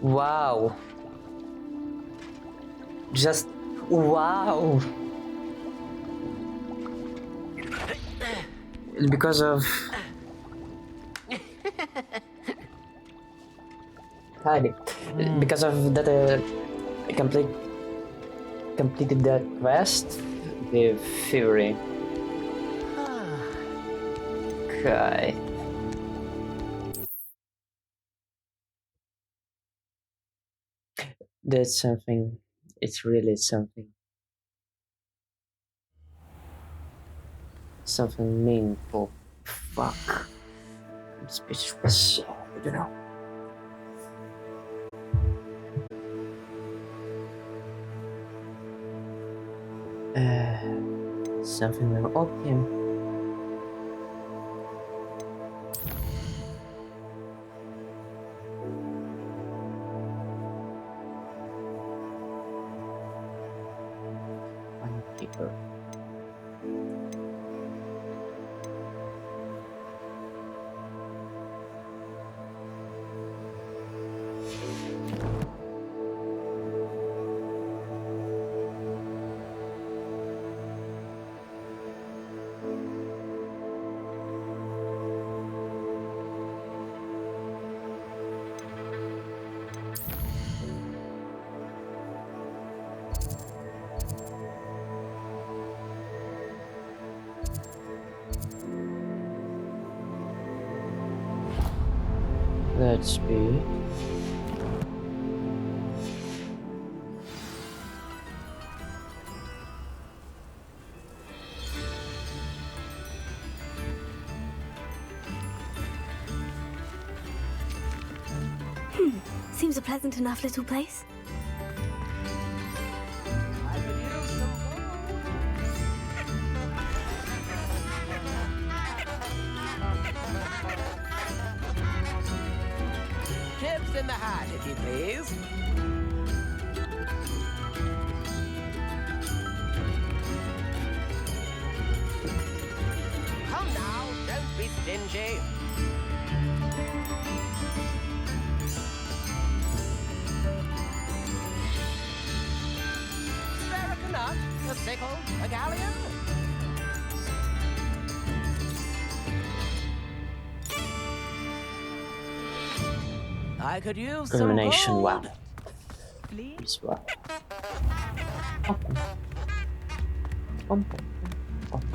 Wow. Just wow. Because of Hi. Because of that I completed that quest with Fury. Okay. That's something. It's really something. Something meaningful. Fuck. I'm speechless. You know. Something will open. One keeper. Let's be. Seems a pleasant enough little place. Chips in the hat, if you please. Come now, don't be stingy. Spare a nut, a sickle, a galleon. I could use some Elimination. gold. Wow. This wow. Open. Open. Open.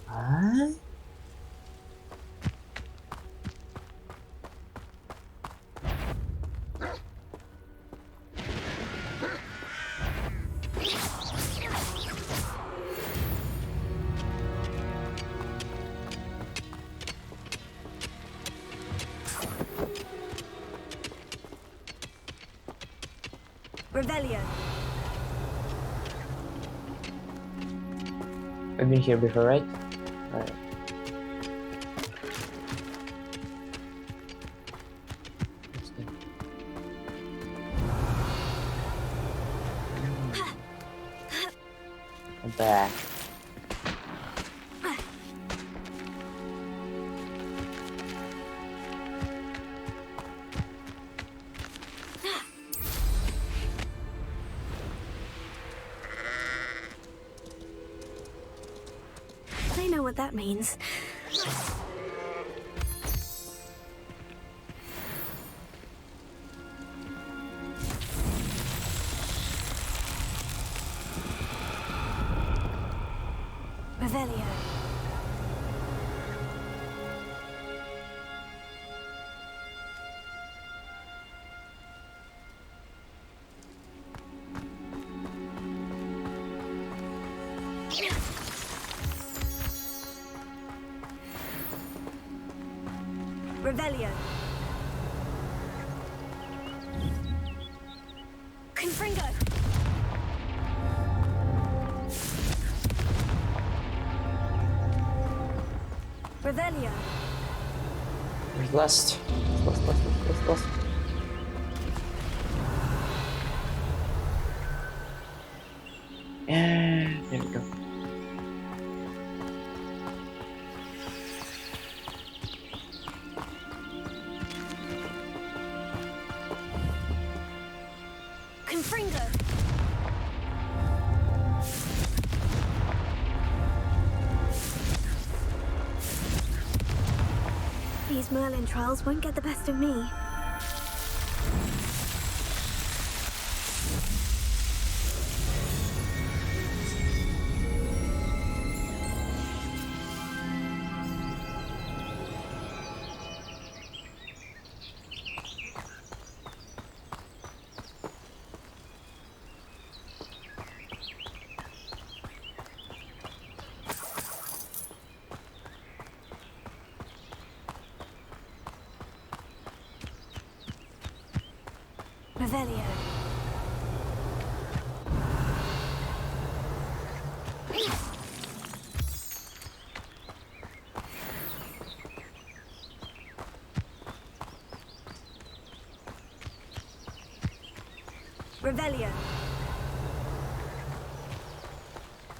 Huh? Revelio. I've been here before, right? Alright. Let's go. I'm back. know what that means. Revelio. Revelio. Confringo. Revelio. There's last. And there we go. Confringo. These Merlin trials won't get the best of me. Revelio. Revelio.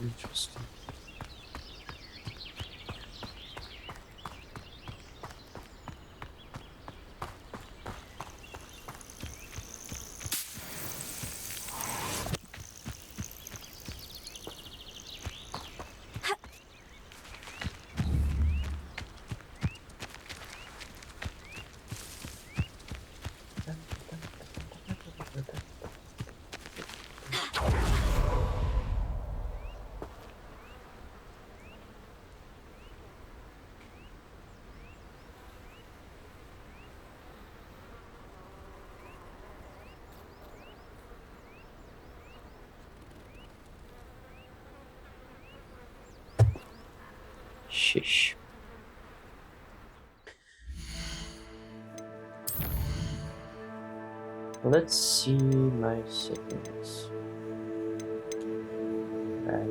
Interesting. Shish. Let's see my settings. Right.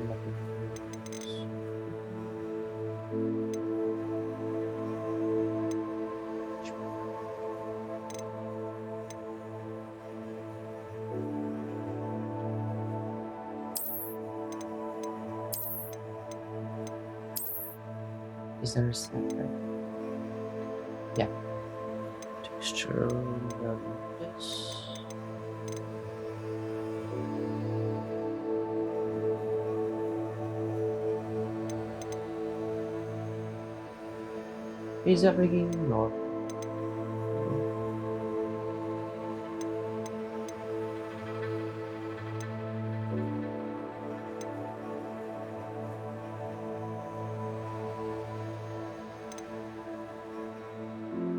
Nothing else. Is there a center? Yeah. Texture this. Is everything normal?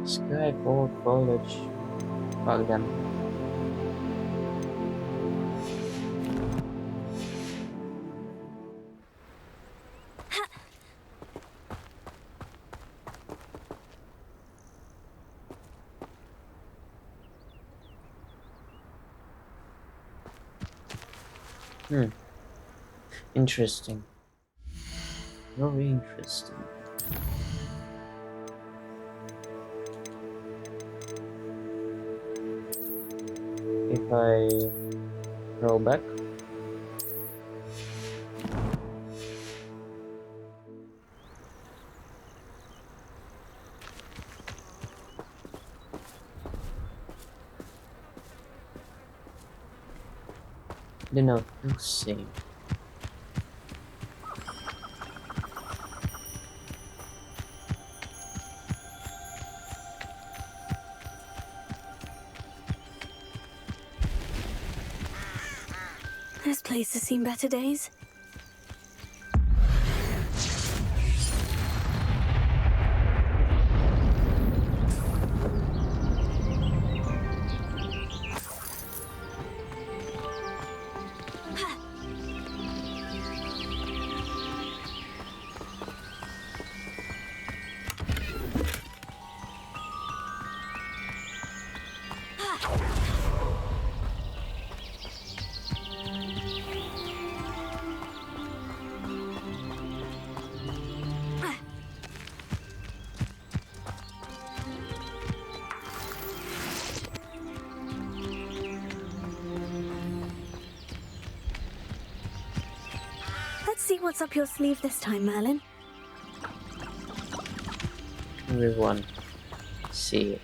Skyfall College. Fuck them. Interesting. Very interesting. If I roll back, then I'll do same. This place has seen better days. Let's see what's up your sleeve this time, Merlin. Everyone, see it.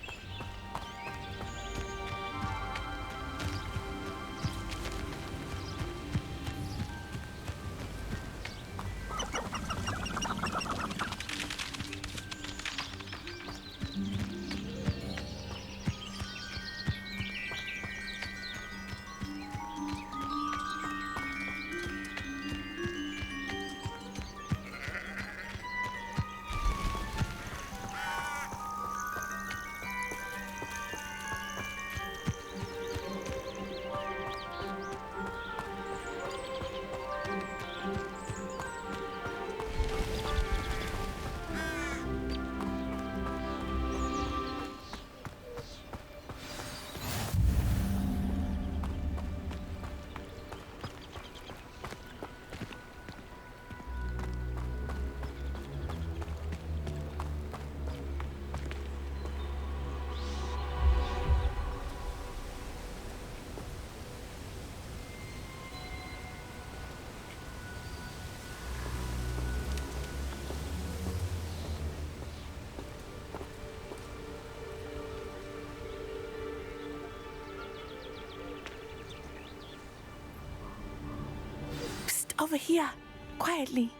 Over here, quietly.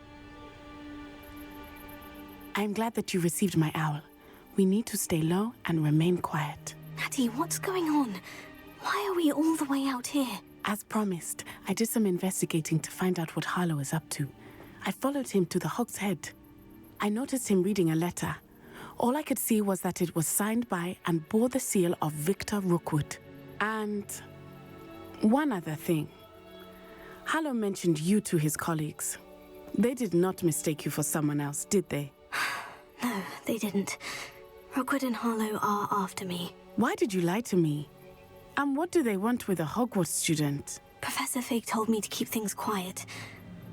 I'm glad that you received my owl. We need to stay low and remain quiet. Natty, what's going on? Why are we all the way out here? As promised, I did some investigating to find out what Harlow is up to. I followed him to the Hog's Head. I noticed him reading a letter. All I could see was that it was signed by and bore the seal of Victor Rookwood. And one other thing. Harlow mentioned you to his colleagues. They did not mistake you for someone else, did they? No, they didn't. Rookwood and Harlow are after me. Why did you lie to me? And what do they want with a Hogwarts student? Professor Fig told me to keep things quiet,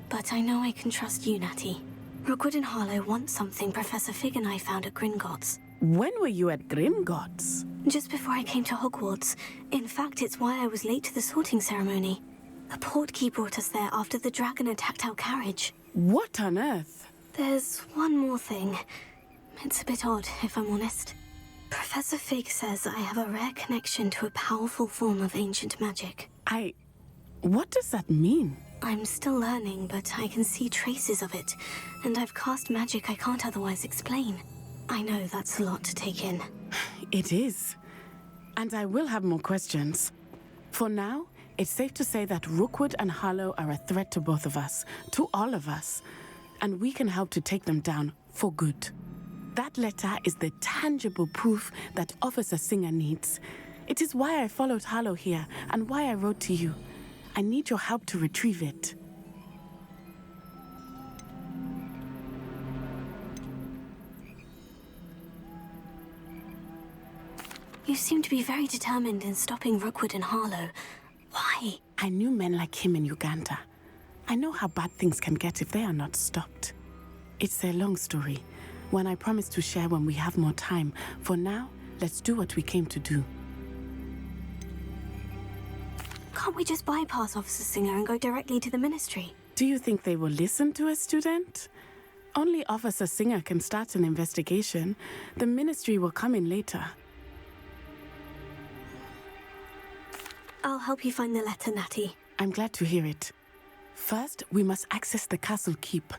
but I know I can trust you, Natty. Rookwood and Harlow want something Professor Fig and I found at Gringotts. When were you at Gringotts? Just before I came to Hogwarts. In fact, it's why I was late to the sorting ceremony. A portkey brought us there after the dragon attacked our carriage. What on earth? There's one more thing. It's a bit odd, if I'm honest. Professor Fig says I have a rare connection to a powerful form of ancient magic. What does that mean? I'm still learning, but I can see traces of it, and I've cast magic I can't otherwise explain. I know that's a lot to take in. It is. And I will have more questions. For now, it's safe to say that Rookwood and Harlow are a threat to both of us, to all of us, and we can help to take them down for good. That letter is the tangible proof that Officer Singer needs. It is why I followed Harlow here and why I wrote to you. I need your help to retrieve it. You seem to be very determined in stopping Rookwood and Harlow. Why? I knew men like him in Uganda. I know how bad things can get if they are not stopped. It's a long story, one I promise to share when we have more time. For now, let's do what we came to do. Can't we just bypass Officer Singer and go directly to the Ministry? Do you think they will listen to a student? Only Officer Singer can start an investigation. The Ministry will come in later. I'll help you find the letter, Natty. I'm glad to hear it. First, we must access the castle keep.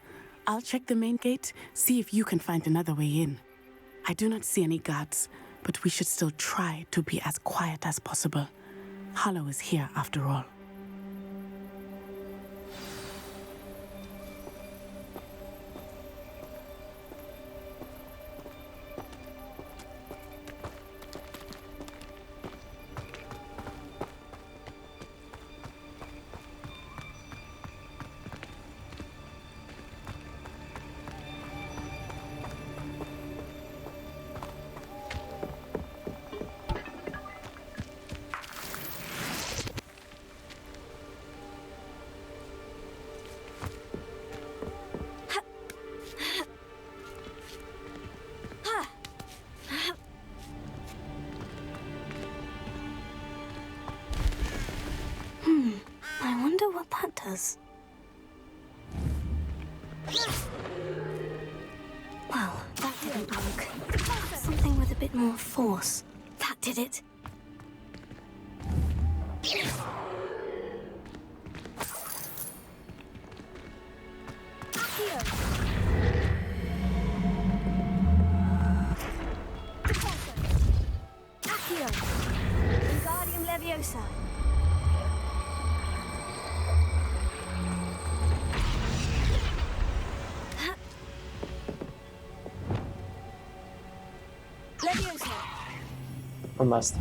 I'll check the main gate, see if you can find another way in. I do not see any guards, but we should still try to be as quiet as possible. Harlow is here after all. what that does. Well, that didn't work. Something with a bit more force. That did it. Wingardium Leviosa. Leviosa. I must.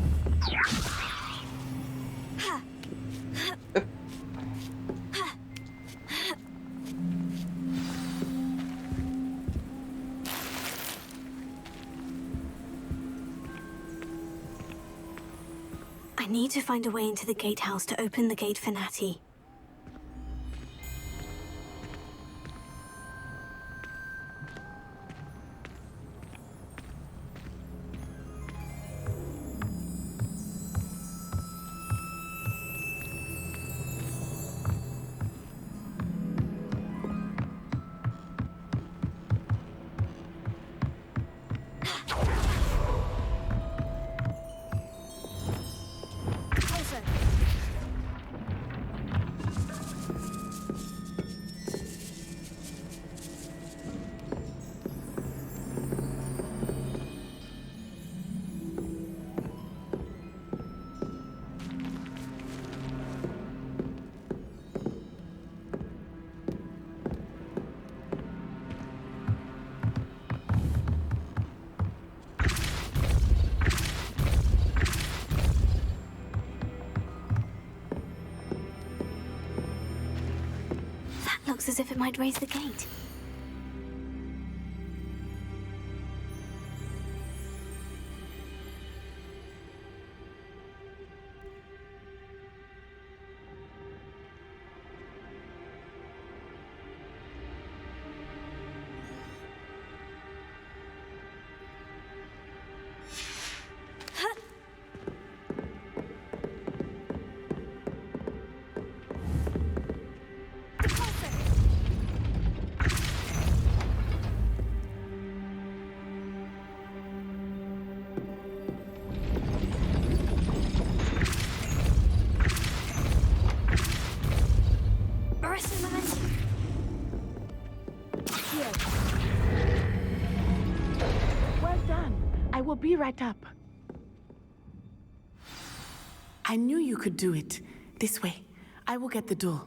I need to find a way into the gatehouse to open the gate for Natty. Looks as if it might raise the gate. Well done. I will be right up. I knew you could do it. This way. I will get the door.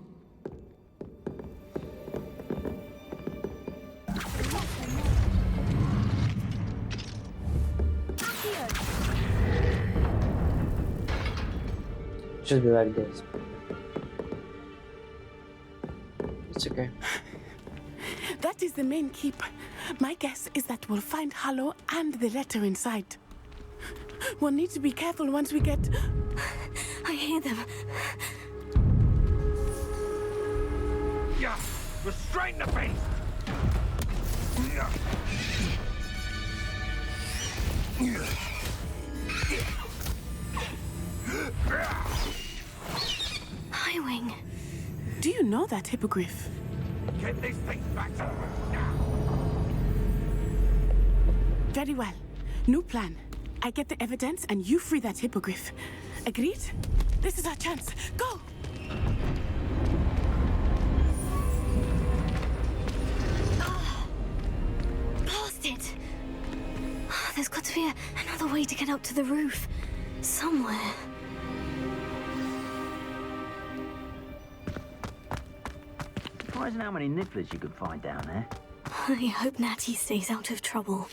Should be like this. It's okay. That is the main keep. My guess is that we'll find Hollow and the letter inside. We'll need to be careful once we get... I hear them. Yeah, restrain the beast! Highwing. Do you know that hippogriff? Get these things back to now! Very well. New plan. I get the evidence and you free that hippogriff. Agreed? This is our chance. Go! Blast it! There's got to be another way to get up to the roof. Somewhere. Surprising how many nifflers you can find down there. I hope Natty stays out of trouble.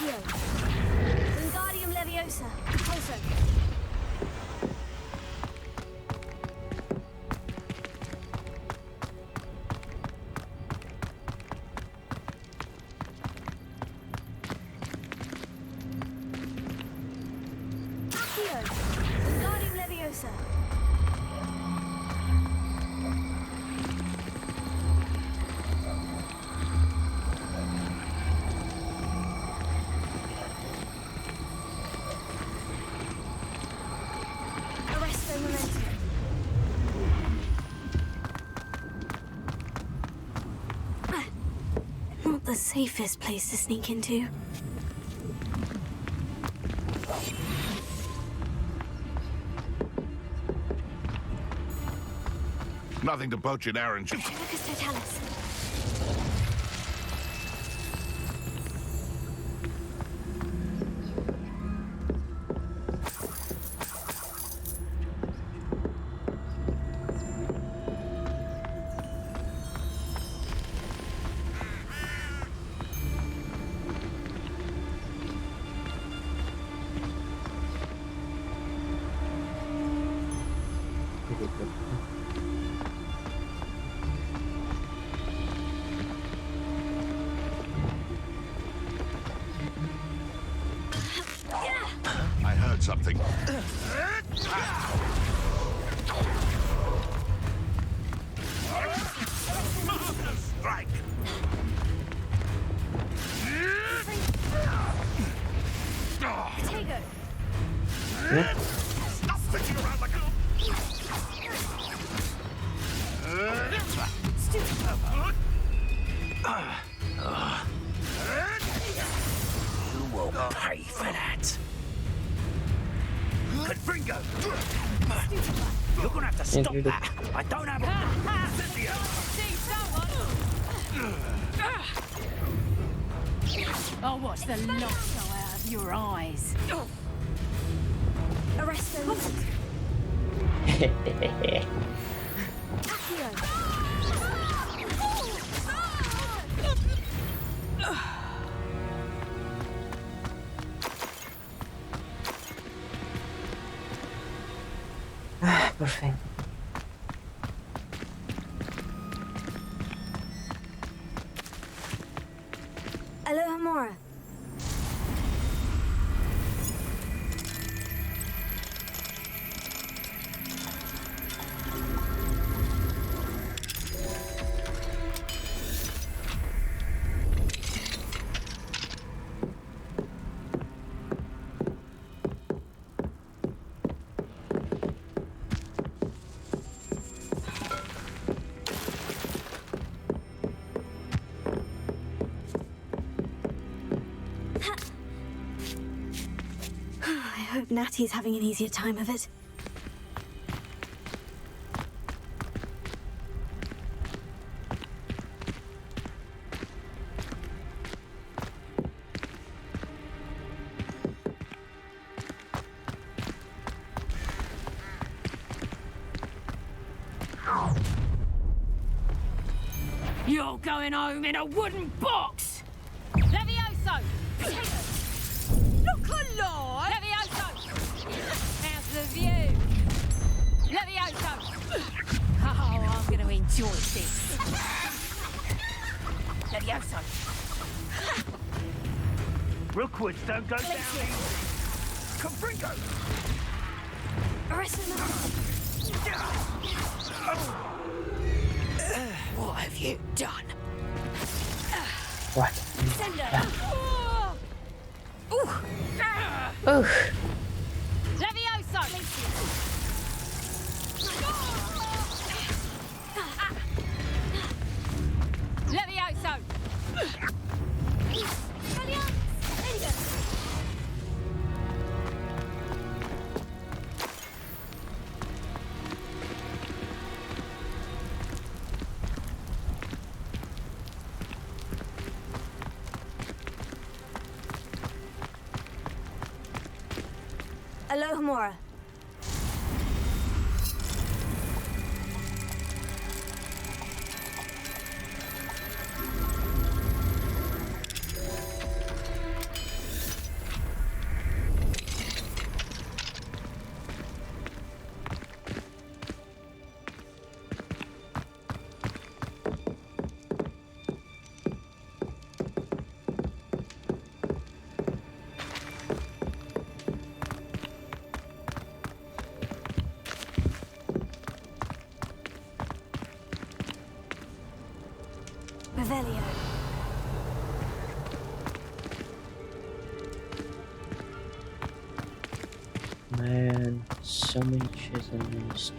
Accio. Wingardium Leviosa. Also. Accio. Wingardium Leviosa. Arresto Momentum. Not the safest place to sneak into. Nothing to poach an errand. Lucas Totalis. I heard something. Strike! Potato. Stop fishing around like a... You will pay for that. Confringo! You're gonna have to stop that. I don't have I'll watch the light go out of your eyes. Arresto Momentum. Accio. Por fin. Alohomora. I hope Natty's having an easier time of it. You're going home in a wooden box! Levioso! Look alive! Levioso! How's the view? Levioso! Oh, I'm going to enjoy this. Levioso! Rookwoods don't go down easy. Confringo! Arresto Momentum. What have you done? What? Sender. Oof. Levioso! Levioso! Alohomora. So many chests and most.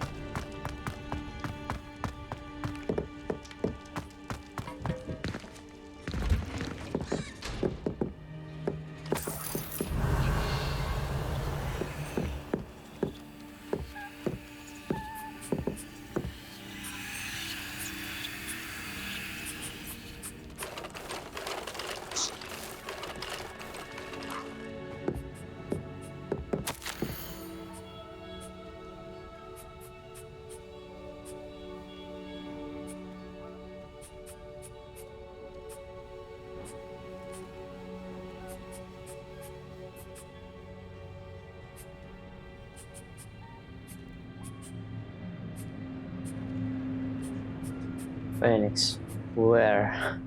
Phoenix, where?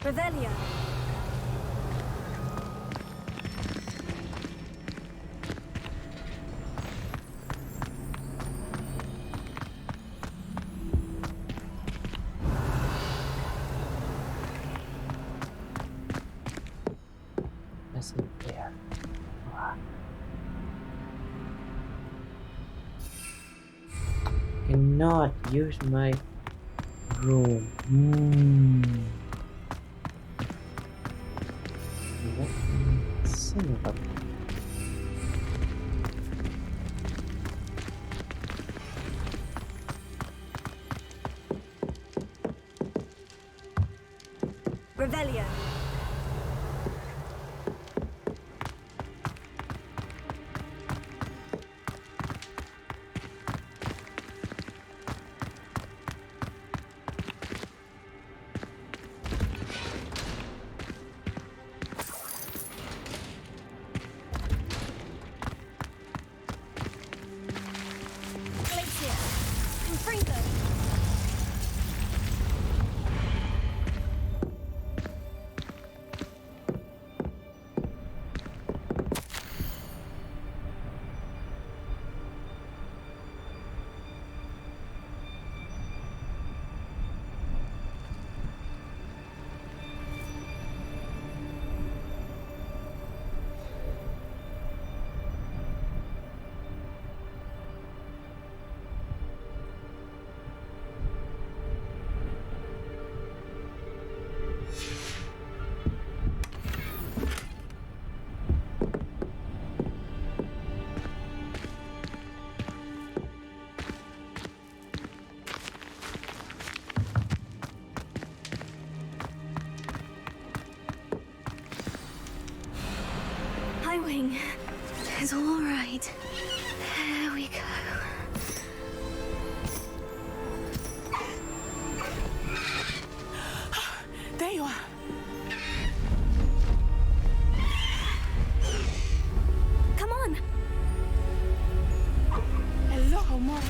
Revelio. That's it there. Wow. Cannot use my room. Son of a... Revelio. Glacier. Confringo. My wing is all right. There we go. There you are. Come on. Hello, Homura.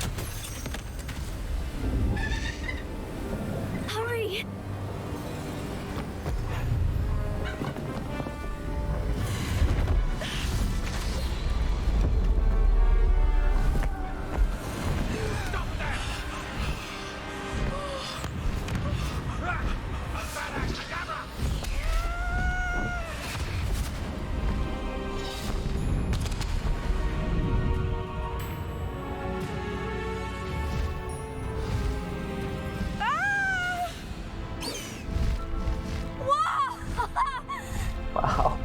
Hurry. Wow.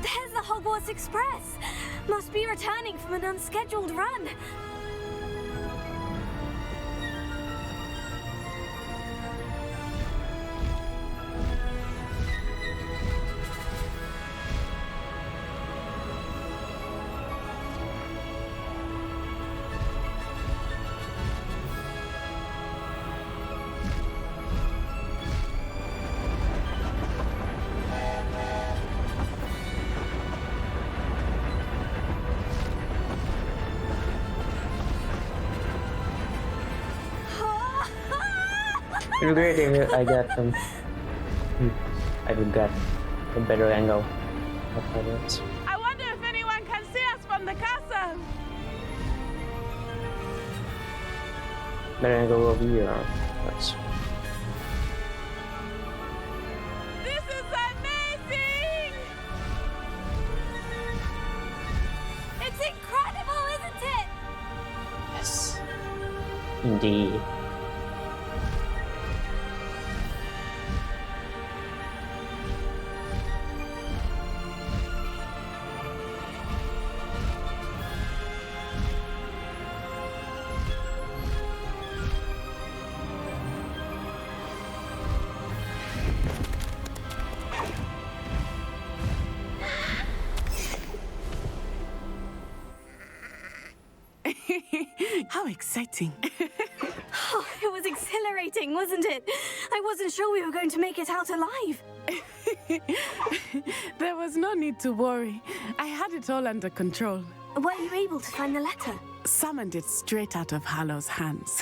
There's the Hogwarts Express. Must be returning from an unscheduled run. It'd be great if I got some. I would get a better angle of Hogwarts. I wonder if anyone can see us from the castle. Better angle over here. Let's. This is amazing! It's incredible, isn't it? Yes. Indeed. How exciting. Oh, it was exhilarating, wasn't it? I wasn't sure we were going to make it out alive. There was no need to worry. I had it all under control. Were you able to find the letter? Summoned it straight out of Hallow's hands.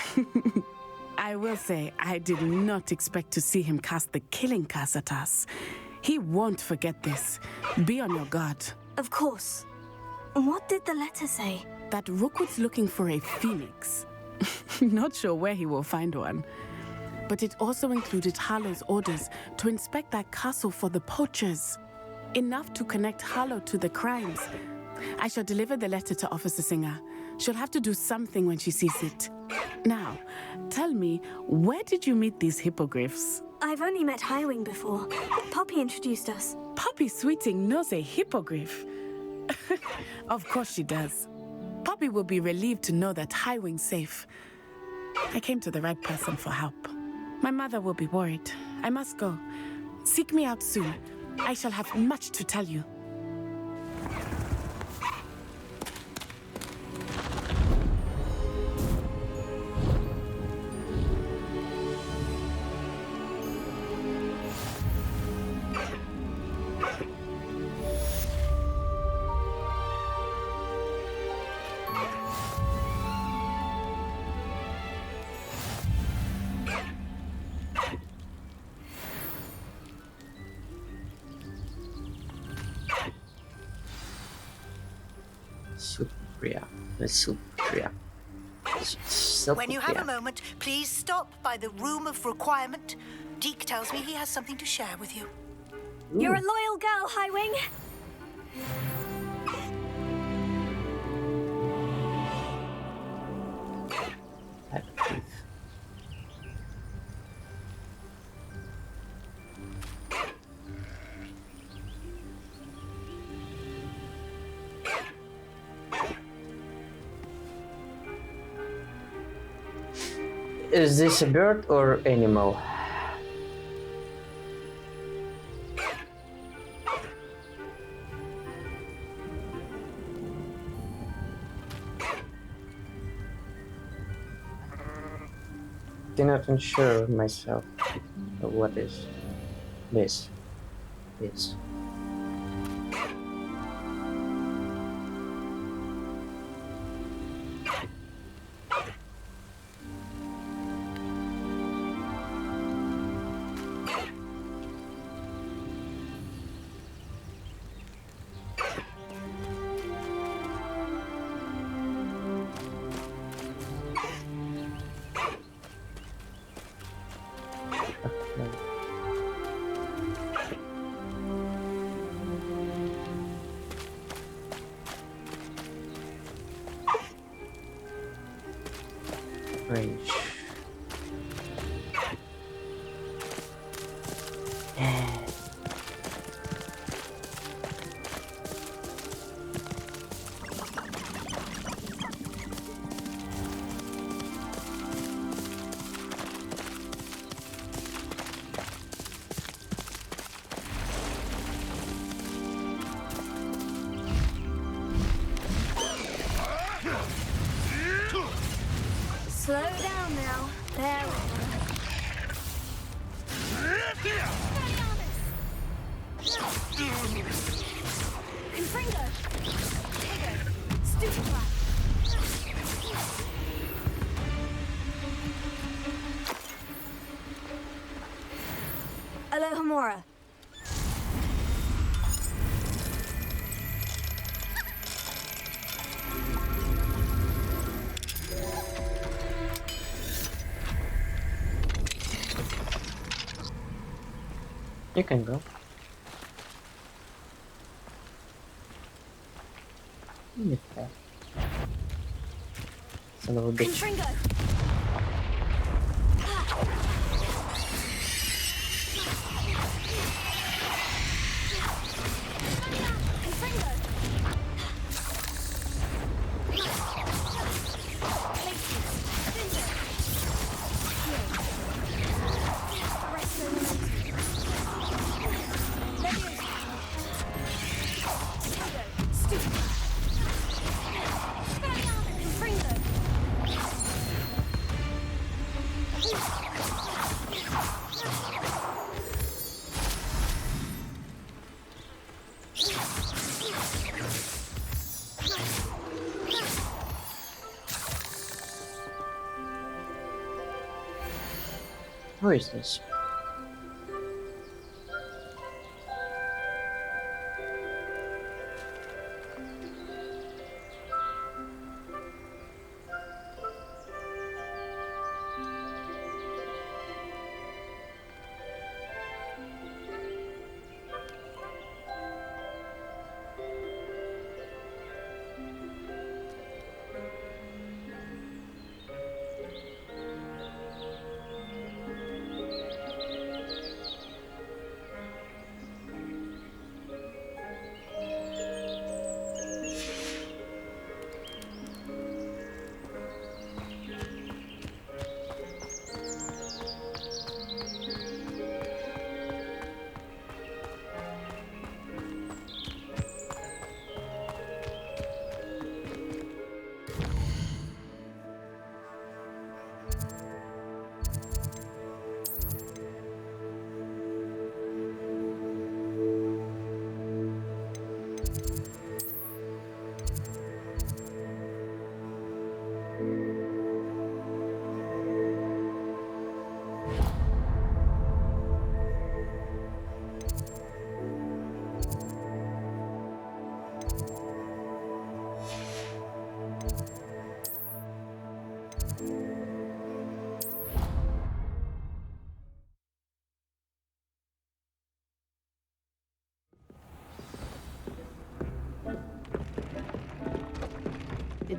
I will say, I did not expect to see him cast the killing curse at us. He won't forget this. Be on your guard. Of course. What did the letter say? That Rookwood's looking for a phoenix. Not sure where he will find one. But it also included Harlow's orders to inspect that castle for the poachers. Enough to connect Harlow to the crimes. I shall deliver the letter to Officer Singer. She'll have to do something when she sees it. Now, tell me, where did you meet these hippogriffs? I've only met Highwing before. Poppy introduced us. Poppy Sweeting knows a hippogriff. Of course she does. Poppy will be relieved to know that Highwing's safe. I came to the right person for help. My mother will be worried. I must go. Seek me out soon. I shall have much to tell you. When you have a moment, please stop by the Room of Requirement. Deke tells me he has something to share with you. You're a loyal girl, Highwing. Is this a bird or animal? Cannot ensure myself what is this. Bridge. Slow down now. There we go. Confringo! Higo! Stupefy! Alohomora. You can go. Son of a bitch. Confringo! Where is this?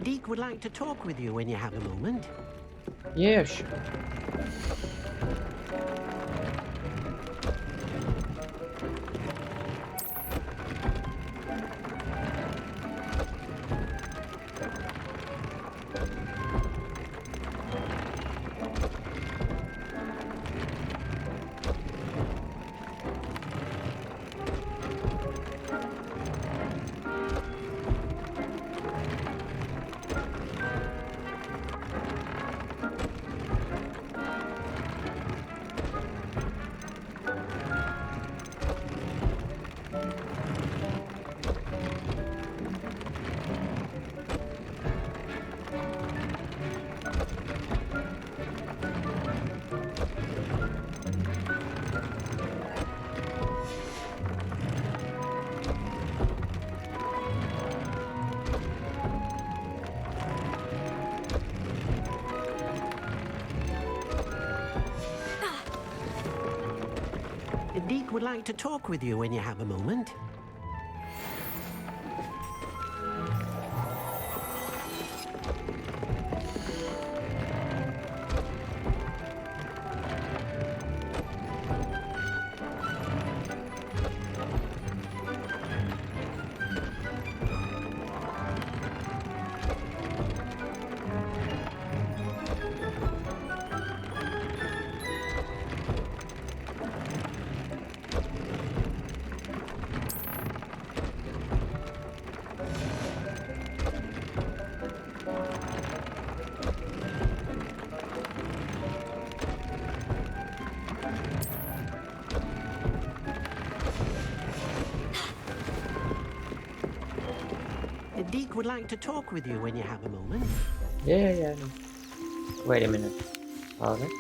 Deke would like to talk with you when you have a moment. Yeah, sure. Deke would like to talk with you when you have a moment. Deke would like to talk with you when you have a moment. Yeah. No. Wait a minute. Alright.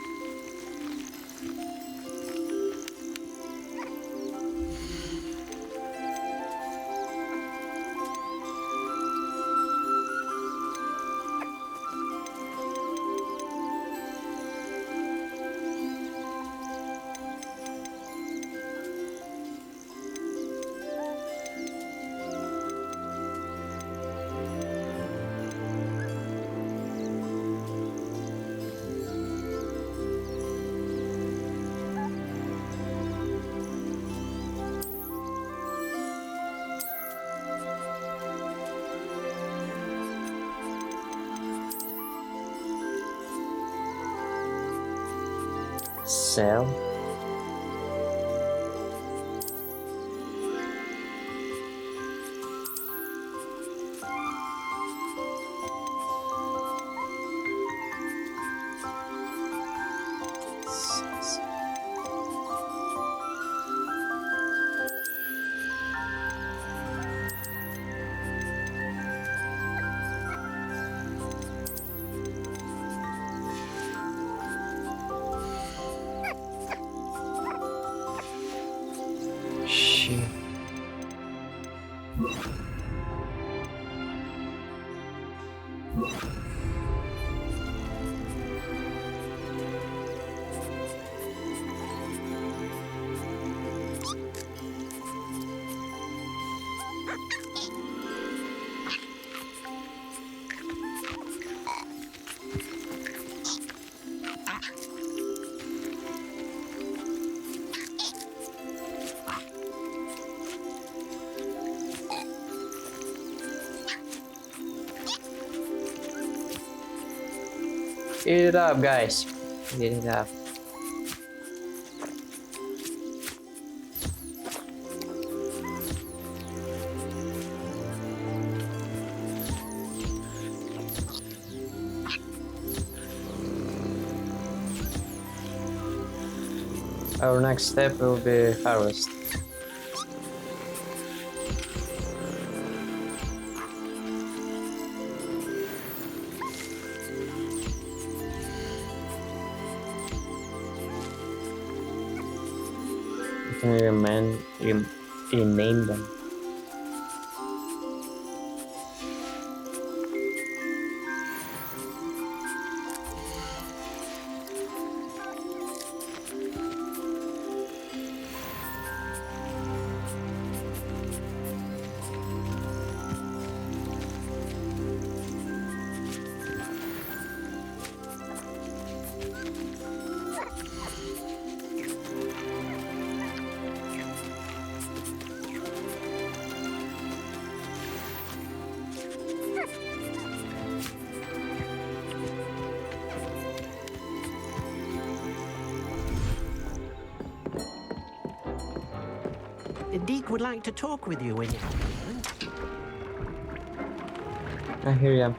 Sell. Shit. Eat it up, guys. Eat it up. Our next step will be harvest. You can rename them. Deke would like to talk with you when you have a moment. I hear you.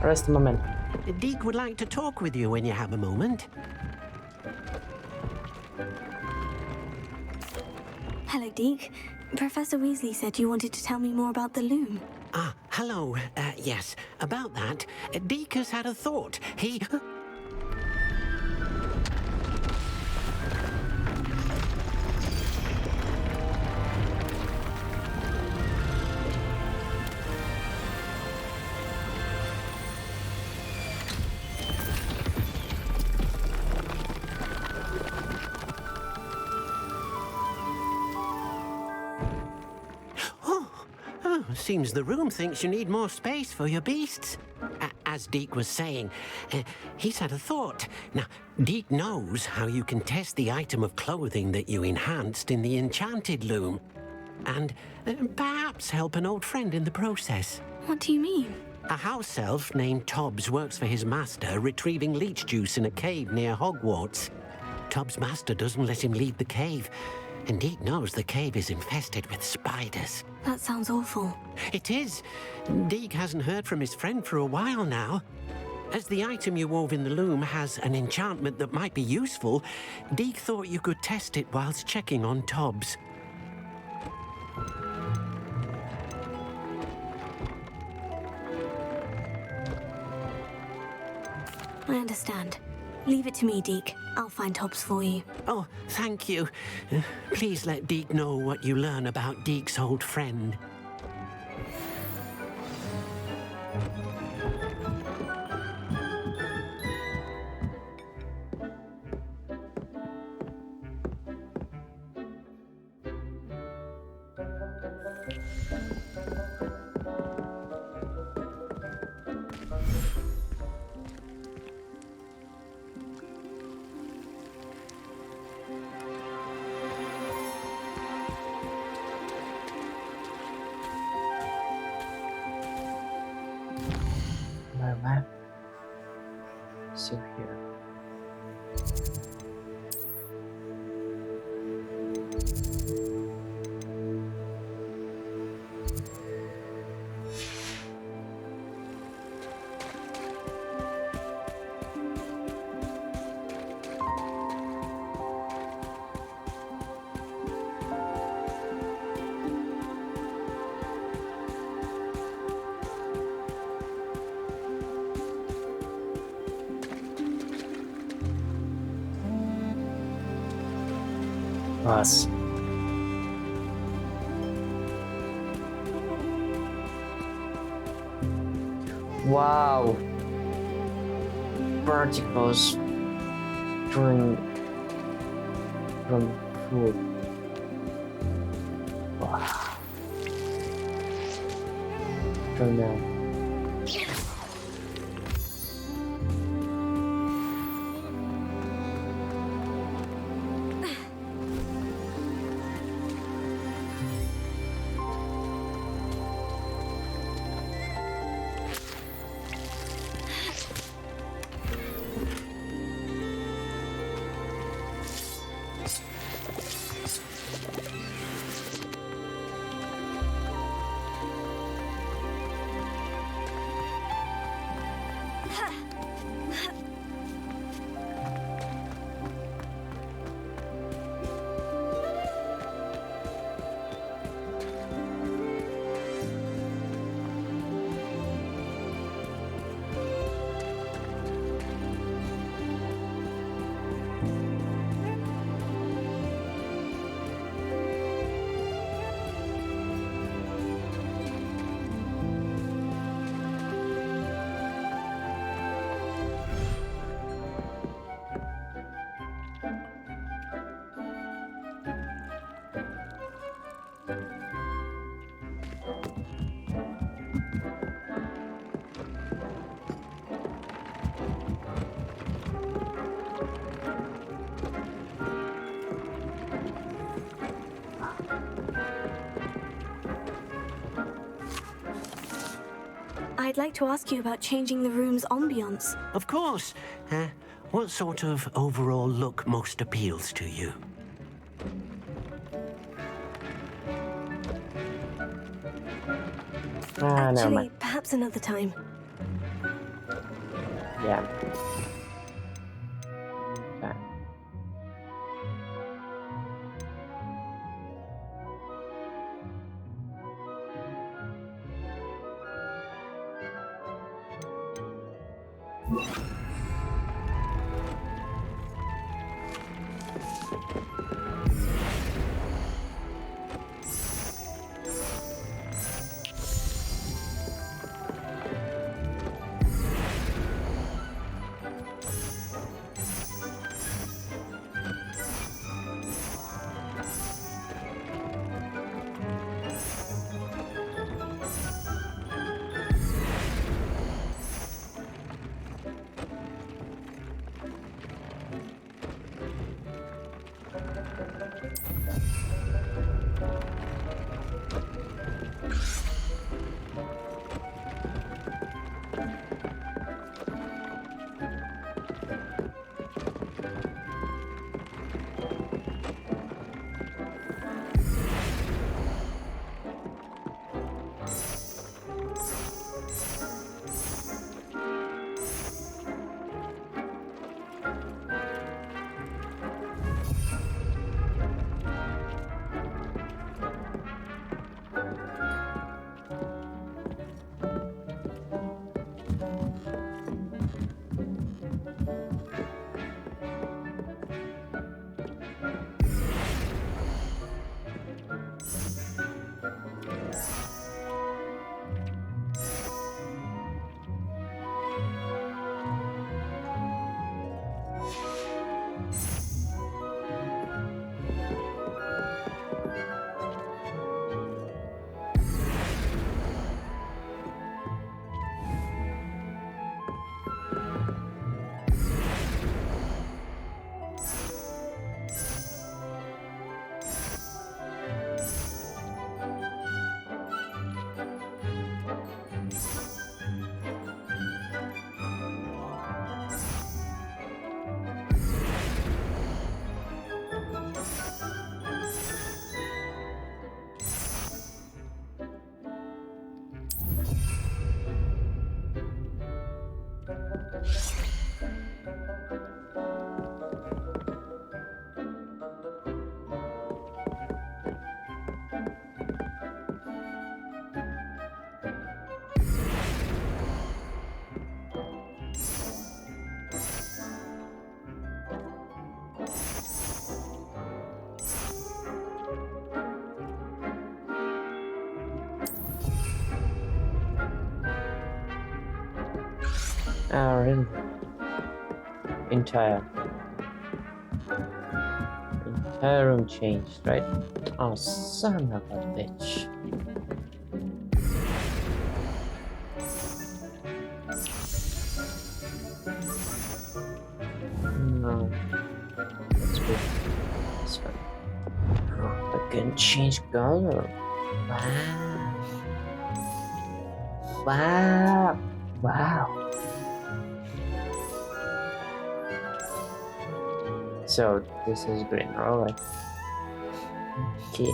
Rest a moment. Deke would like to talk with you when you have a moment. Hello, Deke. Professor Weasley said you wanted to tell me more about the loom. Ah, hello. Yes, about that. Deke has had a thought. He... Seems the room thinks you need more space for your beasts. As Deke was saying, he's had a thought. Now, Deke knows how you can test the item of clothing that you enhanced in the enchanted loom. And perhaps help an old friend in the process. What do you mean? A house elf named Tobbs works for his master, retrieving leech juice in a cave near Hogwarts. Tobbs' master doesn't let him leave the cave. And Deke knows the cave is infested with spiders. That sounds awful. It is. Deke hasn't heard from his friend for a while now. As the item you wove in the loom has an enchantment that might be useful, Deke thought you could test it whilst checking on Tobbs. I understand. Leave it to me, Deke. I'll find Tobbs for you. Oh, thank you. Please let Deke know what you learn about Deke's old friend. My map. Still here. Us. Wow. Particles from food. Wow. From now. I'd like to ask you about changing the room's ambience. Of course. What sort of overall look most appeals to you? Never Actually, mind. perhaps another time. Yeah. Okay. Really? Entire room changed, right? Oh, son of a bitch. No. That's good. That's fine. Oh, I can change color. Wow. Wow. Wow. So this is green, alright. Okay.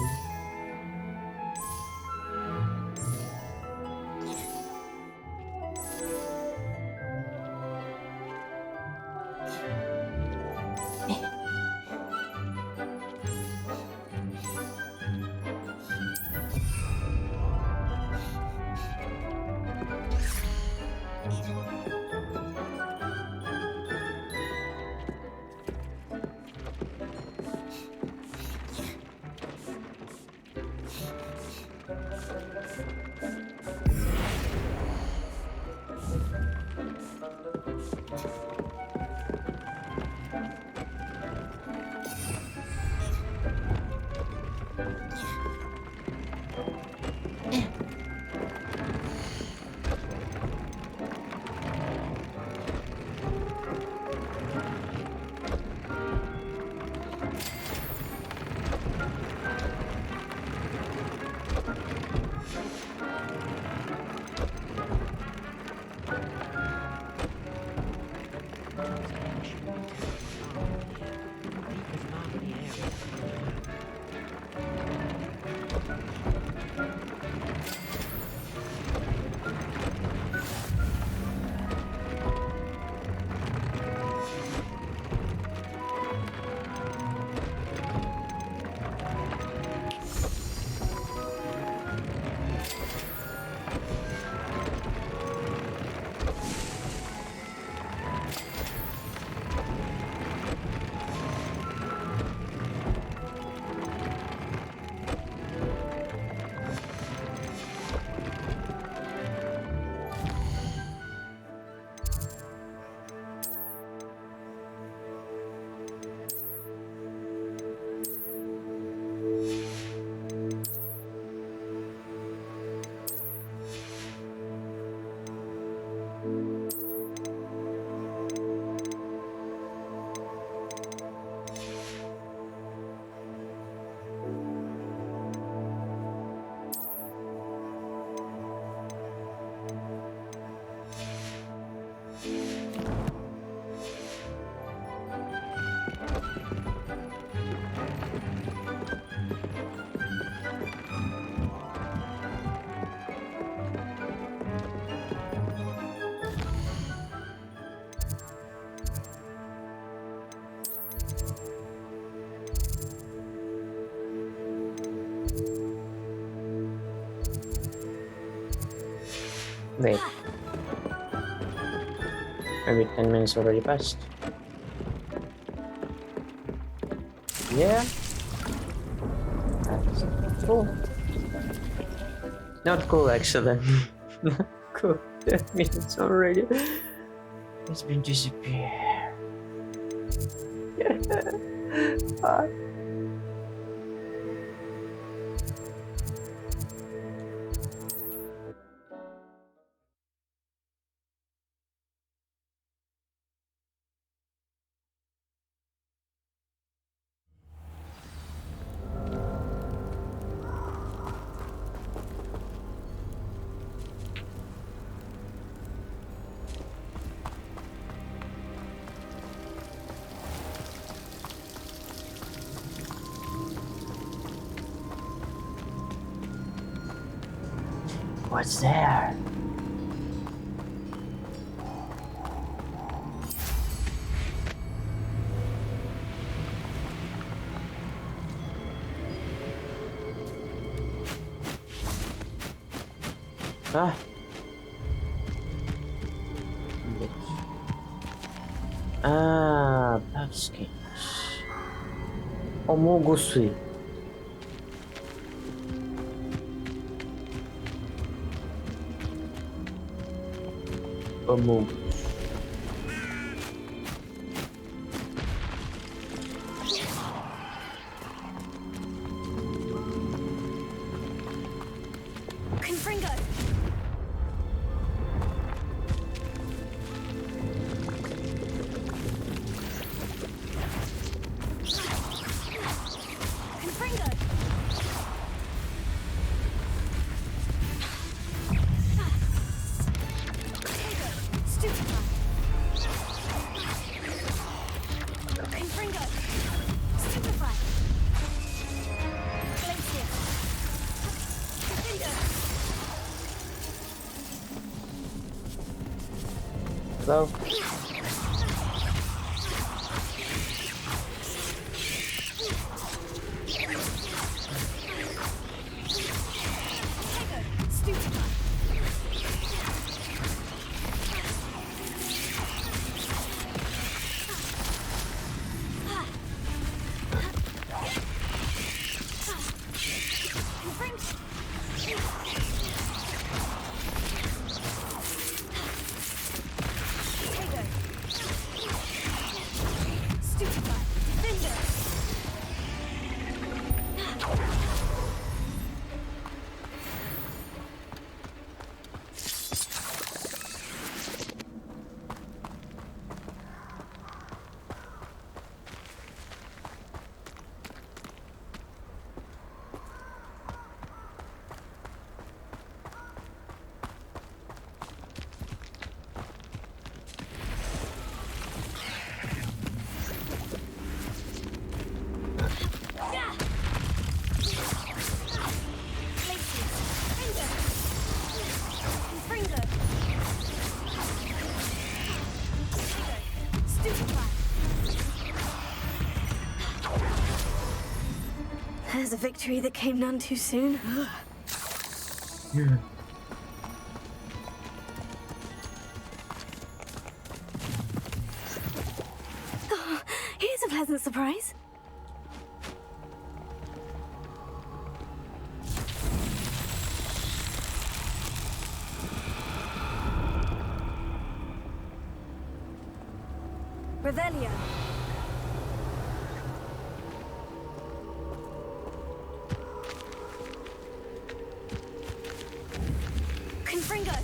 Wait. Maybe 10 minutes already passed. Yeah. That's cool. Not cool, actually. Not cool. 10 minutes already. It's been disappeared. Yeah. What's there? Ah. Ah, baskets. Omogusui. Omogus. Confringo! Confringo! Stupefy! Confringo! Stupefy! Glacier! Confringo! Hello? Stupefy! There's a victory that came none too soon. Oh, here's a pleasant surprise. Revelio. Confringo.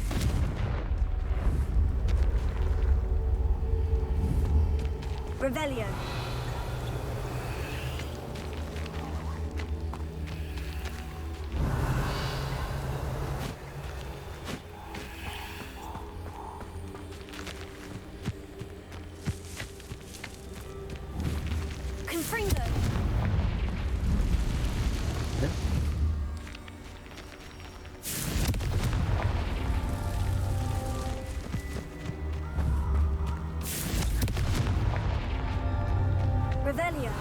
Revelio. Confringo. Revelio.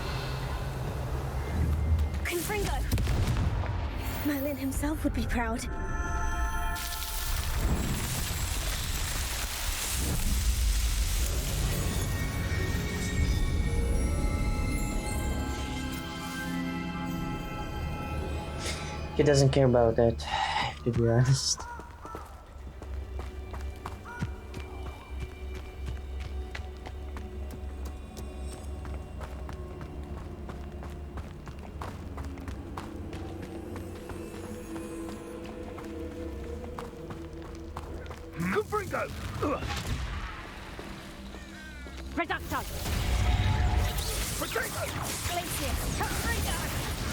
Confringo. Merlin himself would be proud. He doesn't care about that, to be honest. Confringo! Reducto! Potato! Glacius! Confringo!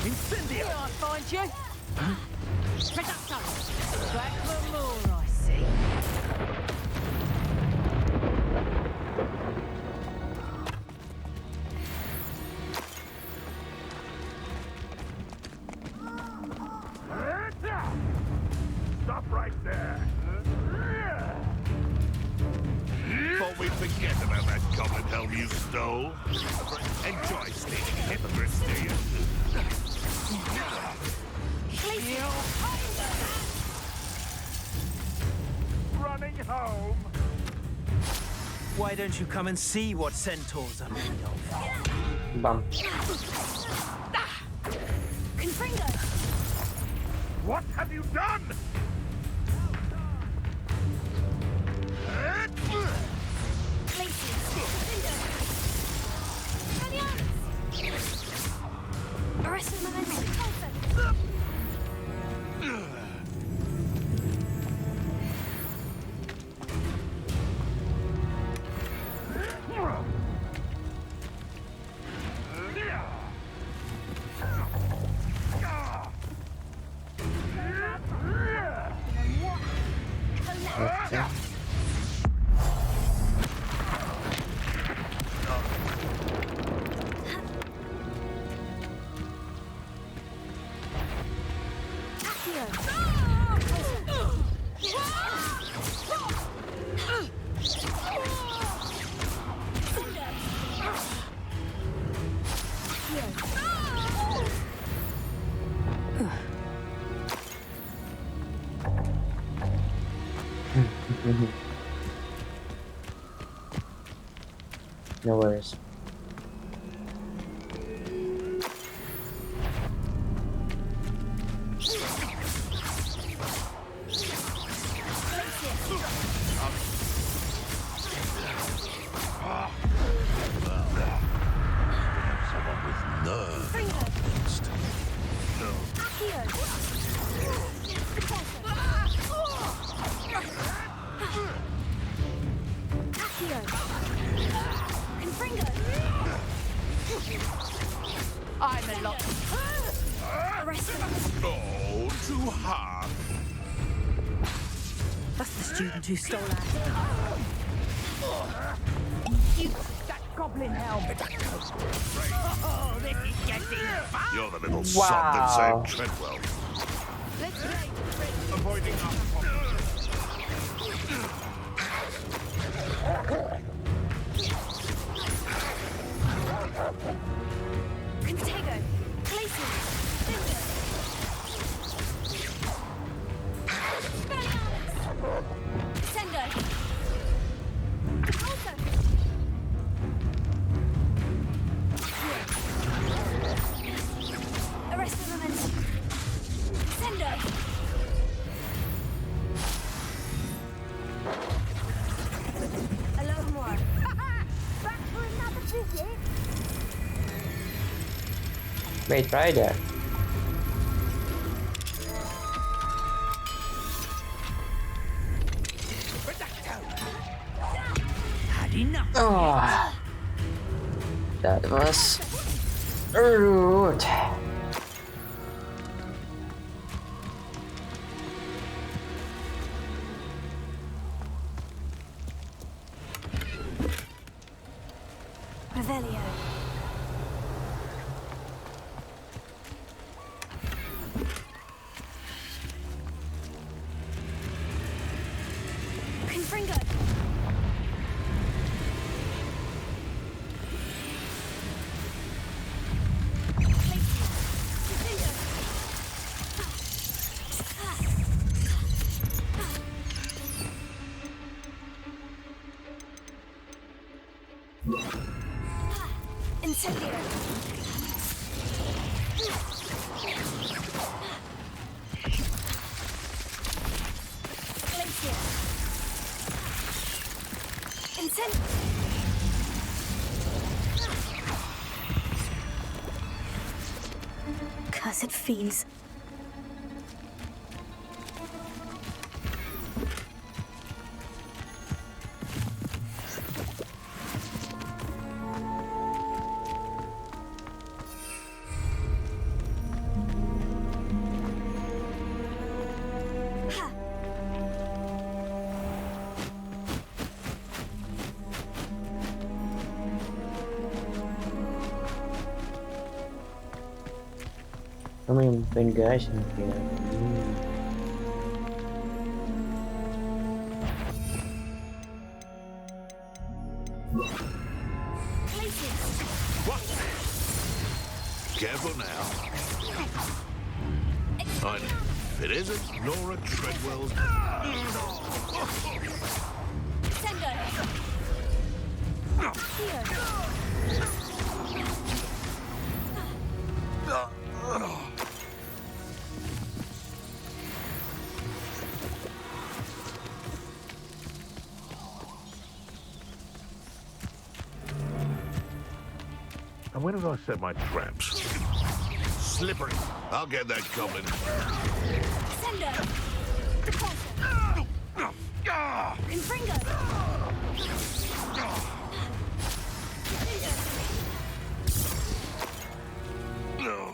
Incendio! Here I find you! Reducto! Back for more, I see. Stop right there! Before we forget about that goblin helm you stole, enjoy stealing hippogriffs, do you? Running home! Why don't you come and see what centaurs are made of? Bum. Confringo! What have you done? Glacius! Confringo! Gallianus! Arrest the momentum! Okay. No worries. Someone with nerve. I'm a lot. Oh, too hard. That's the student who stole our. You that goblin helm. Oh, this is getting fun. You're the little sod that Wow. saved Treadwell. Let's play. Avoiding our Contago. Glacius. Cinder. Gallianus. Sendo. Also. Arrest the momentum. Sendo. A little more. Back for another visit. Wait, right there. Had enough. Oh, that was rude. Revelio. Confringo. Cursed fiends. Ano yung guys? What? Careful now. If it isn't Laura Treadwell's... And where did I set my traps? Slippery. I'll get that goblin.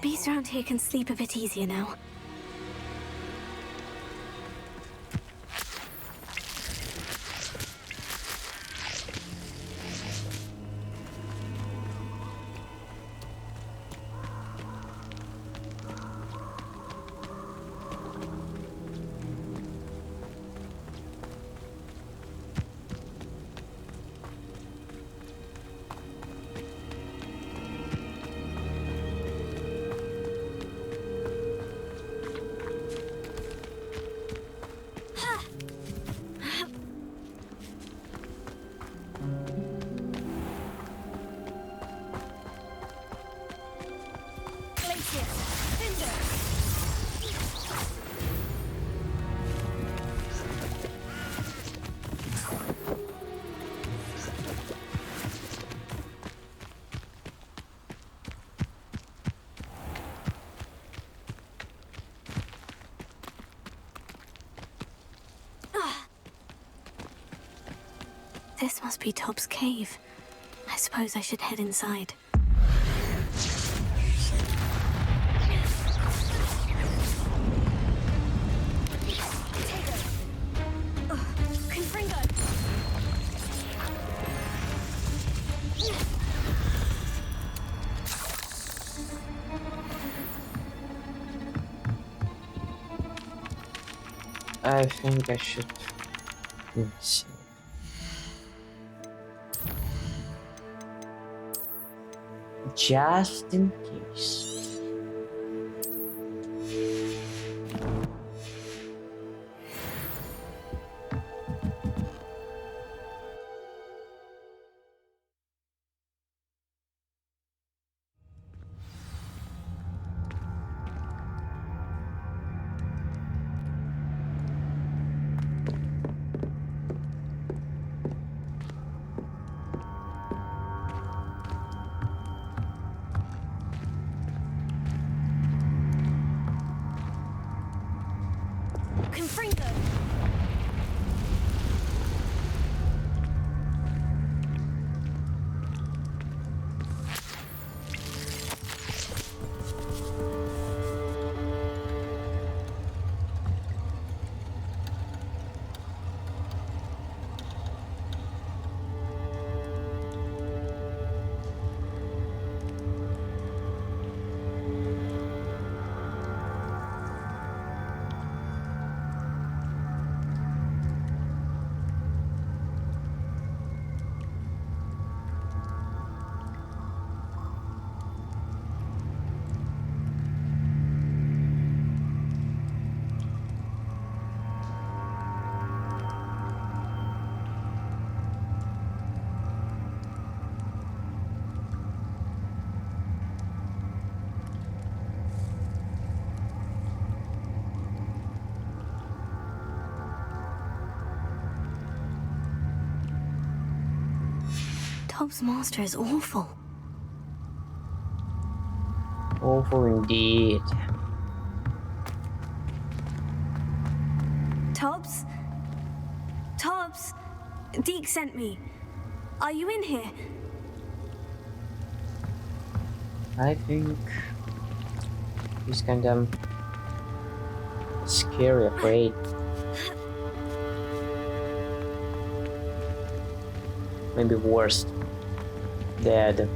Beasts around here can sleep a bit easier now. This must be Tob's cave. I suppose I should head inside. I think I should... Let's see. Just in case. Tobbs' master is awful. Awful indeed. Tobbs? Tobbs? Deke sent me. Are you in here? I think he's kind of scary, afraid. Maybe worst, dead.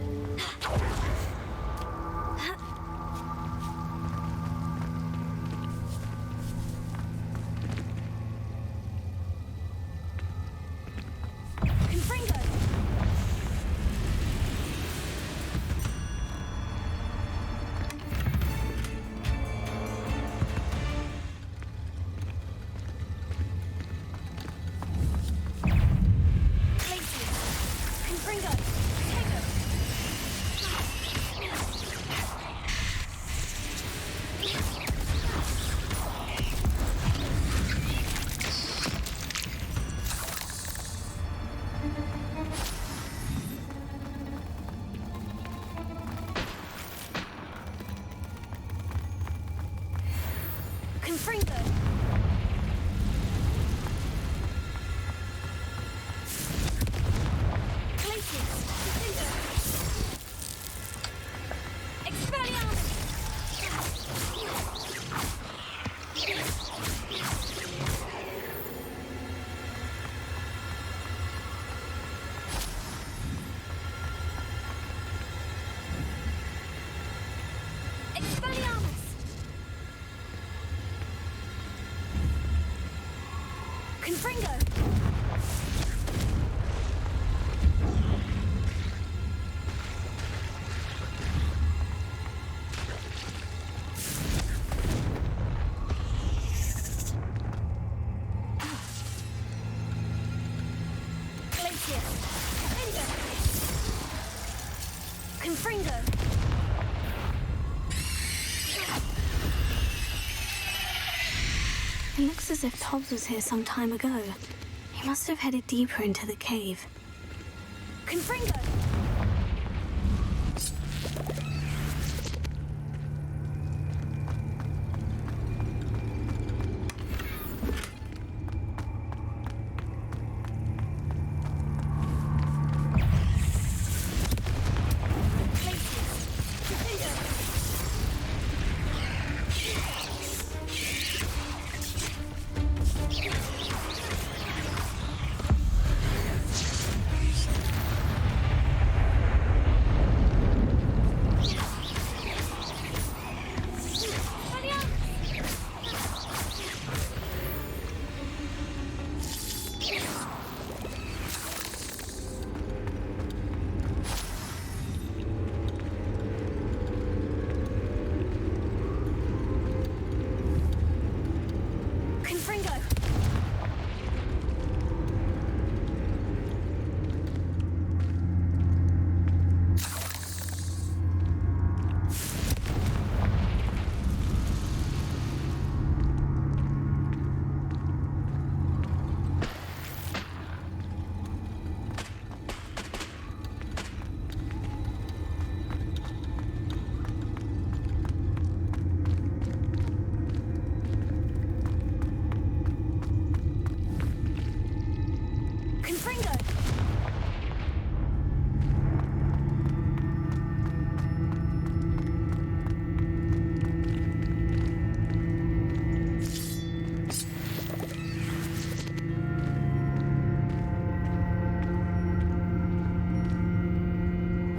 It looks as if Tobbs was here some time ago. He must have headed deeper into the cave. Confringo!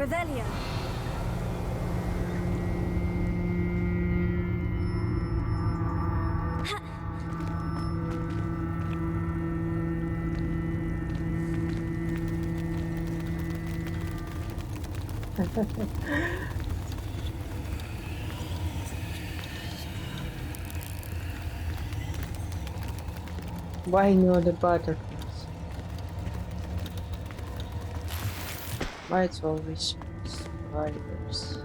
Revelio. Why no the butterflies? Why it's always spiders?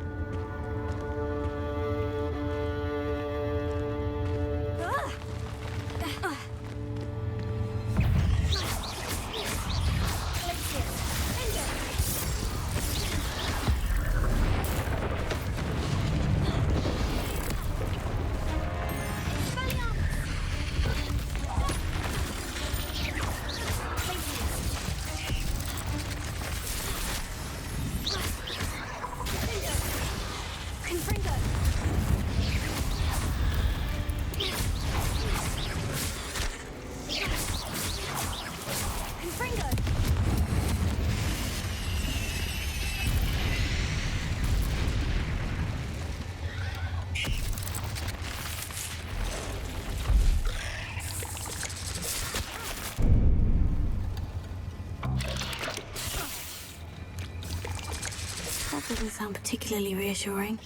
doesn't sound particularly reassuring.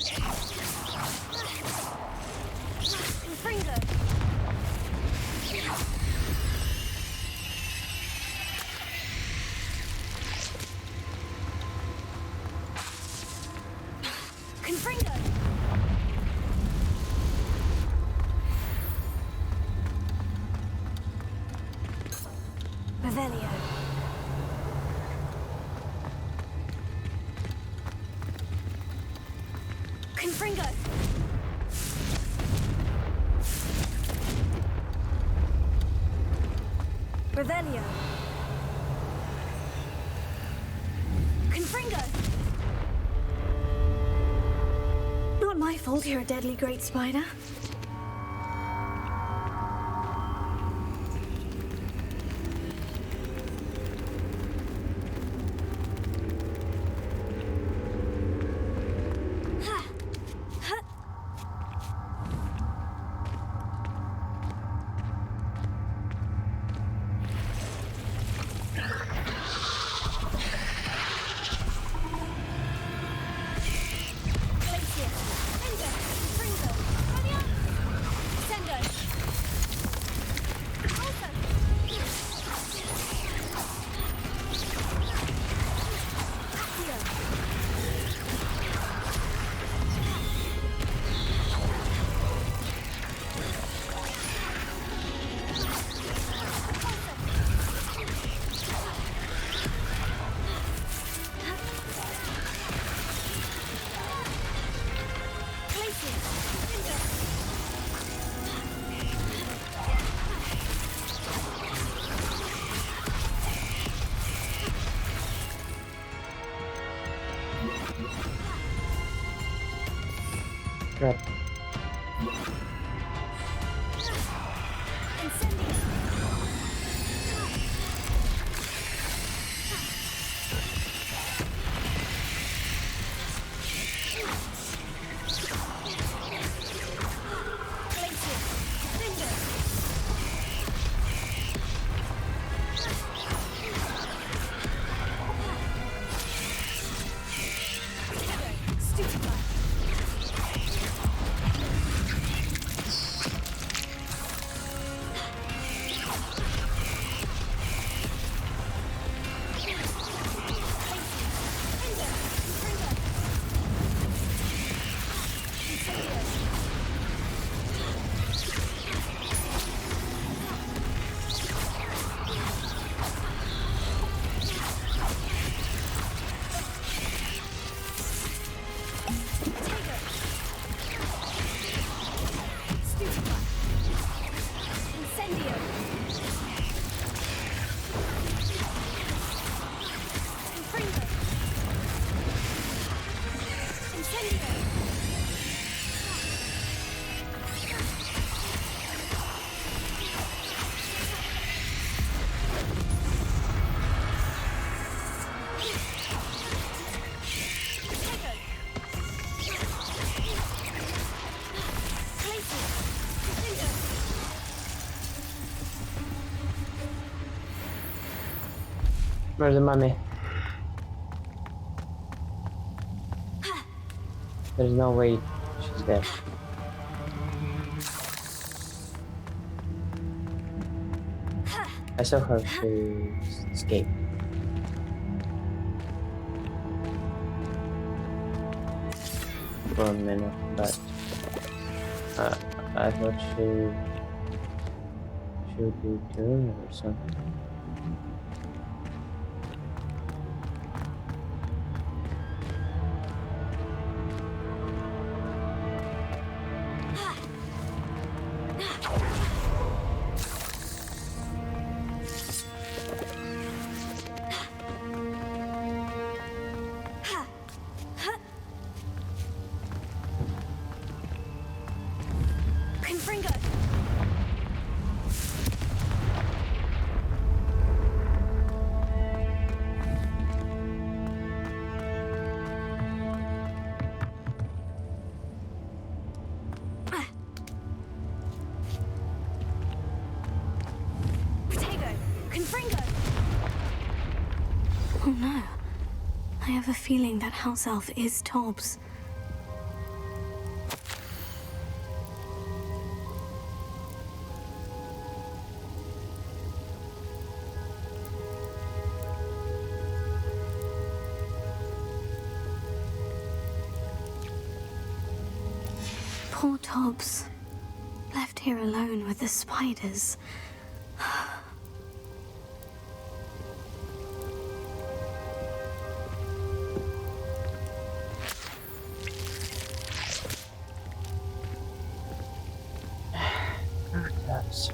Fringo! Confringo! Revelio. Confringo! Revelio. Confringo! Not my fault you're a deadly great spider. Crap. Where's the mummy? There's no way she's dead. I saw her to escape. For a minute, but I thought she should be doing or something. Oh no. I have a feeling that house elf is Tobbs. Poor Tobbs. Left here alone with the spiders. Yes.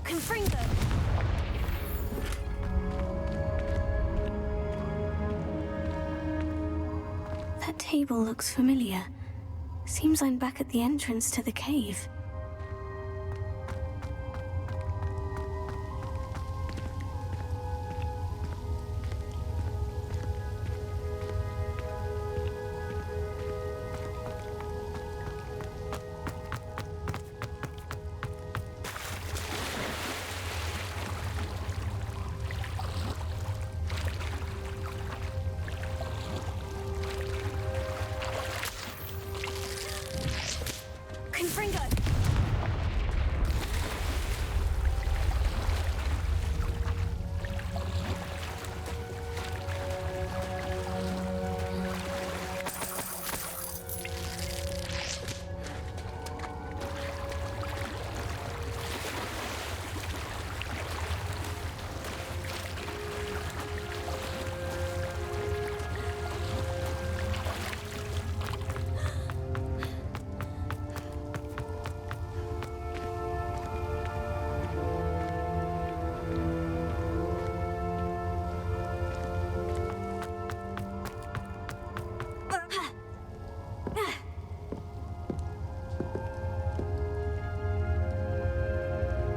Confringo! That table looks familiar. Seems I'm back at the entrance to the cave. Confringo!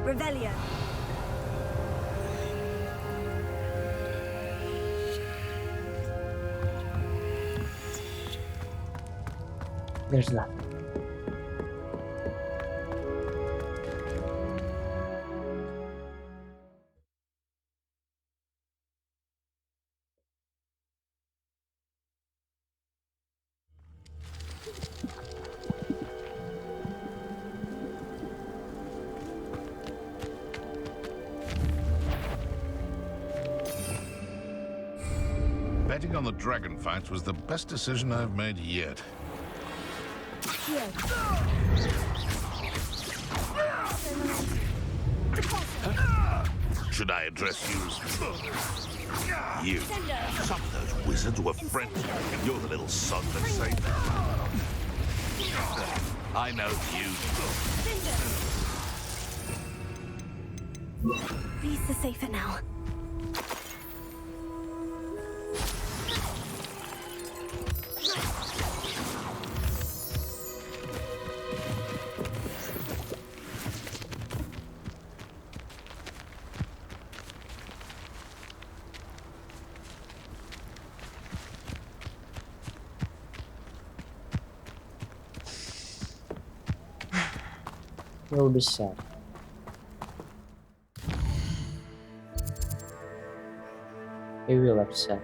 Revelio. There's that. Betting on the dragon fights was the best decision I've made yet. Should I address you as... You. Some of those wizards were friends, and you're the little son that saved them. I know you. These are safer now. You'll be sad. You will upset.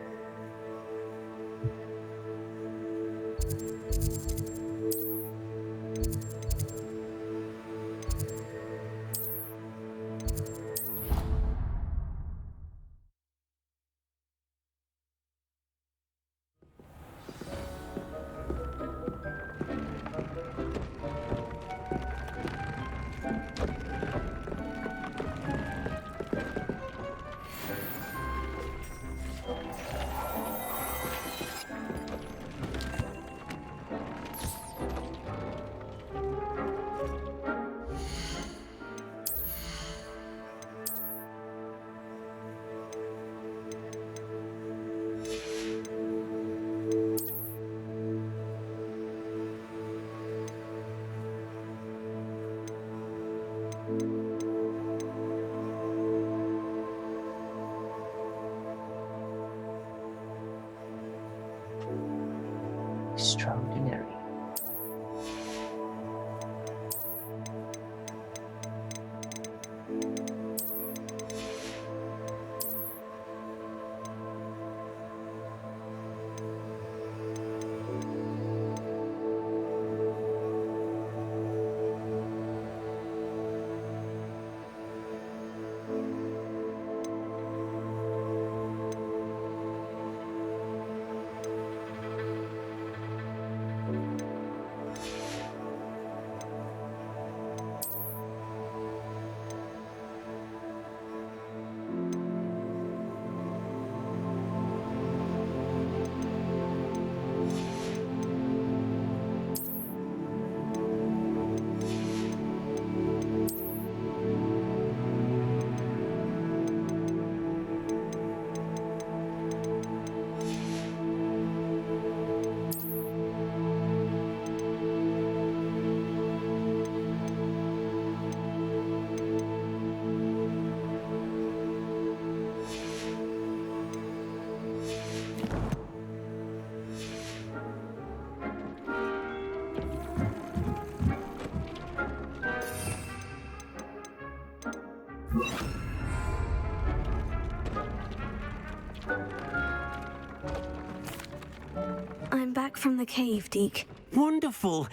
I'm back from the cave, Deke. Wonderful.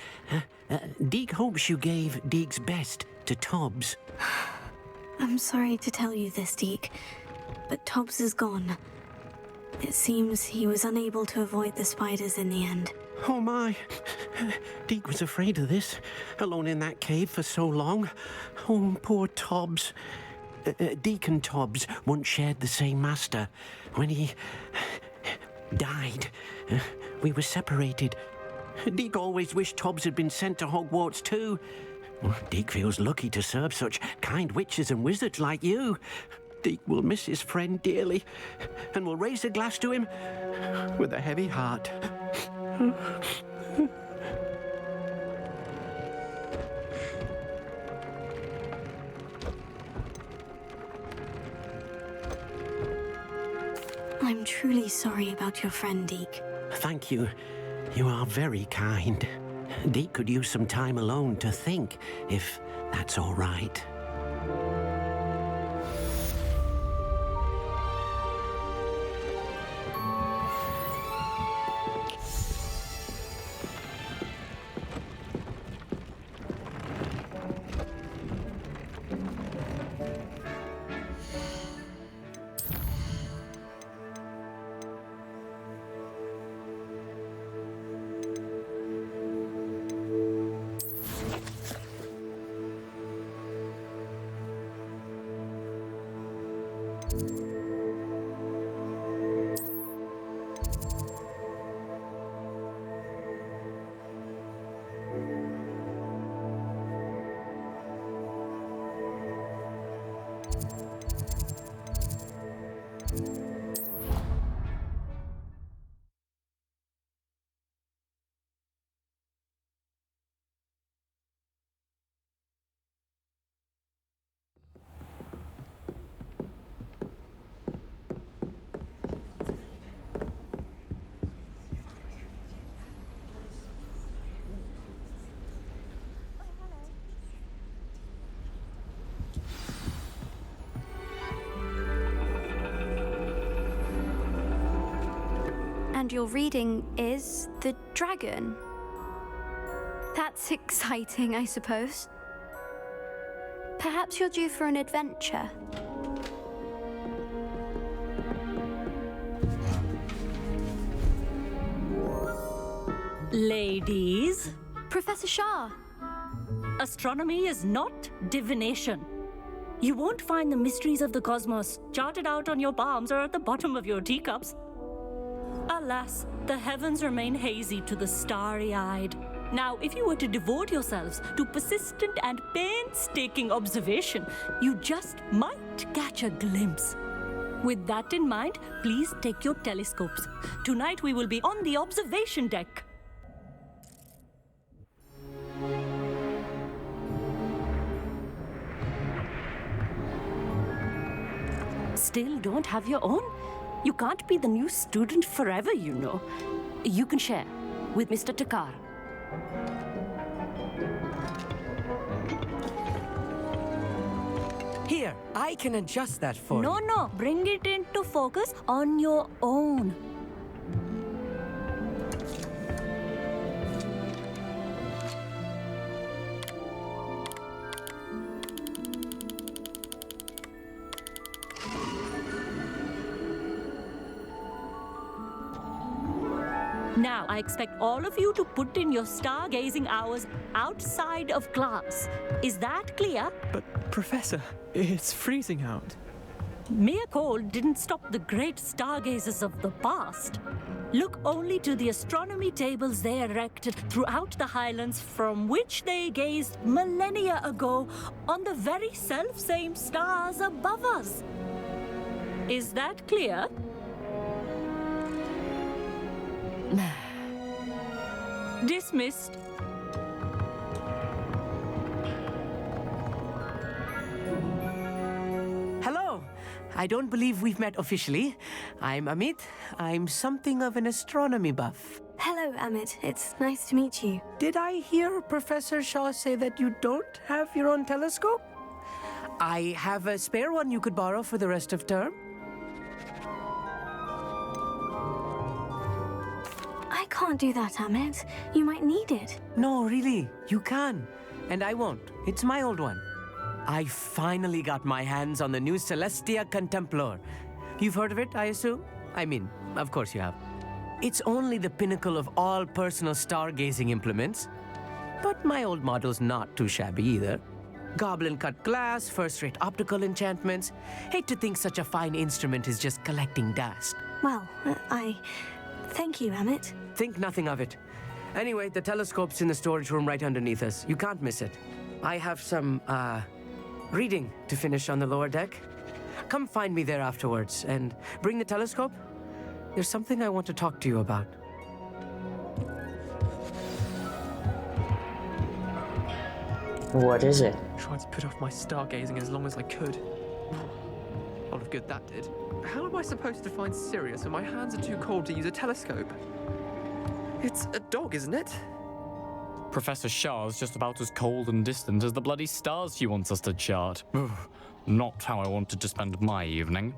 Deke hopes you gave Deke's best to Tobbs. I'm sorry to tell you this, Deke, but Tobbs is gone. It seems he was unable to avoid the spiders in the end. Oh my. Deke was afraid of this, alone in that cave for so long. Oh, poor Tobbs. Deke and Tobbs once shared the same master. When he died, we were separated. Deke always wished Tobbs had been sent to Hogwarts too. Deke feels lucky to serve such kind witches and wizards like you. Deke will miss his friend dearly, and will raise a glass to him with a heavy heart. I'm truly sorry about your friend, Deke. Thank you. You are very kind. Deke could use some time alone to think, if that's all right. And your reading is the dragon. That's exciting, I suppose. Perhaps you're due for an adventure. Ladies, Professor Shah. astronomy is not divination. You won't find the mysteries of the cosmos charted out on your palms or at the bottom of your teacups. Alas, the heavens remain hazy to the starry-eyed. Now, if you were to devote yourselves to persistent and painstaking observation, you just might catch a glimpse. With that in mind, please take your telescopes. Tonight we will be on the observation deck. Still don't have your own? You can't be the new student forever, you know. You can share with Mr. Takar. Here, I can adjust that for you. No, bring it into focus on your own. Now, I expect all of you to put in your stargazing hours outside of class. Is that clear? But, Professor, it's freezing out. Mere cold didn't stop the great stargazers of the past. Look only to the astronomy tables they erected throughout the highlands from which they gazed millennia ago on the very self-same stars above us. Is that clear? Dismissed. Hello. I don't believe we've met officially. I'm Amit. I'm something of an astronomy buff. Hello, Amit. It's nice to meet you. Did I hear Professor Shaw say that you don't have your own telescope? I have a spare one you could borrow for the rest of term. can't do that, Amit. You might need it. No, really, you can. And I won't. It's my old one. I finally got my hands on the new Celestia Contemplar. You've heard of it, I assume? I mean, of course you have. It's only the pinnacle of all personal stargazing implements. But my old model's not too shabby either. Goblin-cut glass, first-rate optical enchantments. Hate to think such a fine instrument is just collecting dust. Well, thank you, Amit. Think nothing of it. Anyway, the telescope's in the storage room right underneath us. You can't miss it. I have some, reading to finish on the lower deck. Come find me there afterwards, and bring the telescope. There's something I want to talk to you about. What is it? Tried to put off my stargazing as long as I could. A lot of good that did. How am I supposed to find Sirius when my hands are too cold to use a telescope? It's a dog, isn't it? Professor Shah's just about as cold and distant as the bloody stars she wants us to chart. Not how I wanted to spend my evening.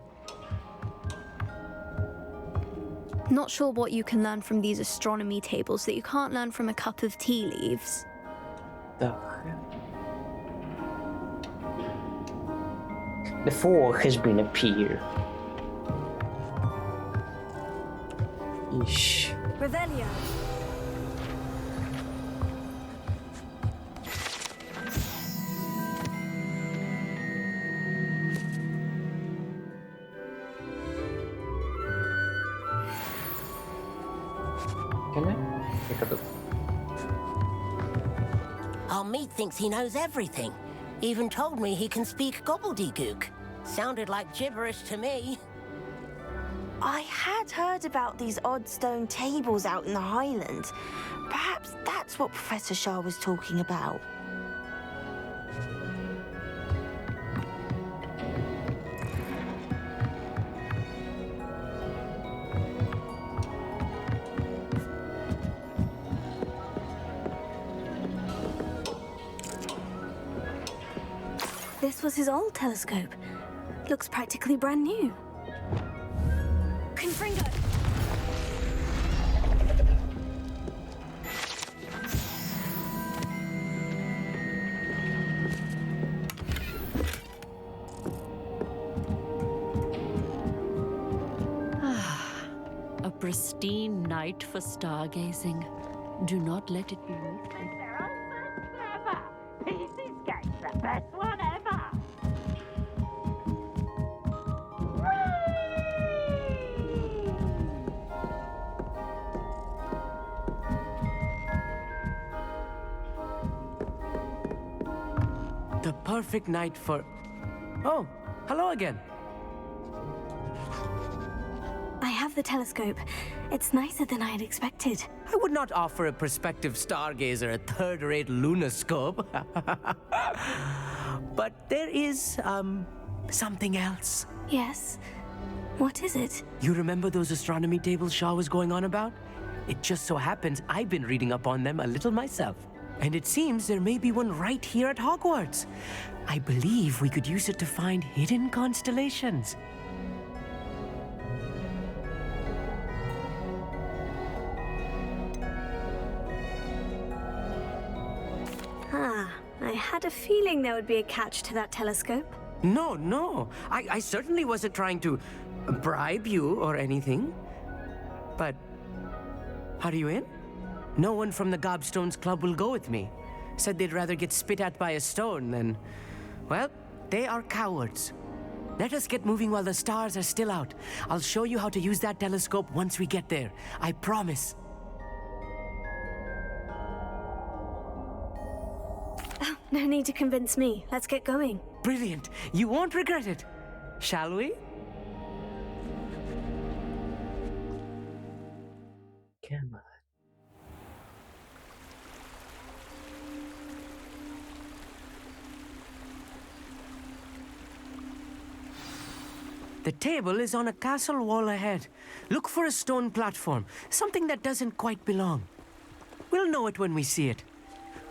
Not sure what you can learn from these astronomy tables that you can't learn from a cup of tea leaves. The fog has been appeared. Ish. Revelio. Can I pick up a... Our meat thinks he knows everything. Even told me he can speak gobbledygook. Sounded like gibberish to me. I had heard about these odd stone tables out in the Highlands. Perhaps that's what Professor Shah was talking about. This was his old telescope. Looks practically brand new. Confringo! A pristine night for stargazing. Do not let it be wasted. This game's the best one ever! The perfect night for... Oh, hello again. I have the telescope. It's nicer than I had expected. I would not offer a prospective stargazer a third-rate lunoscope. But there is, something else. Yes? What is it? You remember those astronomy tables Shah was going on about? It just so happens I've been reading up on them a little myself. And it seems there may be one right here at Hogwarts. I believe we could use it to find hidden constellations. I had a feeling there would be a catch to that telescope. No. I certainly wasn't trying to bribe you or anything. But are you in? No one from the Gobstones Club will go with me. Said they'd rather get spit at by a stone than... Well, they are cowards. Let us get moving while the stars are still out. I'll show you how to use that telescope once we get there. I promise. Oh, no need to convince me. Let's get going. Brilliant. You won't regret it. Shall we? Come on. The table is on a castle wall ahead. Look for a stone platform, something that doesn't quite belong. We'll know it when we see it.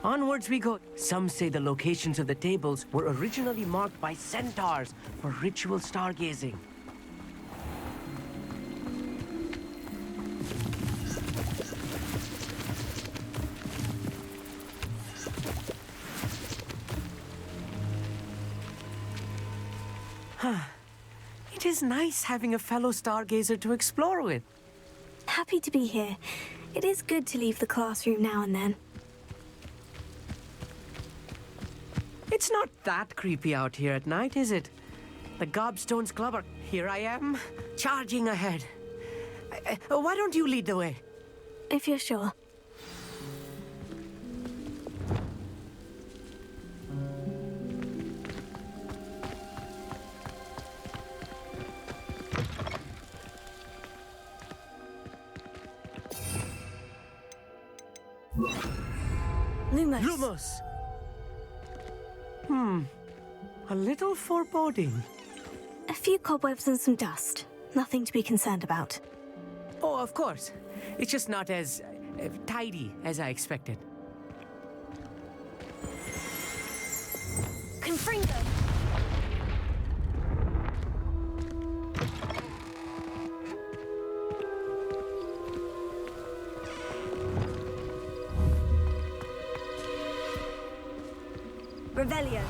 Onwards we go. Some say the locations of the tables were originally marked by centaurs for ritual stargazing. is nice having a fellow stargazer to explore with. Happy to be here. It is good to leave the classroom now and then. It's not that creepy out here at night, is it? The Gobstones Club are... Here I am, charging ahead. Why don't you lead the way? If you're sure. Lumos. Lumos! A little foreboding. A few cobwebs and some dust. Nothing to be concerned about. Oh, of course. It's just not as tidy as I expected. Confringo! Revelio.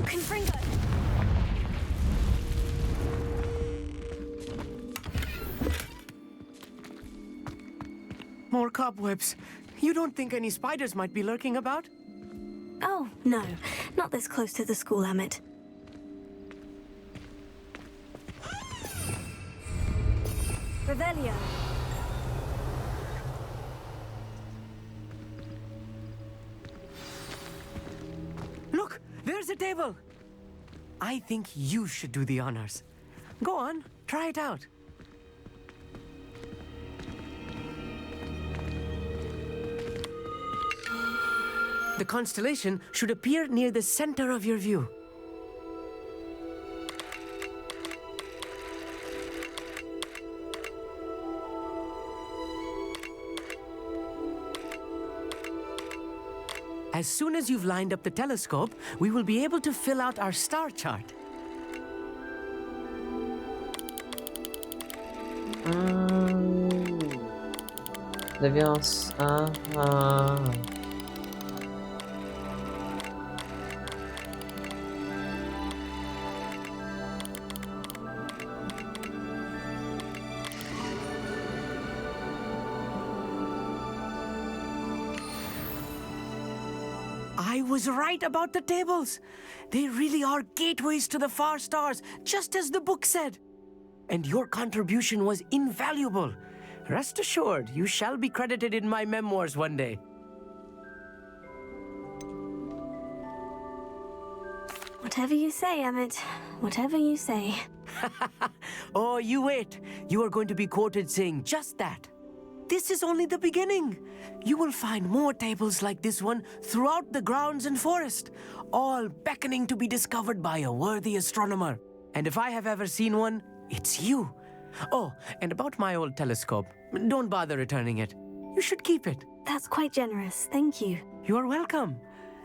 Confringo. More cobwebs. You don't think any spiders might be lurking about? Oh, no. Not this close to the school, Amit. Revelio. Look, there's a table. I think you should do the honors. Go on, try it out. The constellation should appear near the center of your view. As soon as you've lined up the telescope, we will be able to fill out our star chart. Deviance. I was right about the tables. They really are gateways to the far stars, just as the book said. And your contribution was invaluable. Rest assured, you shall be credited in my memoirs one day. Whatever you say, Amit. Whatever you say. Oh, you wait. You are going to be quoted saying just that. This is only the beginning. You will find more tables like this one throughout the grounds and forest, all beckoning to be discovered by a worthy astronomer. And if I have ever seen one, it's you. Oh, and about my old telescope, don't bother returning it. You should keep it. That's quite generous. Thank you. You are welcome.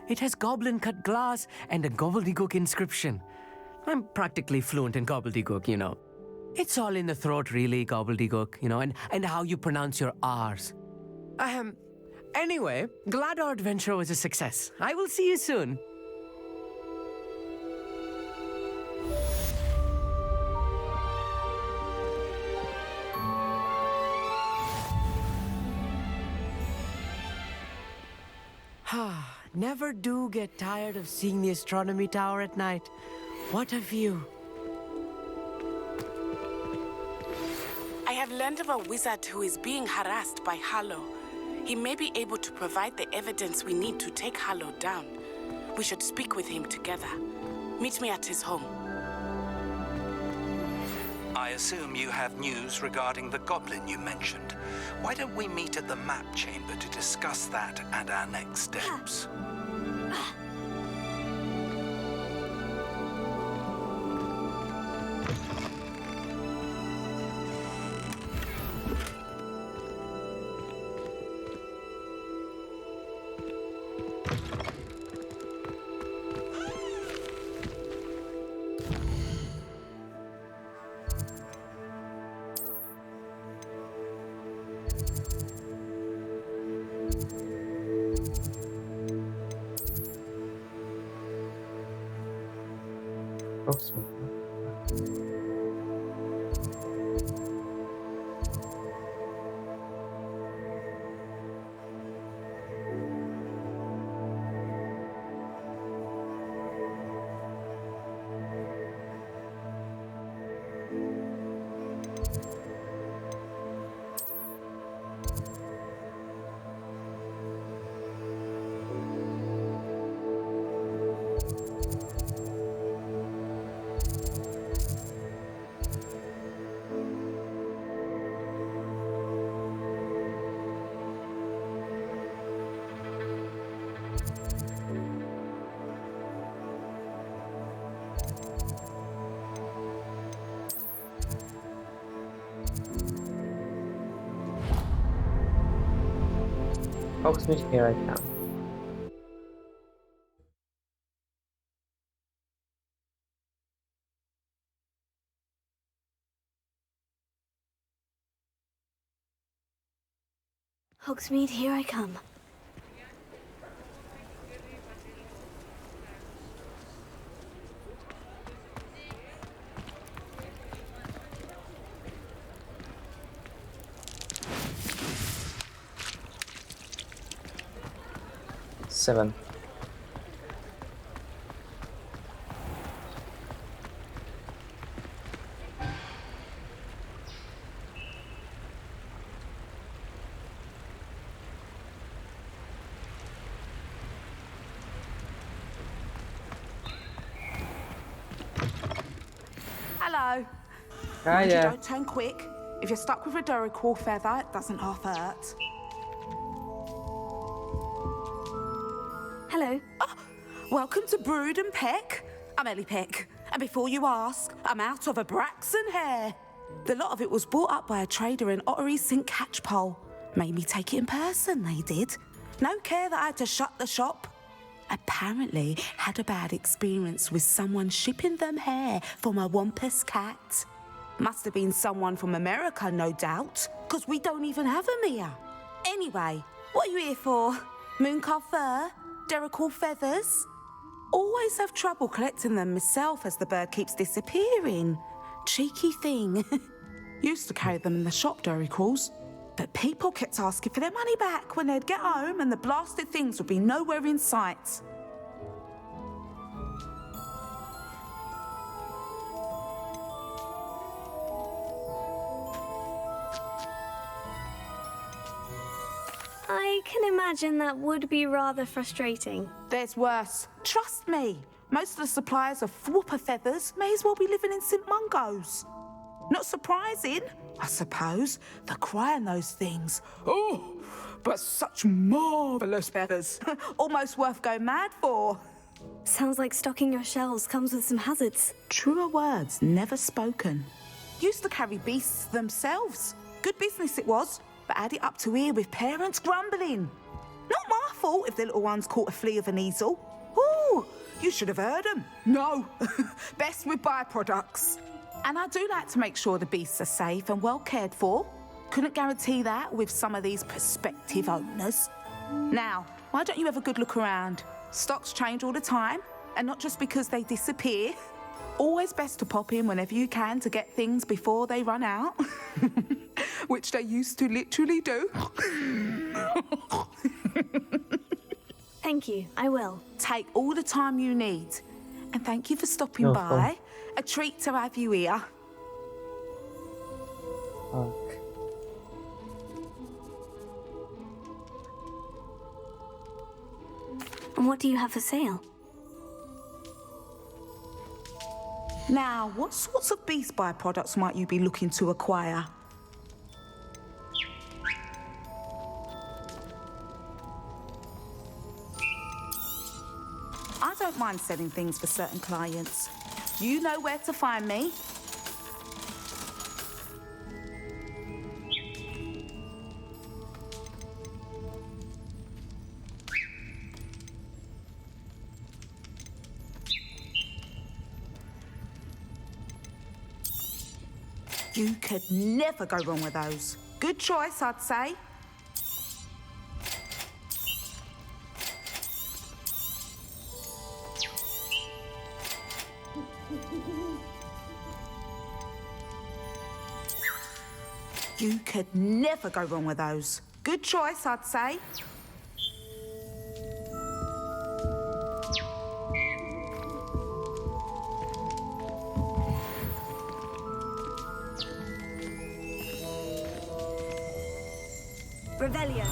It has goblin-cut glass and a gobbledygook inscription. I'm practically fluent in gobbledygook, you know. It's all in the throat, really, gobbledygook, you know, and how you pronounce your R's. Anyway, glad our adventure was a success. I will see you soon. Never do get tired of seeing the astronomy tower at night. What a view. I have learned of a wizard who is being harassed by Harlow. He may be able to provide the evidence we need to take Harlow down. We should speak with him together. Meet me at his home. I assume you have news regarding the goblin you mentioned. Why don't we meet at the map chamber to discuss that and our next steps? Hogsmeade. Hogsmeade, here I come. Hogsmeade, here I come. Seven. Hello. Mind you, don't turn quick. If you're stuck with a Duracell feather, it doesn't half hurt. Hello. Oh, welcome to Brood and Peck. I'm Ellie Peck. And before you ask, I'm out of a Braxton hair. The lot of it was bought up by a trader in Ottery St. Catchpole. Made me take it in person, they did. No care that I had to shut the shop. Apparently had a bad experience with someone shipping them hair for my Wampus cat. Must have been someone from America, no doubt, because we don't even have them here. Anyway, what are you here for? Mooncalf fur? Duracell feathers? Always have trouble collecting them myself as the bird keeps disappearing. Cheeky thing. Used to carry them in the shop, Duracalls. But people kept asking for their money back when they'd get home and the blasted things would be nowhere in sight. I can imagine that would be rather frustrating. There's worse. Trust me. Most of the suppliers of whooper feathers may as well be living in St. Mungo's. Not surprising, I suppose, the cry on those things. Oh, but such marvellous feathers. Almost worth going mad for. Sounds like stocking your shelves comes with some hazards. Truer words never spoken. Used to carry beasts themselves. Good business it was, but had it up to here with parents grumbling. Not my fault if the little ones caught a flea of an easel. Ooh, you should have heard them. No, best with byproducts. And I do like to make sure the beasts are safe and well cared for. Couldn't guarantee that with some of these prospective owners. Now, why don't you have a good look around? Stocks change all the time, and not just because they disappear. Always best to pop in whenever you can to get things before they run out. Which they used to literally do. Thank you, I will. Take all the time you need. And thank you for stopping by. A treat to have you here. Okay. And what do you have for sale? Now, what sorts of beast byproducts might you be looking to acquire? I don't mind selling things for certain clients. You know where to find me. You could never go wrong with those. Good choice, I'd say. You could never go wrong with those. Good choice, I'd say. Rebellion.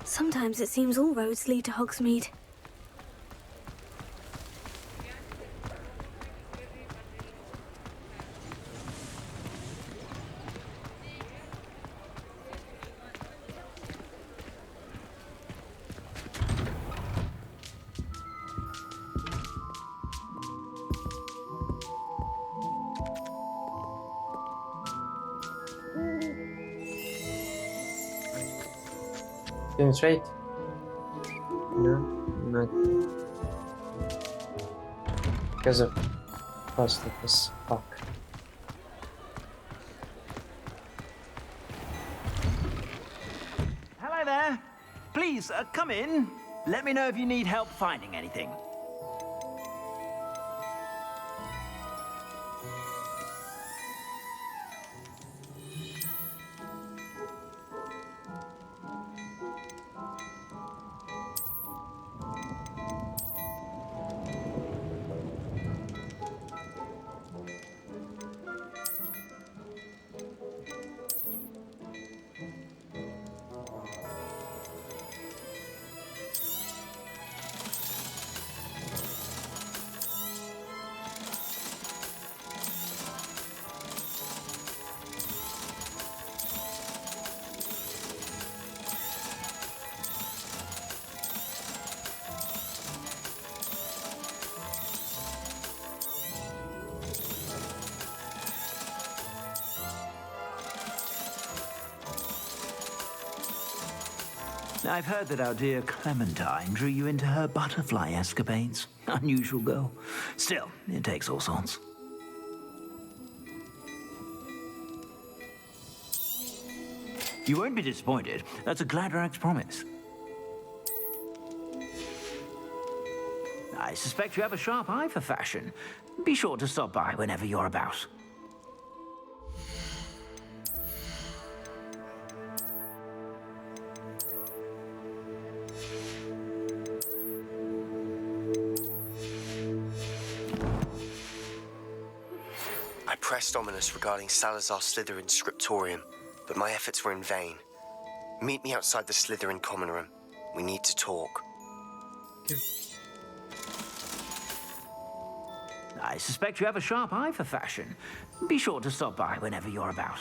Sometimes it seems all roads lead to Hogsmeade. Doing straight? No, not. Because of cost of this fuck. Hello there. Please, come in. Let me know if you need help finding anything. I've heard that our dear Clementine drew you into her butterfly escapades. Unusual girl. Still, it takes all sorts. You won't be disappointed. That's a Gladrax promise. I suspect you have a sharp eye for fashion. Be sure to stop by whenever you're about. I pressed Ominous regarding Salazar Slytherin's scriptorium, but my efforts were in vain. Meet me outside the Slytherin common room. We need to talk. I suspect you have a sharp eye for fashion. Be sure to stop by whenever you're about.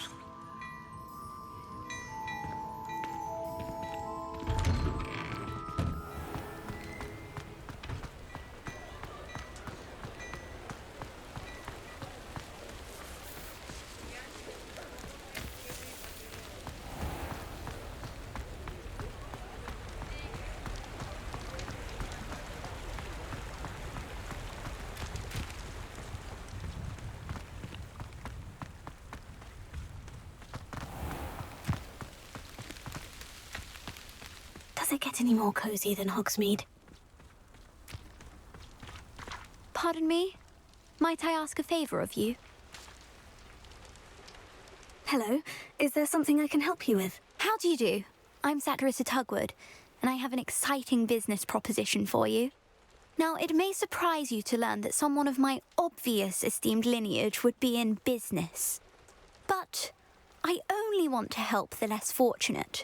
Does it get any more cozy than Hogsmeade? Pardon me? Might I ask a favor of you? Hello, is there something I can help you with? How do you do? I'm Satirissa Tugwood, and I have an exciting business proposition for you. Now, it may surprise you to learn that someone of my obvious esteemed lineage would be in business. But I only want to help the less fortunate.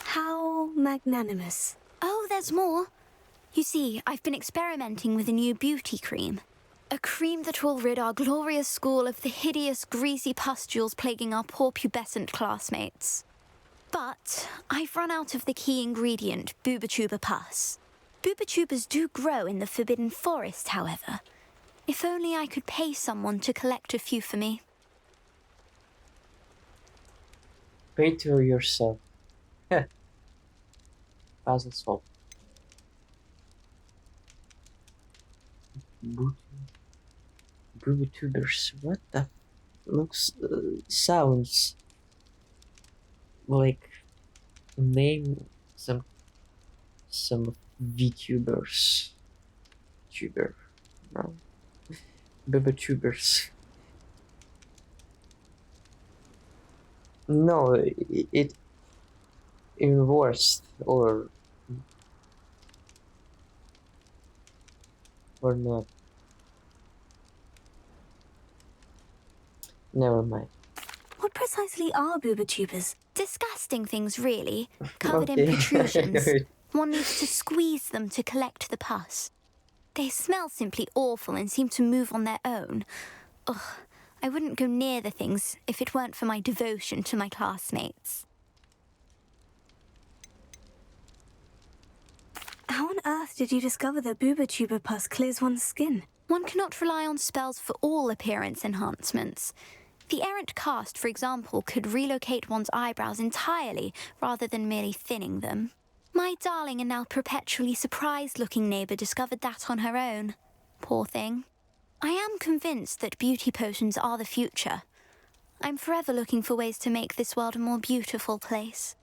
How magnanimous. Oh, there's more. You see, I've been experimenting with a new beauty cream. A cream that will rid our glorious school of the hideous, greasy pustules plaguing our poor pubescent classmates. But I've run out of the key ingredient, Booba pus. Booba do grow in the Forbidden Forest, however. If only I could pay someone to collect a few for me. Pay to yourself. Puzzle solved. Boobitubers. What the looks sounds like name some VTubers. Tuber. No. Boobitubers. No, it even worse or not. Never mind. What precisely are boobitubers? Disgusting things, really. Covered in Okay. protrusions. One needs to squeeze them to collect the pus. They smell simply awful and seem to move on their own. Ugh, I wouldn't go near the things if it weren't for my devotion to my classmates. How on earth did you discover that boobituber pus clears one's skin? One cannot rely on spells for all appearance enhancements. The errant cast, for example, could relocate one's eyebrows entirely rather than merely thinning them. My darling and now perpetually surprised-looking neighbour discovered that on her own. Poor thing. I am convinced that beauty potions are the future. I'm forever looking for ways to make this world a more beautiful place.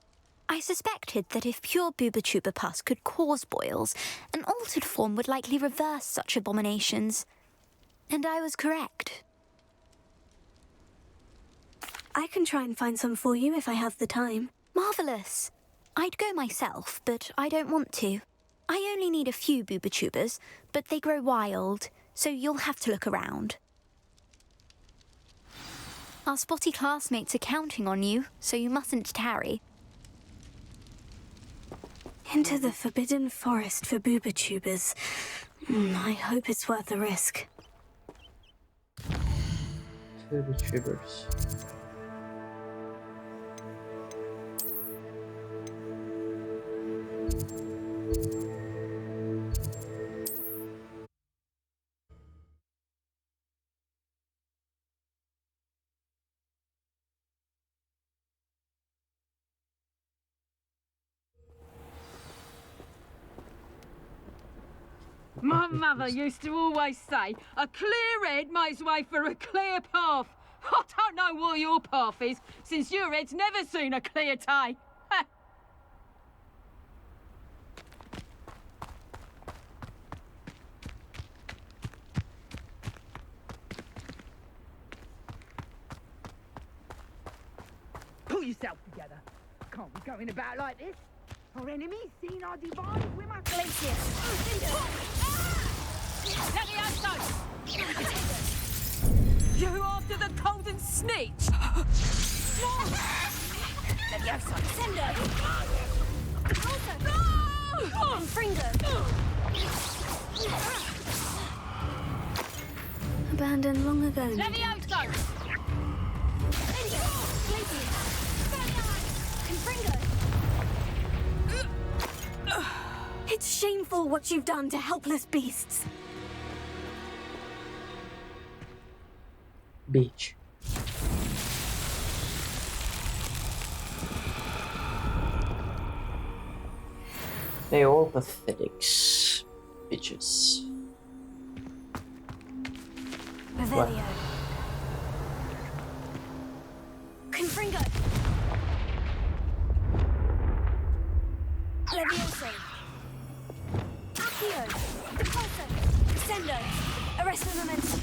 I suspected that if pure boobituber pus could cause boils, an altered form would likely reverse such abominations. And I was correct. I can try and find some for you if I have the time. Marvellous. I'd go myself, but I don't want to. I only need a few boobitubers, but they grow wild, so you'll have to look around. Our spotty classmates are counting on you, so you mustn't tarry. Into the Forbidden Forest for boobitubers. I hope it's worth the risk. Boobitubers. My mother used to always say, a clear head makes way for a clear path. I don't know what your path is, since your head's never seen a clear day. Pull yourself together. Can't be going about like this. Our enemies seen our device, we must Glacius. Levioso! You after the golden snitch? Levioso! Sendo! Fringo! Abandoned long ago. Levioso! Glacius! Confringo! It's shameful what you've done to helpless beasts. Beach. They all pathetics. Bitches. Revelio. Confringo. Levioso. Accio. Repulso. Sendo. Arresto Momentum.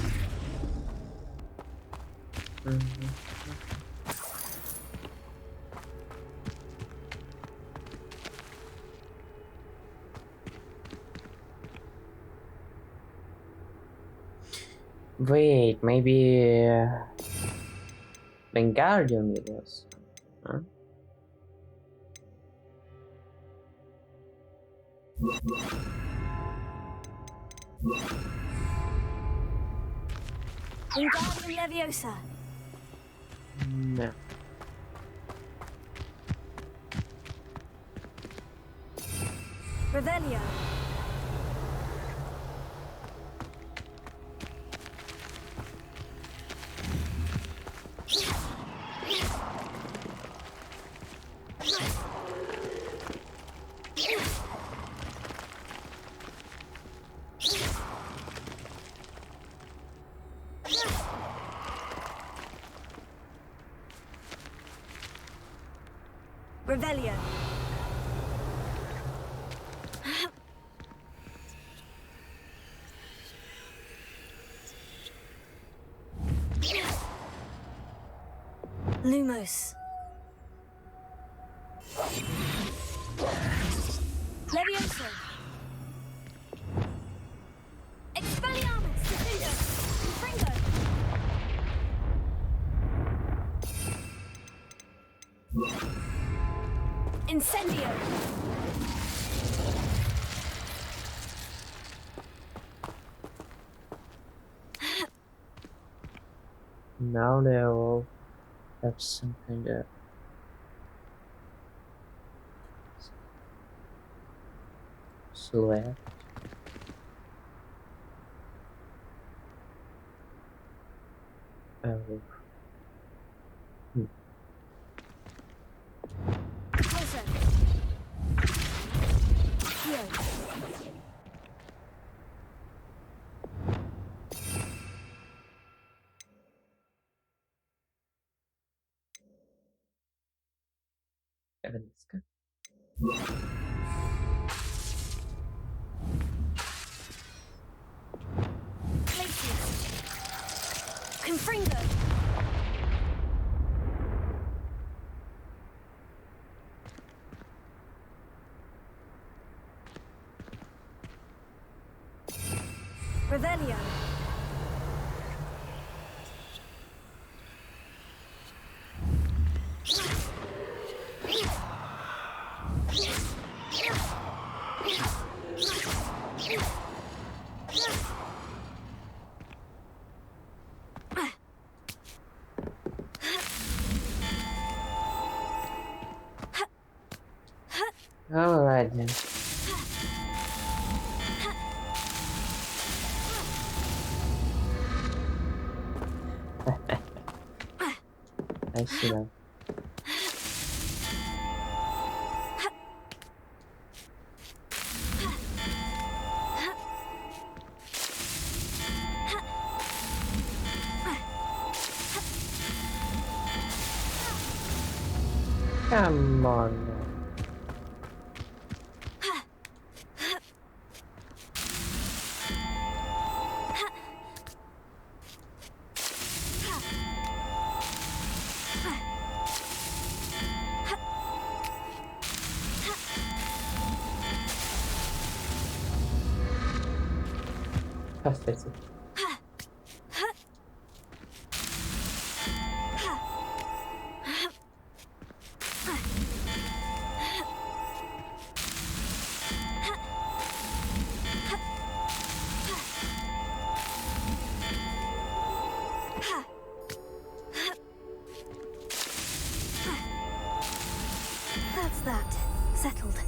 Wait, maybe Wingardium it was. Huh? Wingardium Leviosa. No. Revelio. Revelio. Lumos. Levioso. Expelliarmus. Defendo. Confringo. Incendio. Now they all have some kind of silhouette. Oh. Closer. Here. Evanesca. Confringo. Revelio. All right then. I see now. Come on now. Pathetic. That's that. Settled.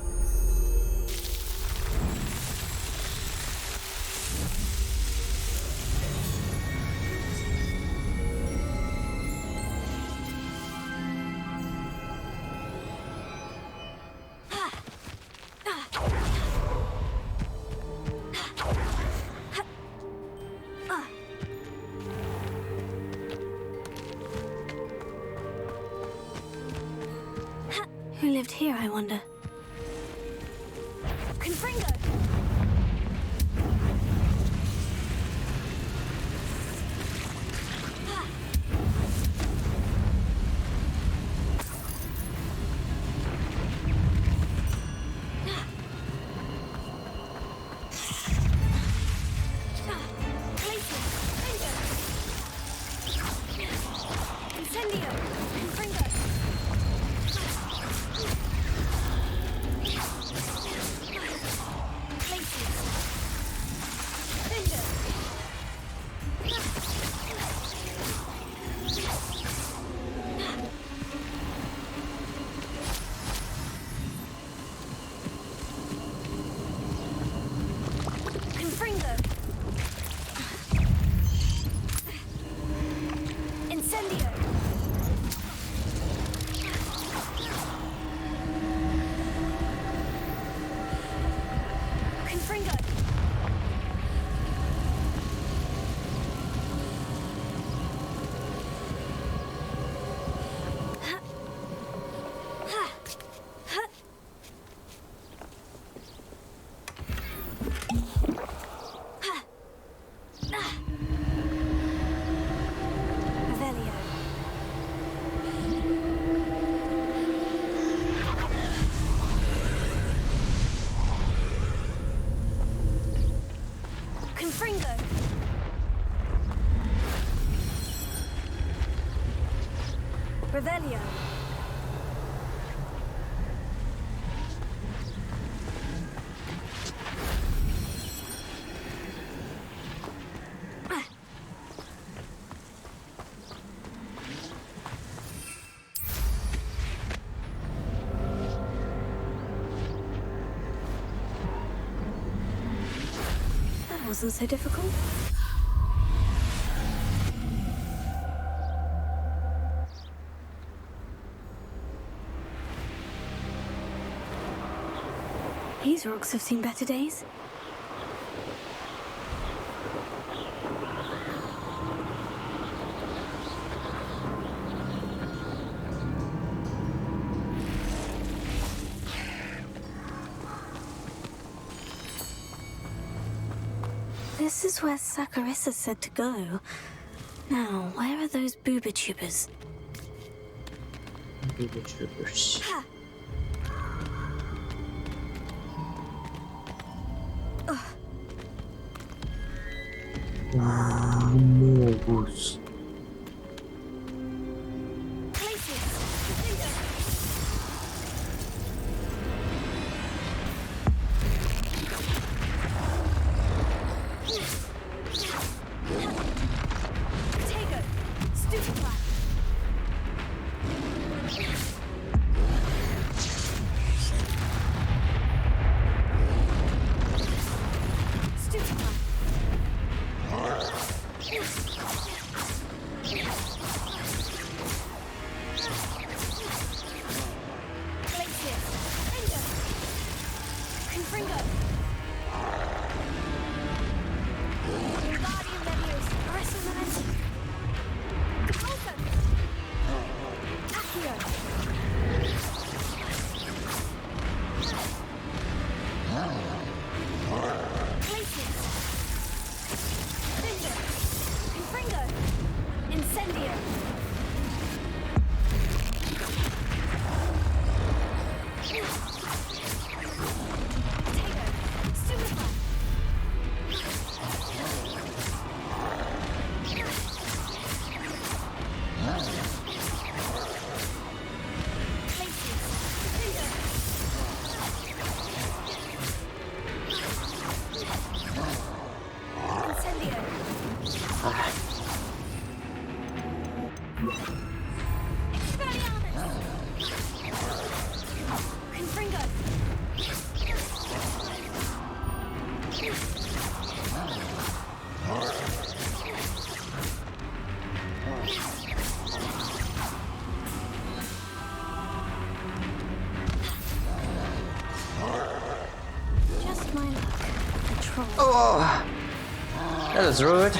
Who lived here, I wonder? Confringo! Incendio! Confringo! Revelio. That wasn't so difficult. These rocks have seen better days. This is where Saccharissa said to go. Now, where are those booba tubers? Booba tubers. Mogus. Oh, that was rude.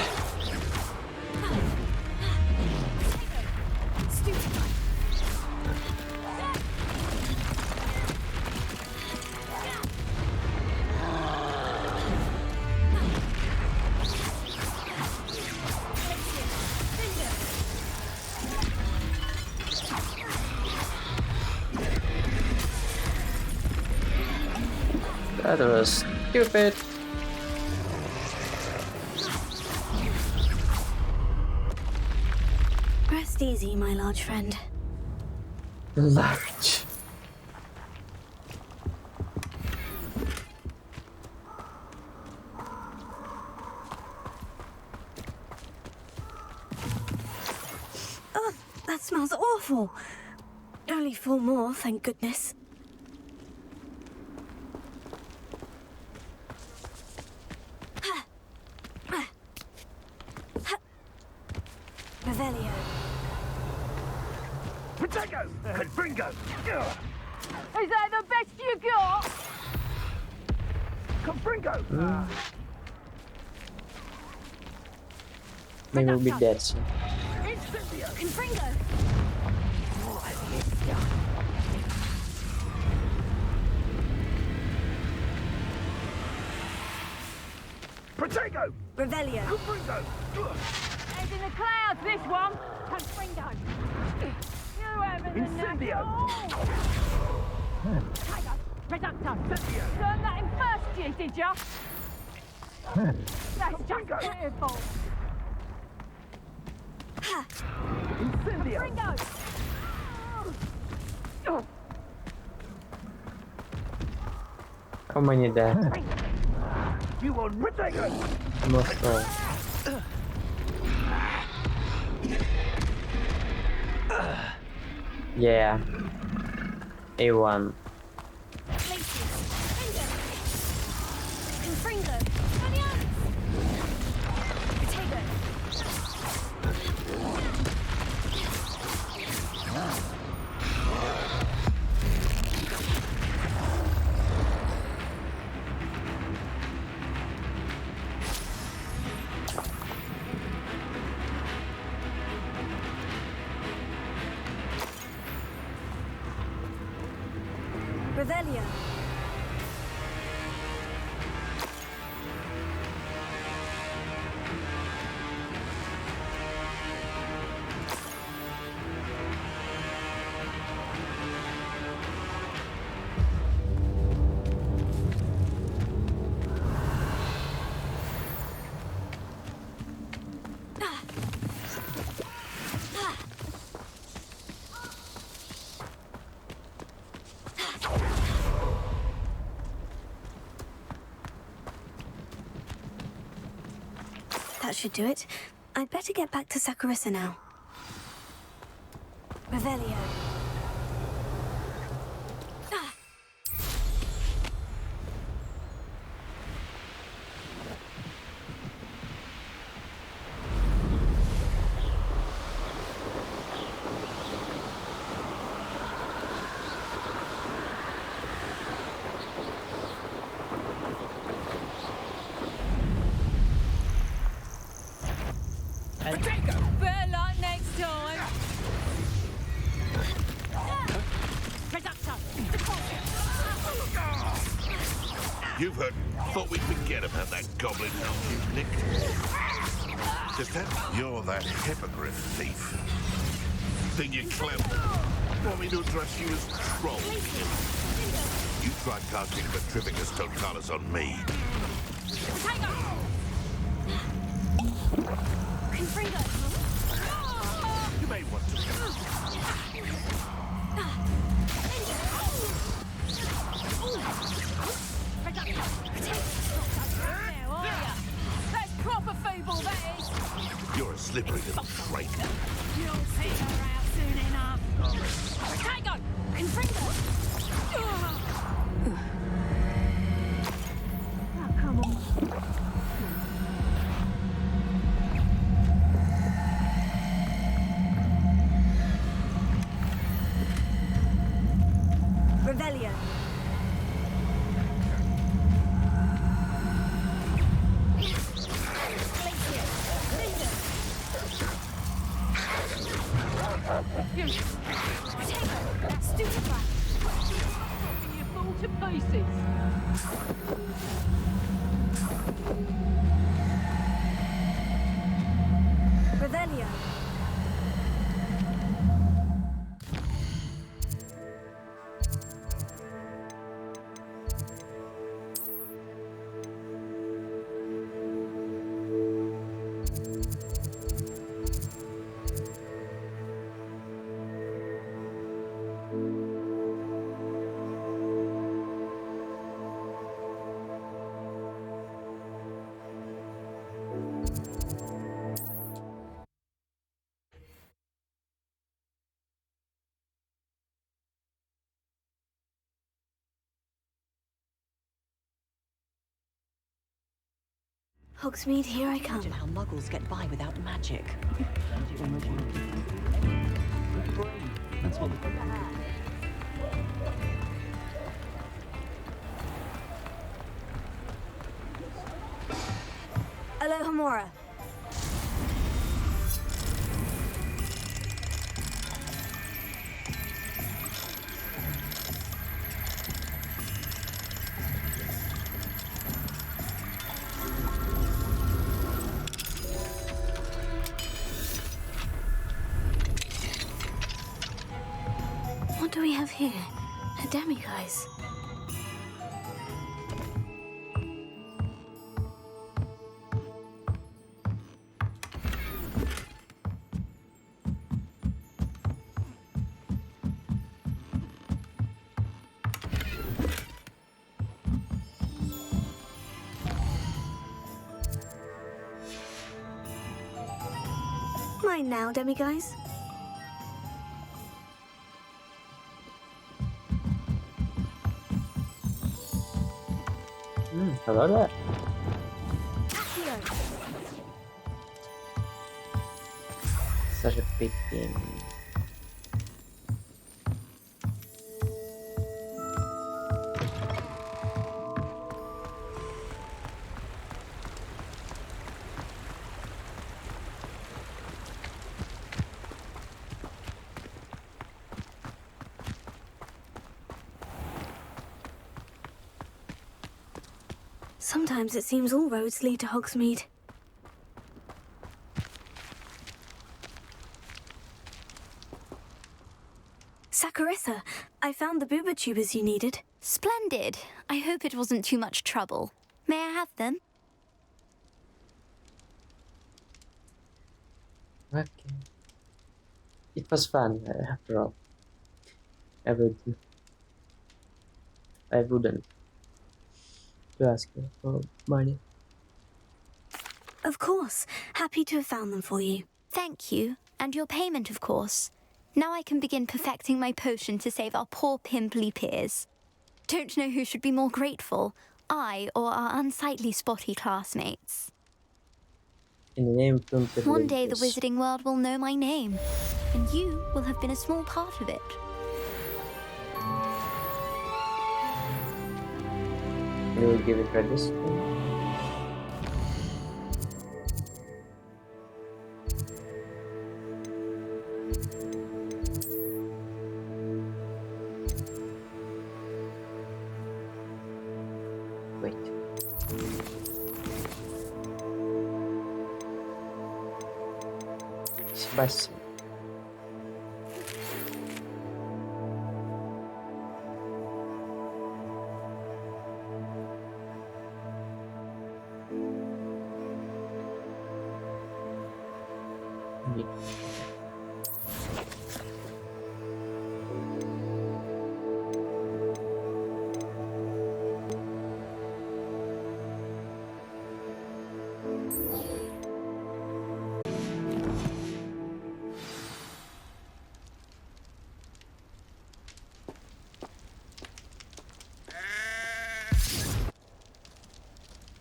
That was stupid. Rest easy, my large friend. Large. Oh, that smells awful. Only 4 more, thank goodness. Revelio. Potato! Confringo! Is that the best you got? Confringo! They will be dead soon. Confringo! Potato! Revelio. Confringo! It's in the clouds, this one. Confringo. You haven't Incendio! Reducto. Learn that in first year, did ya? That's just beautiful. Incendio! Confringo. How many deaths? You won't protect us! Almost all. Yeah. A1. Revelio. That should do it. I'd better get back to Saccharissa now. Revelio. Better luck next time. You've heard. Thought we'd forget about that goblin helm you nicked. Just that? You're that hippogriff thief. Think you're clever? Want me to address you as troll? You tried casting Petrificus Totalis on me. You may want to. That's proper feeble, that is. You're a slippery little traitor. You'll figure out soon enough. Take on! Confringo! Oh, come on. Revelio. Stupefy! You fall to pieces! Revelio. Hogsmeade, here I come. Imagine how muggles get by without magic. That's what Alohomora. What do we have here? A demiguise. Mine now, demiguys. Hello there. Such a big game. Sometimes it seems all roads lead to Hogsmeade. Saccharissa, I found the booba tubers you needed. Splendid. I hope it wasn't too much trouble. May I have them? Okay. It was fun after all. I wouldn't to ask you for money. Of course. Happy to have found them for you. Thank you. And your payment, of course. Now I can begin perfecting my potion to save our poor pimply peers. Don't know who should be more grateful, I or our unsightly spotty classmates. In the name of One day the wizarding world will know my name, and you will have been a small part of it. You will give it credits. Wait. Sebastian.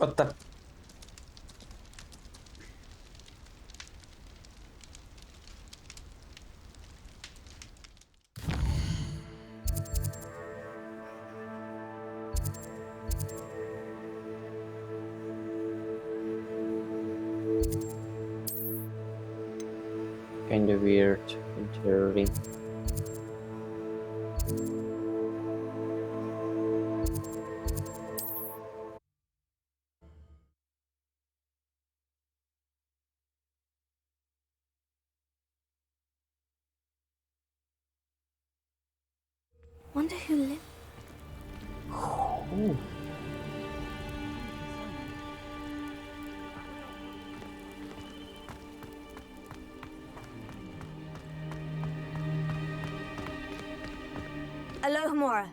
What the? Kinda weird interior. Wonder who lived. Ooh. Alohomora.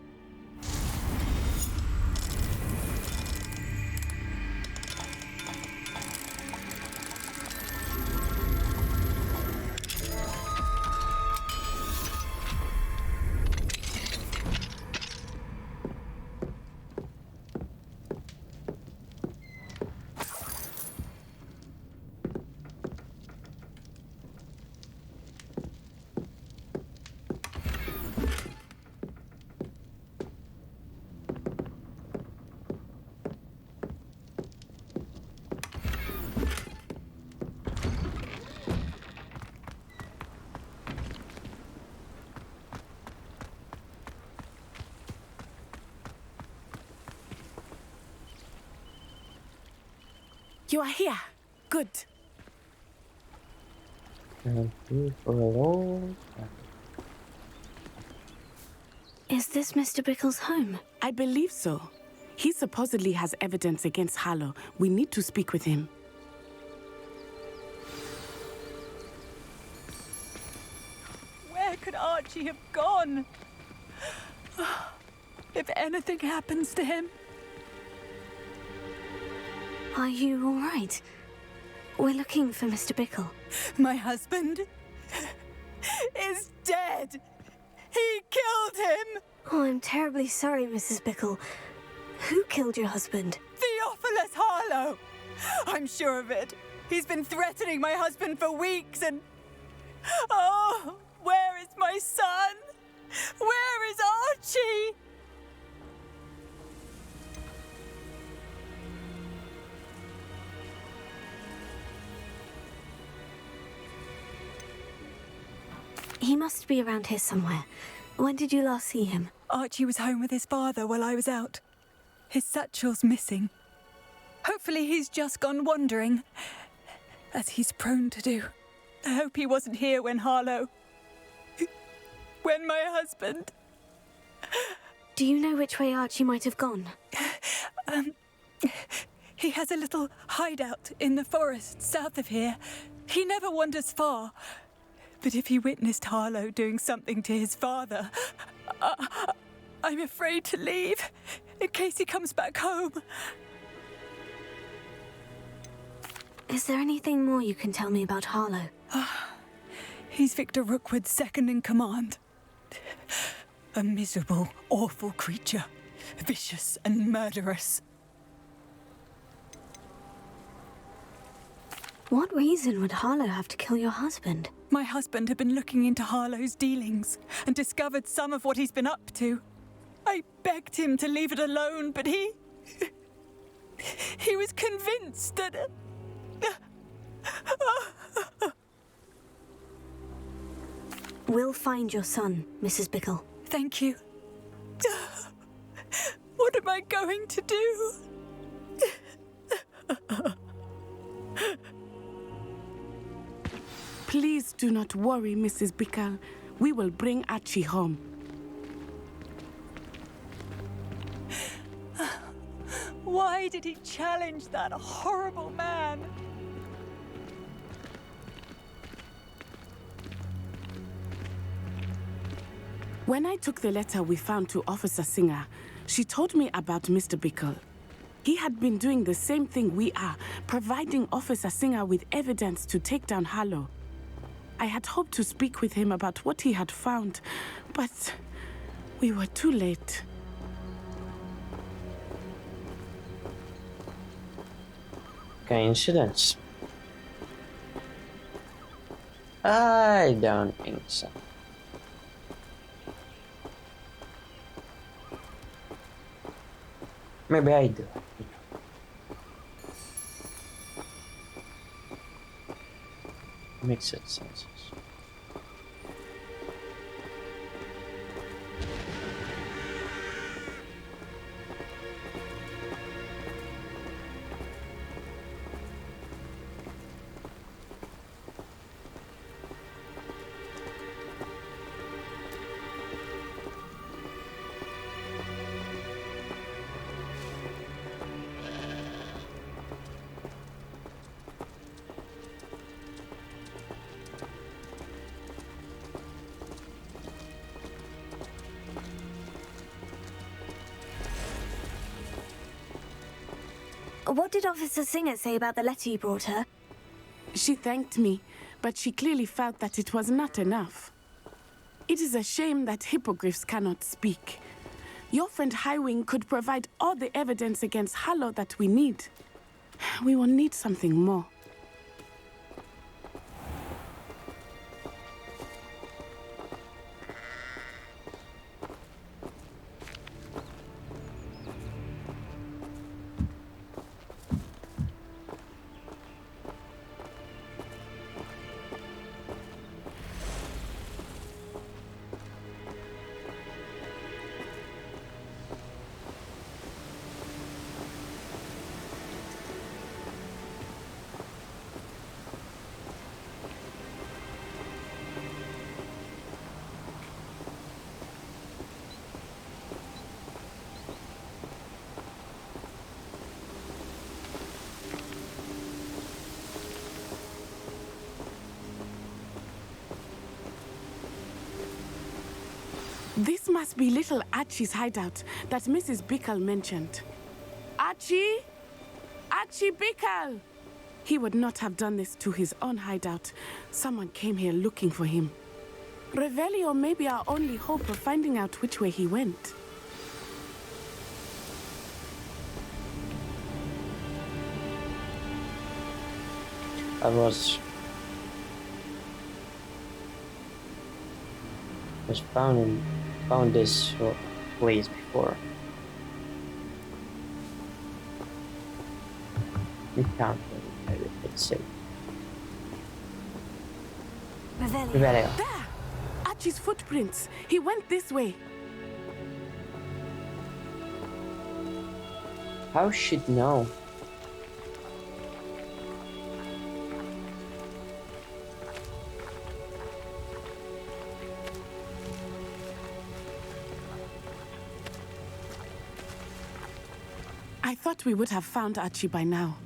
You are here. Good. Thank you for a long time. Is this Mr. Brickle's home? I believe so. He supposedly has evidence against Harlow. We need to speak with him. Where could Archie have gone? If anything happens to him. Are you all right? We're looking for Mr. Bickle. My husband is dead. He killed him. Oh, I'm terribly sorry, Mrs. Bickle. Who killed your husband? Theophilus Harlow. I'm sure of it. He's been threatening my husband for weeks and... Oh, where is my son? Where is Archie? He must be around here somewhere. When did you last see him? Archie was home with his father while I was out. His satchel's missing. Hopefully he's just gone wandering, as he's prone to do. I hope he wasn't here when Harlow... when my husband... Do you know which way Archie might have gone? He has a little hideout in the forest south of here. He never wanders far. But if he witnessed Harlow doing something to his father, I'm afraid to leave, in case he comes back home. Is there anything more you can tell me about Harlow? He's Victor Rookwood's second in command. A miserable, awful creature. Vicious and murderous. What reason would Harlow have to kill your husband? My husband had been looking into Harlow's dealings and discovered some of what he's been up to. I begged him to leave it alone, but he was convinced that... We'll find your son, Mrs. Bickle. Thank you. What am I going to do? Please do not worry, Mrs. Bickle. We will bring Archie home. Why did he challenge that horrible man? When I took the letter we found to Officer Singer, she told me about Mr. Bickle. He had been doing the same thing we are, providing Officer Singer with evidence to take down Harlow. I had hoped to speak with him about what he had found, but we were too late. Coincidence? I don't think so. Maybe I do. Makes sense. What did Officer Singer say about the letter you brought her? She thanked me, but she clearly felt that it was not enough. It is a shame that hippogriffs cannot speak. Your friend Highwing could provide all the evidence against Harlow that we need. We will need something more. This must be little Archie's hideout that Mrs. Bickle mentioned. Archie? Archie Bickle! He would not have done this to his own hideout. Someone came here looking for him. Revelio may be our only hope of finding out which way he went. I was found this place before. We can't really, let's say. Revelio. Revelio. There! Archie's footprints. He went this way. How should know? I thought we would have found Archie by now.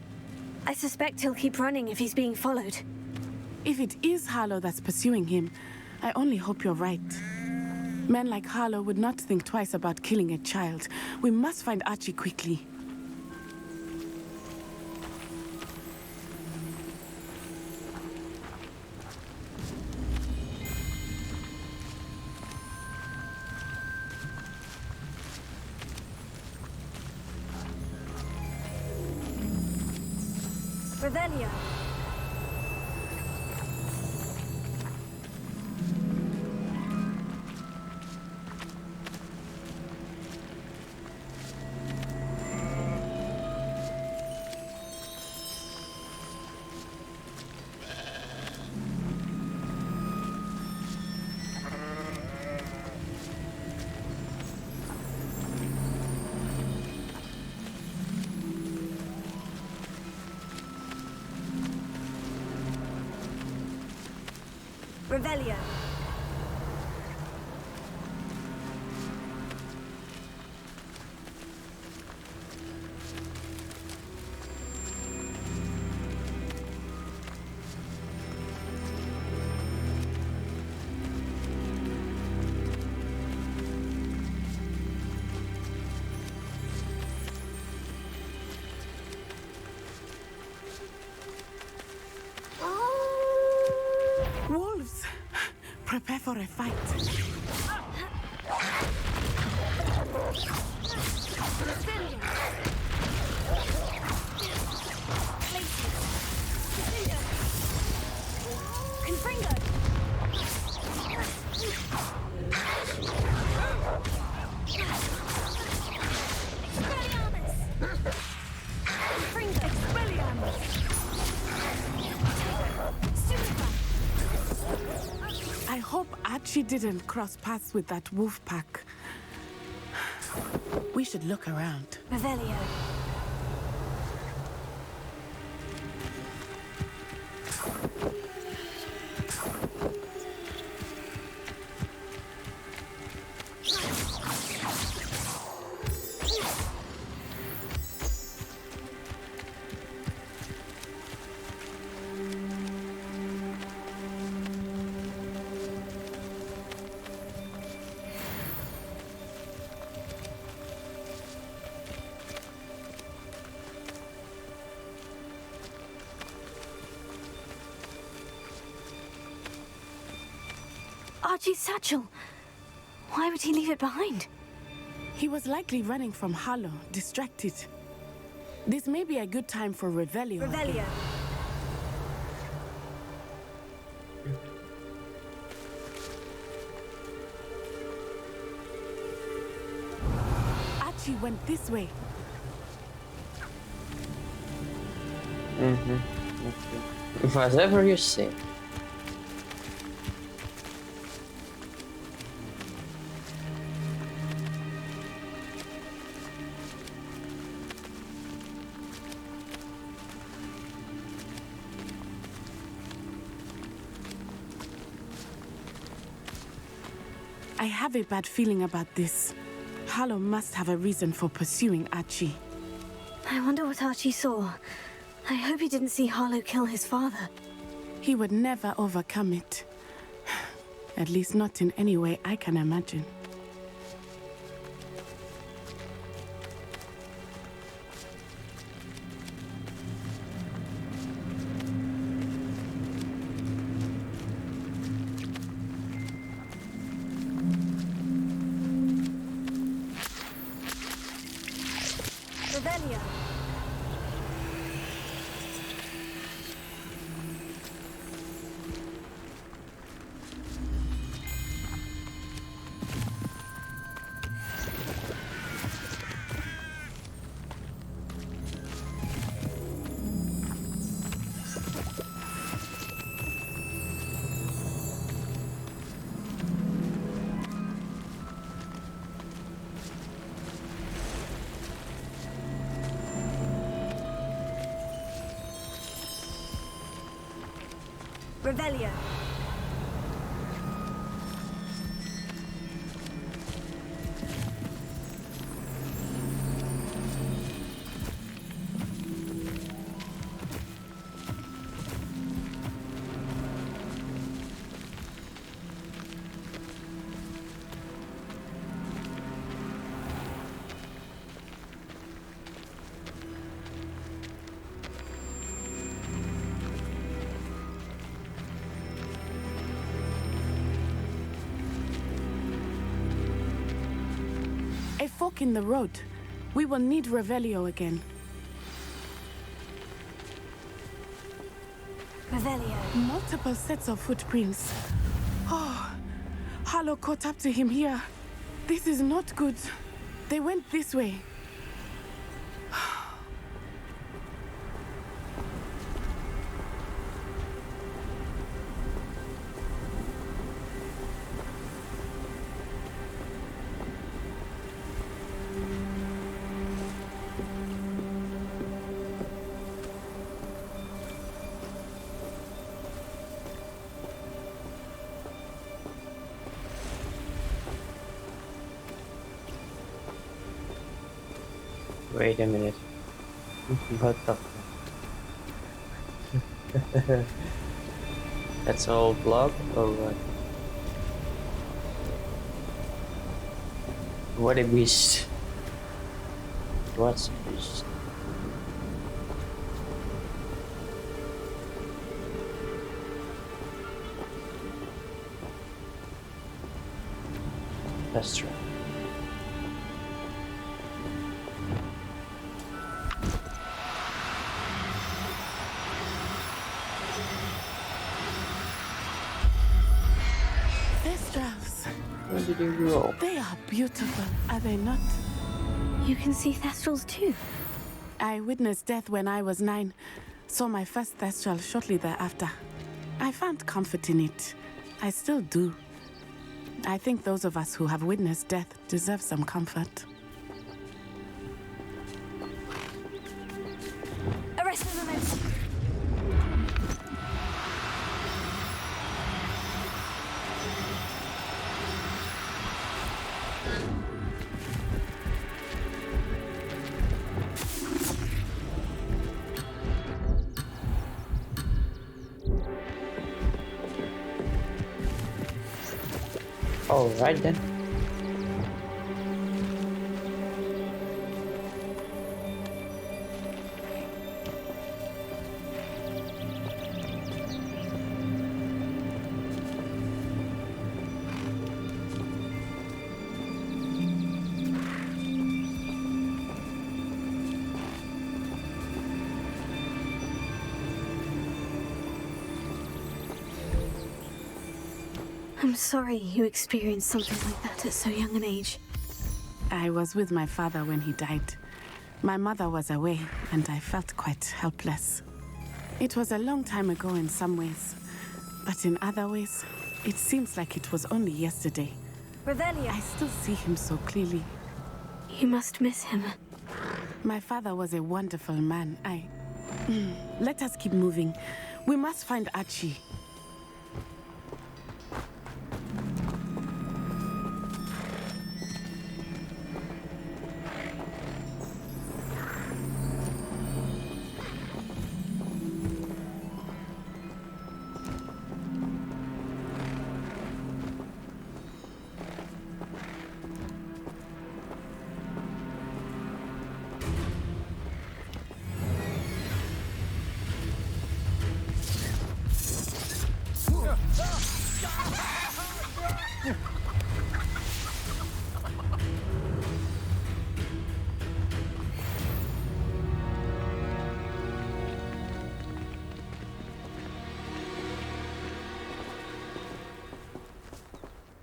I suspect he'll keep running if he's being followed. If it is Harlow that's pursuing him, I only hope you're right. Men like Harlow would not think twice about killing a child. We must find Archie quickly. Revelio. Revelio. Wolves! Prepare for a fight. I hope Archie didn't cross paths with that wolf pack. We should look around. Revelio. Archie's satchel. Why would he leave it behind? He was likely running from Harlow, distracted. This may be a good time for Revelio. Revelio. Archie went this way. Mm-hmm. Whatever you say. I have a bad feeling about this. Harlow must have a reason for pursuing Archie. I wonder what Archie saw. I hope he didn't see Harlow kill his father. He would never overcome it. At least not in any way I can imagine. Revelio. Revelio. A fork in the road. We will need Revelio again. Revelio. Multiple sets of footprints. Oh, Harlow caught up to him here. This is not good. They went this way. Wait a minute. What the fuck? That's all block or what? What a beast. What's a beast? That's true. Where did you go? They are beautiful, are they not? You can see Thestrals too. I witnessed death when I was 9. Saw my first Thestral shortly thereafter. I found comfort in it. I still do. I think those of us who have witnessed death deserve some comfort. Arrest the momentum. All right then. I'm sorry you experienced something like that at so young an age. I was with my father when he died. My mother was away, and I felt quite helpless. It was a long time ago in some ways, but in other ways, it seems like it was only yesterday. Revelio. I still see him so clearly. You must miss him. My father was a wonderful man. Let us keep moving. We must find Archie.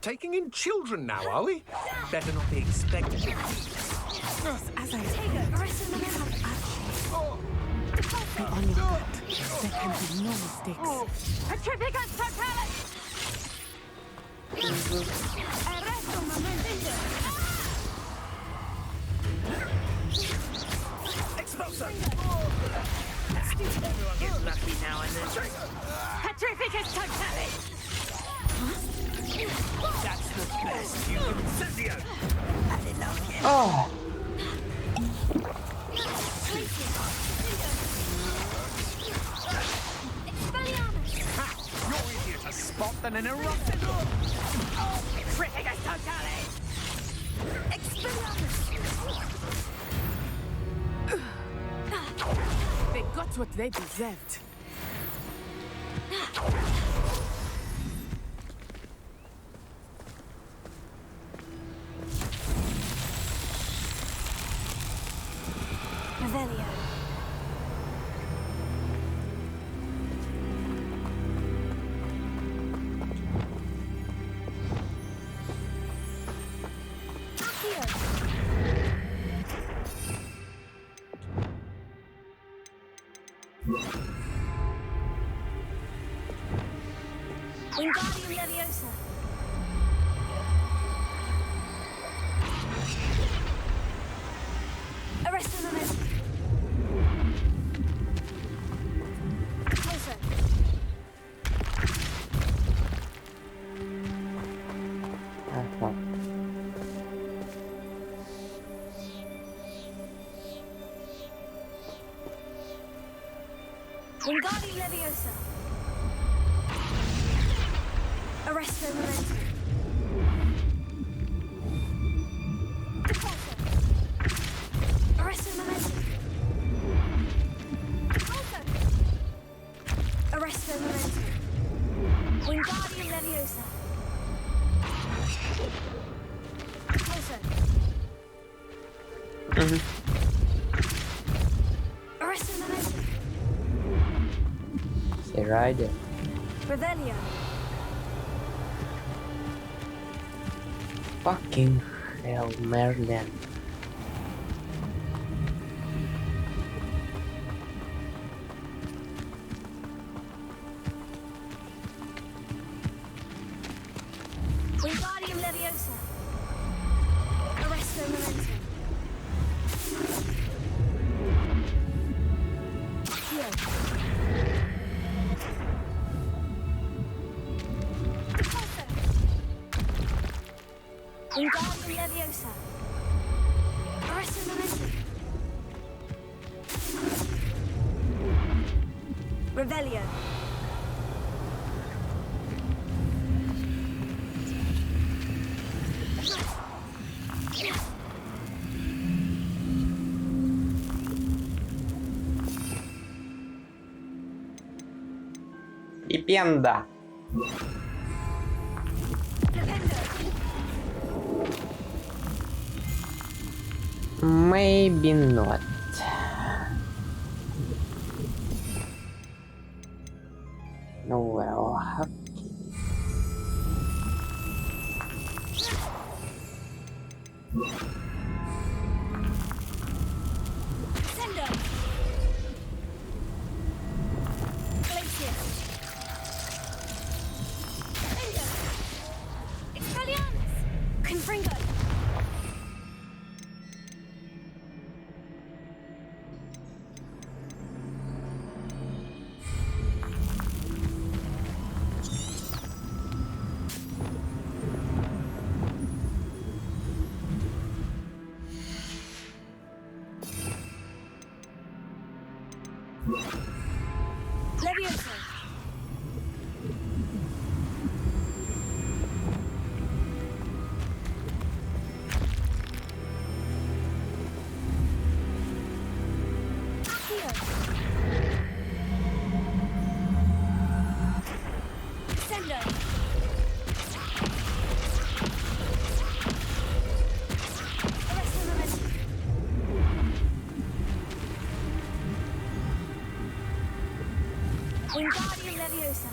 taking in children now, are we? Better not be expected. As I said, we have actually. Be on your guard. There can be no mistakes. Petrificus totalis! Arresto momentito! Expulsor! Everyone gets lucky now and then. Petrificus totalis! That's the best you can Incendio! Oh! Ha! You're easier to spot than an eruption! Petrificus totalis! They got what they deserved. Revelio. Wingardium Leviosa. Arresto Momentum. Closer. Wingardium Leviosa. Arresto Momentum. Defaulter. Arresto Momentum. Defaulter. Arresto Momentum. Wingardium Leviosa. Closer. Arresto Momentum. Stay right there. Revelio. Fucking hell, Merlin. Wingardium Leviosa. Arresto Momentum. Heal. Defaulter. Wingardium Leviosa. Arresto Momentum. Revelio. Vivienda. Maybe not. No, well, Sendo. Glacius. Sendo. Expelliarmus. Confringo. Leviosa. Accio. Sendo. Arresto Momentum. Wingardium Leviosa.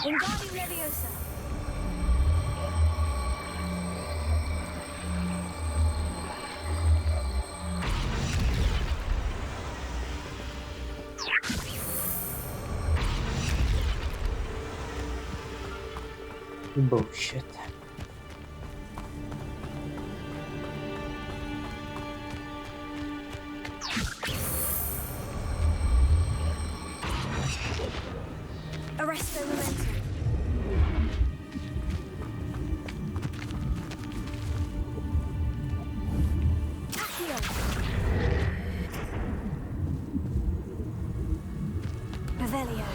Wingardium Leviosa. Bullshit. Arresto Momentum. Accio. Revelio.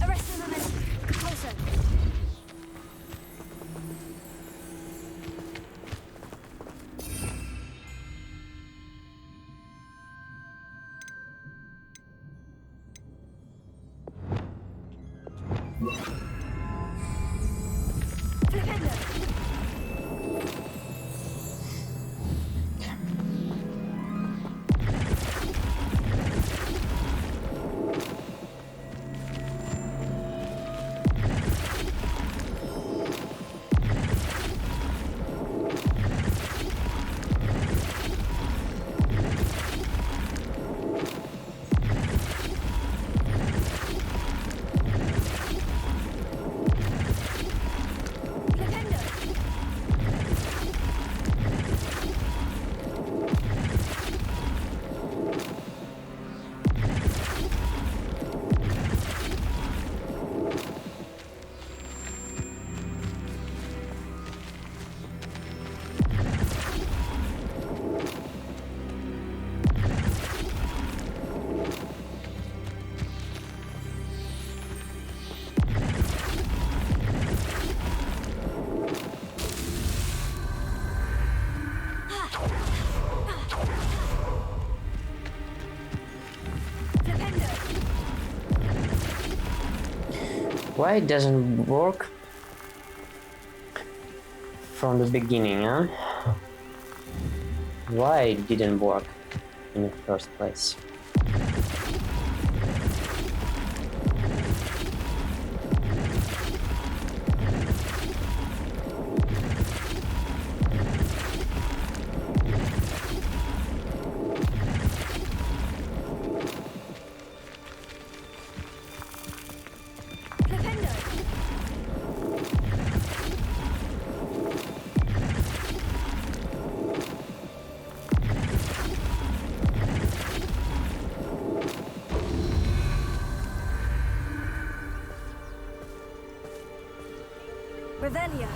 Arresto Momentum. Repulso. Flipendo. Why it doesn't work from the beginning, huh? Why it didn't work in the first place? Revelio.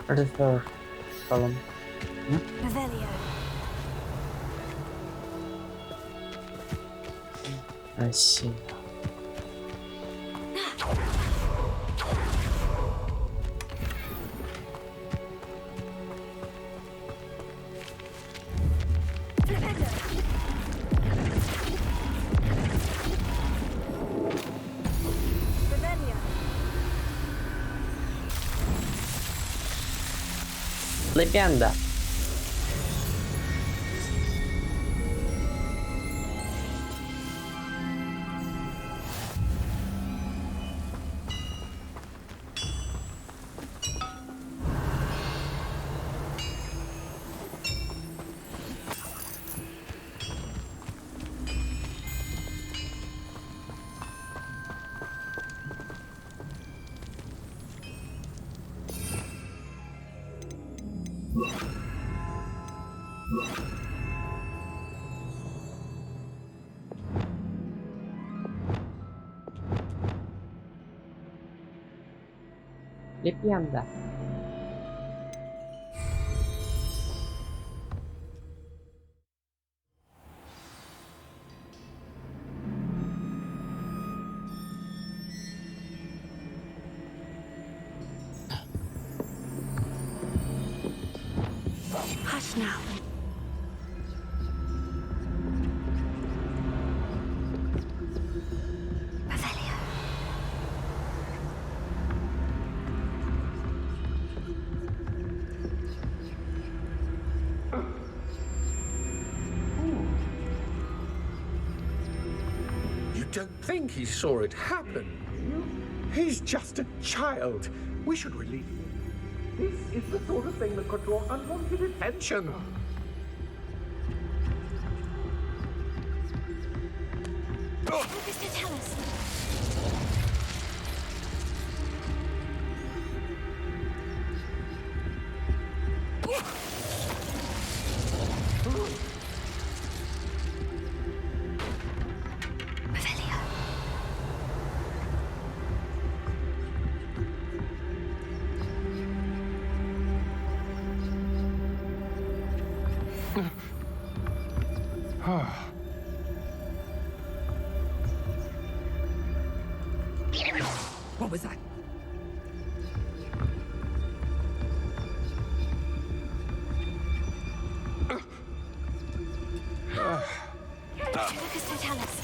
Where's the third column? Revelio. I see. Lepianda. Le pianta. Hush now. Revelio. You don't think he saw it happen? He's just a child. We should release him. This is the sort of thing that could draw unwanted attention. Mr. Tellus. Revelio. What was that? Mr. Tellus.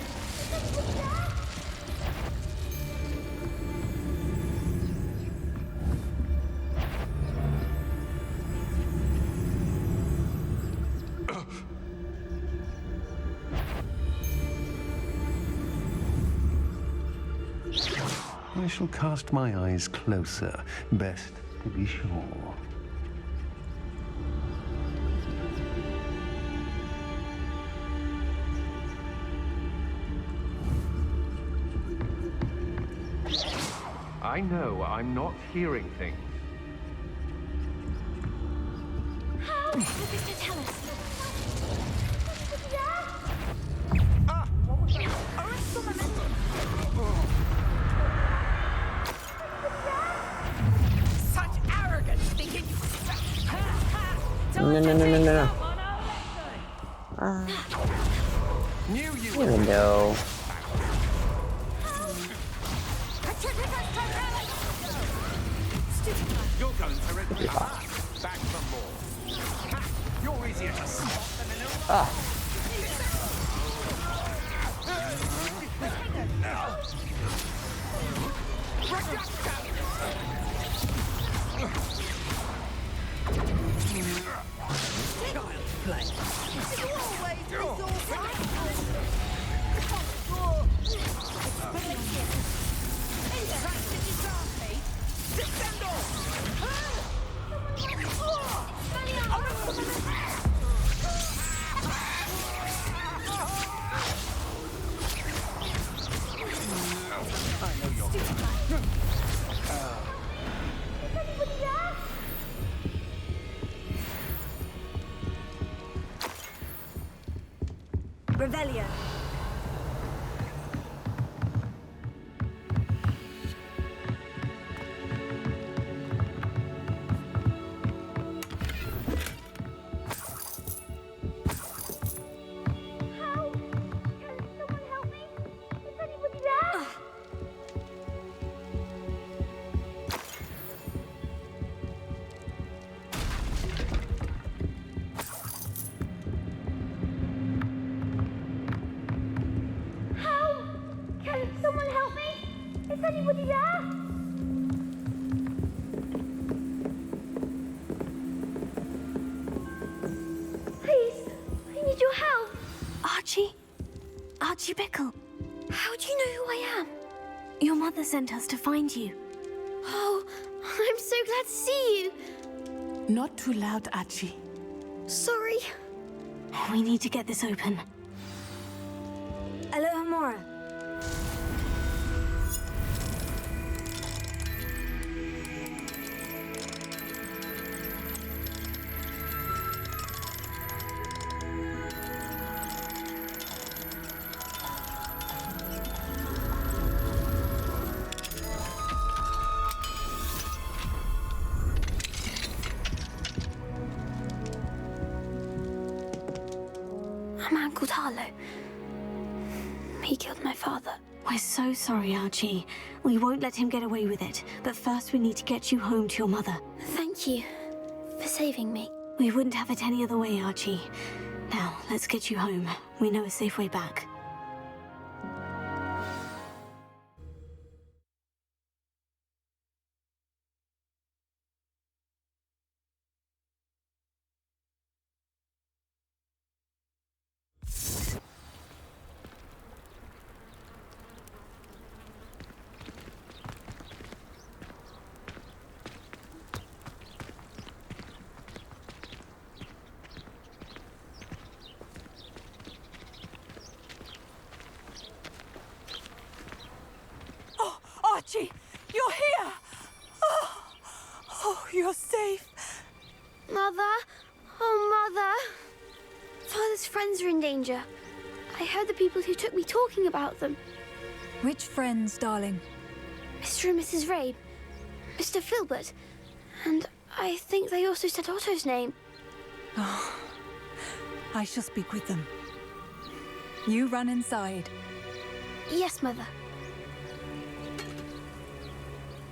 I shall cast my eyes closer, best to be sure. I know I'm not hearing things. Mr. Tellus. Such arrogance, thinking. No. Knew you were. No. You're going to regret back for more. You're easier to spot than an Ah. Revelio. Anybody there? Please, I need your help. Archie Bickle. How do you know who I am? Your mother sent us to find you. Oh, I'm so glad to see you. Not too loud, Archie. Sorry. We need to get this open. Aloha Mora. A man called Harlow. He killed my father. We're so sorry, Archie. We won't let him get away with it. But first we need to get you home to your mother. Thank you for saving me. We wouldn't have it any other way, Archie. Now, let's get you home. We know a safe way back. Archie, you're here! Oh, you're safe. Mother? Oh, Mother. Father's friends are in danger. I heard the people who took me talking about them. Which friends, darling? Mr. and Mrs. Rabe. Mr. Filbert. And I think they also said Otto's name. Oh, I shall speak with them. You run inside. Yes, Mother.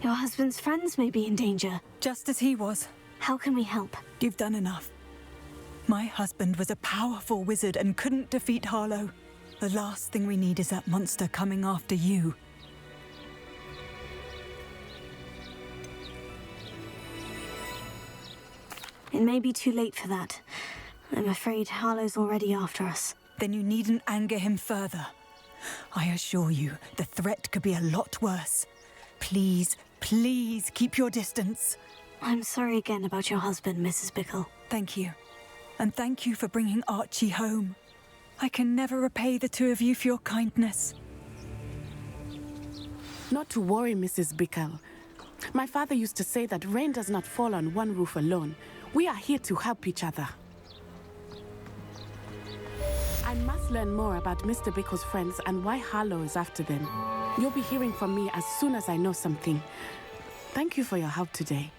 Your husband's friends may be in danger. Just as he was. How can we help? You've done enough. My husband was a powerful wizard and couldn't defeat Harlow. The last thing we need is that monster coming after you. It may be too late for that. I'm afraid Harlow's already after us. Then you needn't anger him further. I assure you, the threat could be a lot worse. Please, please keep your distance. I'm sorry again about your husband, Mrs. Bickle. Thank you. And thank you for bringing Archie home. I can never repay the two of you for your kindness. Not to worry, Mrs. Bickle. My father used to say that rain does not fall on one roof alone. We are here to help each other. I must learn more about Mr. Bickle's friends and why Harlow is after them. You'll be hearing from me as soon as I know something. Thank you for your help today.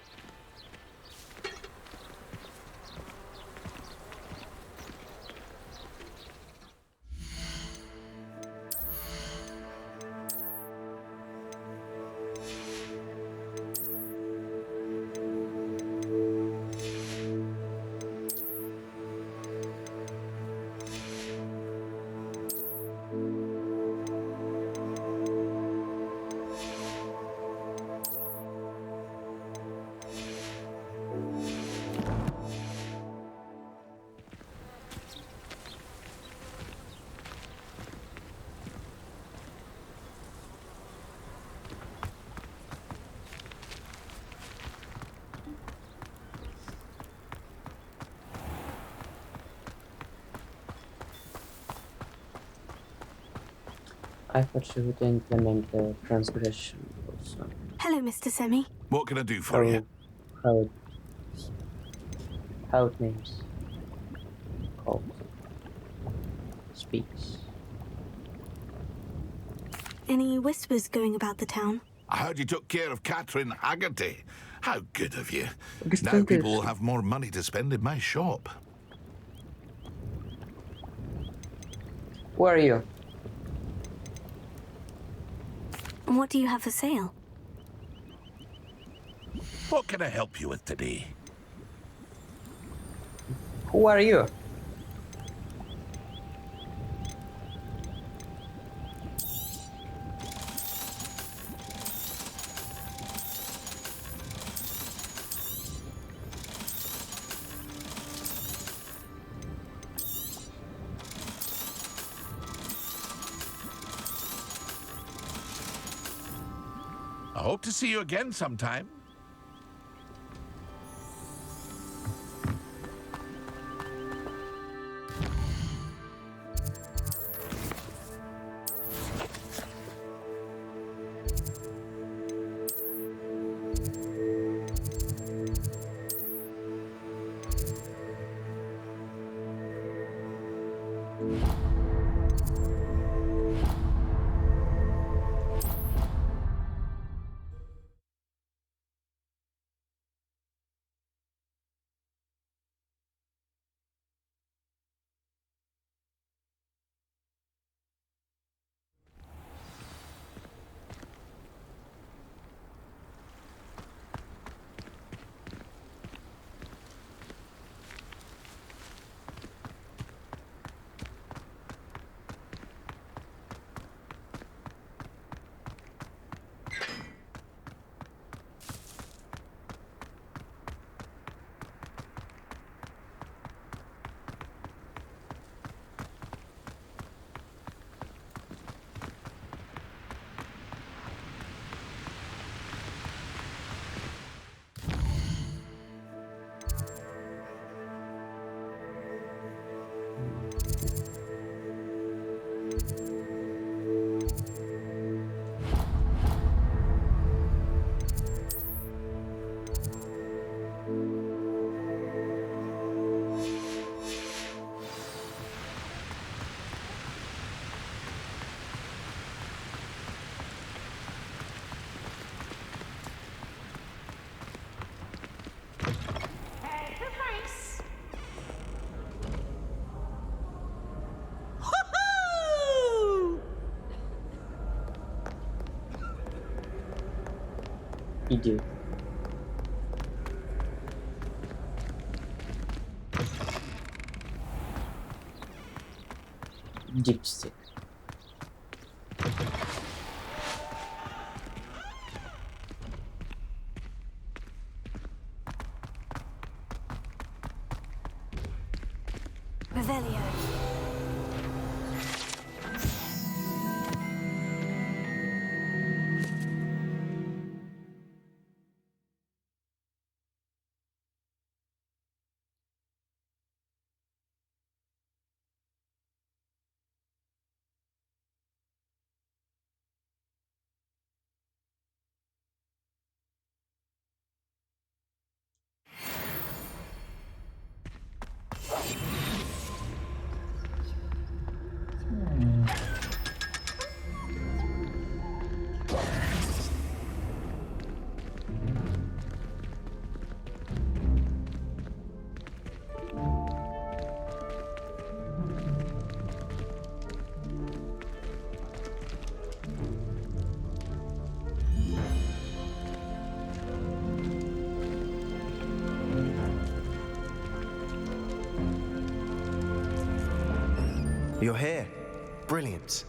I thought she would implement the transgression also. Hello, Mr. Semi. What can I do for you? How it names. Called. Speaks. Any whispers going about the town? I heard you took care of Catherine Haggerty. How good of you. Gusto Now ko people will have more money to spend in my shop. Who are you? And what do you have for sale? What can I help you with today? Who are you? I hope to see you again sometime. You do. Dipstick. Revelio. You're here. Brilliant.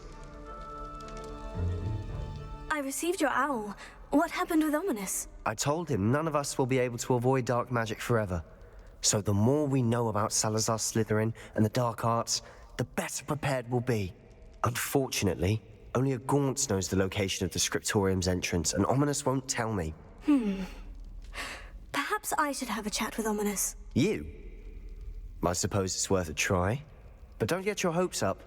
I received your owl. What happened with Ominous? I told him none of us will be able to avoid dark magic forever. So the more we know about Salazar Slytherin and the dark arts, the better prepared we'll be. Unfortunately, only a Gaunt knows the location of the Scriptorium's entrance, and Ominous won't tell me. Perhaps I should have a chat with Ominous. You? I suppose it's worth a try. But don't get your hopes up.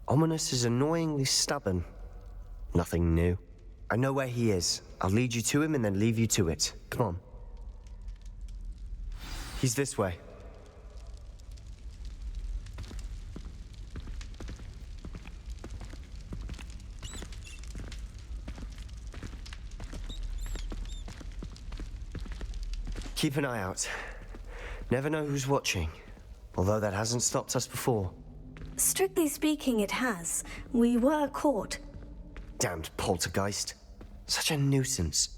Ominous is annoyingly stubborn. Nothing new. I know where he is. I'll lead you to him and then leave you to it. Come on. He's this way. Keep an eye out. Never know who's watching. Although that hasn't stopped us before. Strictly speaking, it has. We were caught. Damned poltergeist. Such a nuisance.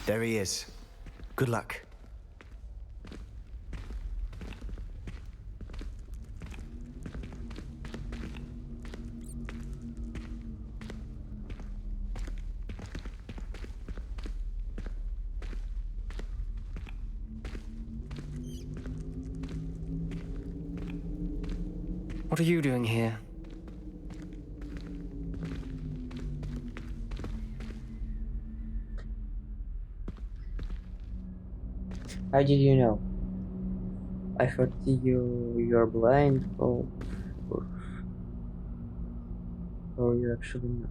There he is. Good luck. What are you doing here? How did you know? I thought you're blind, or you're actually not.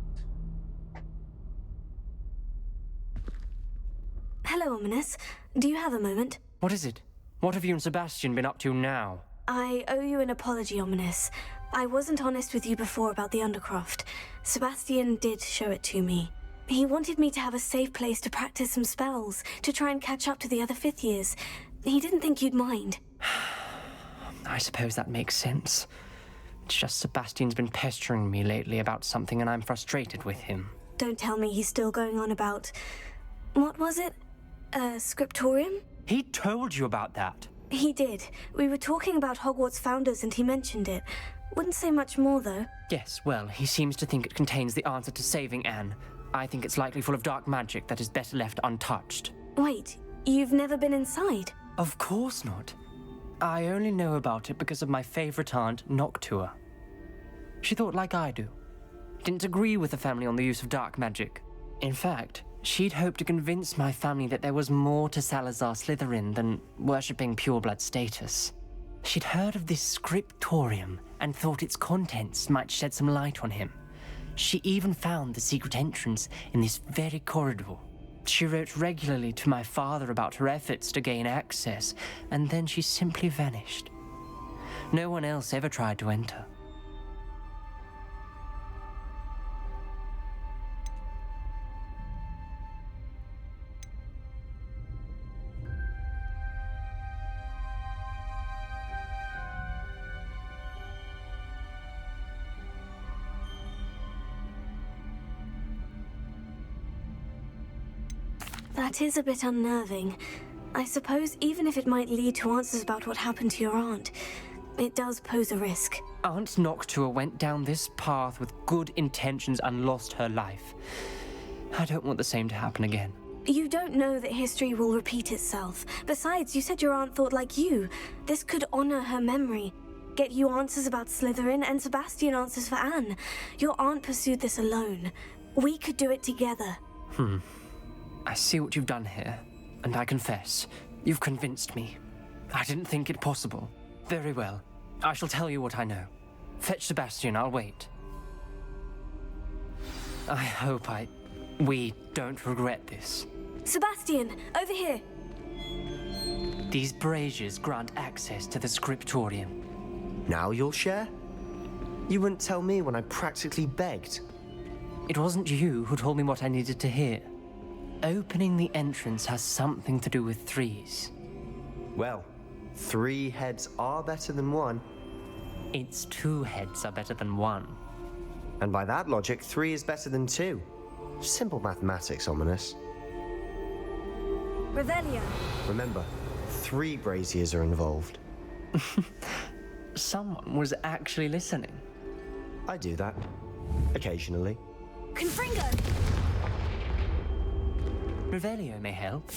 Hello, Ominous. Do you have a moment? What is it? What have you and Sebastian been up to now? I owe you an apology, Ominous. I wasn't honest with you before about the Undercroft. Sebastian did show it to me. He wanted me to have a safe place to practice some spells, to try and catch up to the other fifth years. He didn't think you'd mind. I suppose that makes sense. It's just Sebastian's been pestering me lately about something and I'm frustrated with him. Don't tell me he's still going on about... What was it? Scriptorium? He told you about that? He did. We were talking about Hogwarts founders and he mentioned it. Wouldn't say much more, though. Yes, well, he seems to think it contains the answer to saving Anne. I think it's likely full of dark magic that is better left untouched. Wait, you've never been inside? Of course not. I only know about it because of my favorite aunt, Noctua. She thought like I do. Didn't agree with the family on the use of dark magic. In fact, she'd hoped to convince my family that there was more to Salazar Slytherin than worshipping pureblood status. She'd heard of this scriptorium and thought its contents might shed some light on him. She even found the secret entrance in this very corridor. She wrote regularly to my father about her efforts to gain access, and then she simply vanished. No one else ever tried to enter. That is a bit unnerving. I suppose even if it might lead to answers about what happened to your aunt, it does pose a risk. Aunt Noctua went down this path with good intentions and lost her life. I don't want the same to happen again. You don't know that history will repeat itself. Besides, you said your aunt thought like you. This could honor her memory. Get you answers about Slytherin and Sebastian answers for Anne. Your aunt pursued this alone. We could do it together. I see what you've done here, and I confess, you've convinced me. I didn't think it possible. Very well. I shall tell you what I know. Fetch Sebastian, I'll wait. I hope we don't regret this. Sebastian, over here. These braziers grant access to the scriptorium. Now you'll share? You wouldn't tell me when I practically begged. It wasn't you who told me what I needed to hear. Opening the entrance has something to do with threes. Well, 3 heads are better than 1. It's 2 heads are better than 1. And by that logic, 3 is better than 2. Simple mathematics, Ominous. Revelio. Remember, 3 braziers are involved. Someone was actually listening. I do that. Occasionally. Confringo! Revelio may help.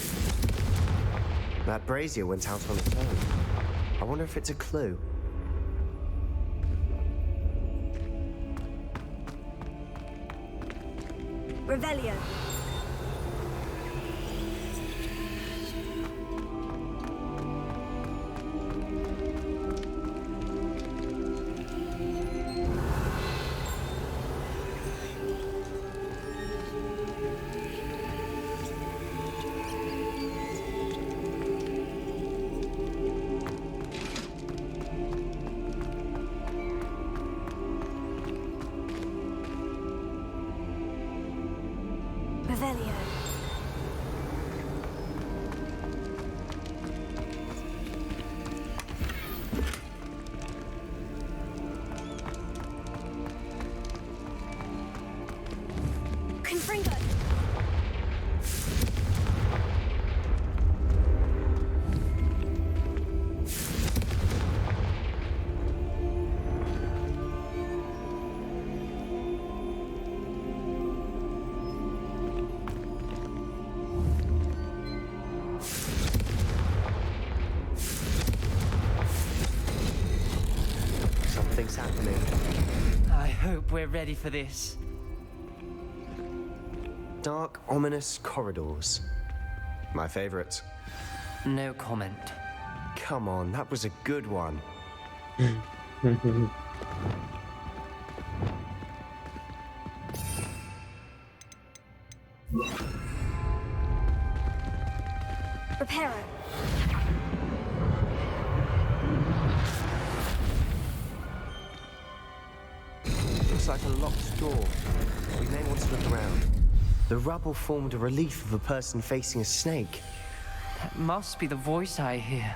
That brazier went out on its own. I wonder if it's a clue. Revelio. Revelio. Confringo. Something's happening. I hope we're ready for this. Dark, ominous corridors. My favorite. No comment. Come on, that was a good one. Reparo. Looks like a locked door. We may want to look around. The rubble formed a relief of a person facing a snake. That must be the voice I hear.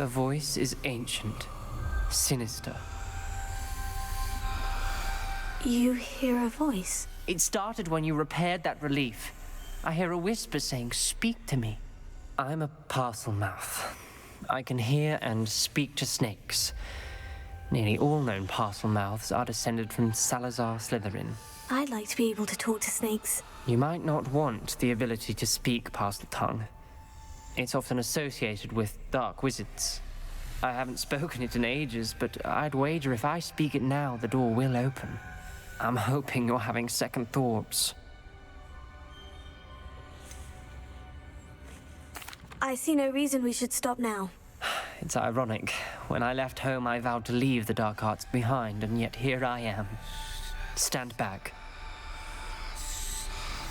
The voice is ancient, sinister. You hear a voice? It started when you repaired that relief. I hear a whisper saying, "Speak to me." I'm a parcel mouth. I can hear and speak to snakes. Nearly all known parcel mouths are descended from Salazar Slytherin. I'd like to be able to talk to snakes. You might not want the ability to speak parcel tongue. It's often associated with dark wizards. I haven't spoken it in ages, but I'd wager if I speak it now, the door will open. I'm hoping you're having second thoughts. I see no reason we should stop now. It's ironic. When I left home, I vowed to leave the dark arts behind, and yet here I am. Stand back.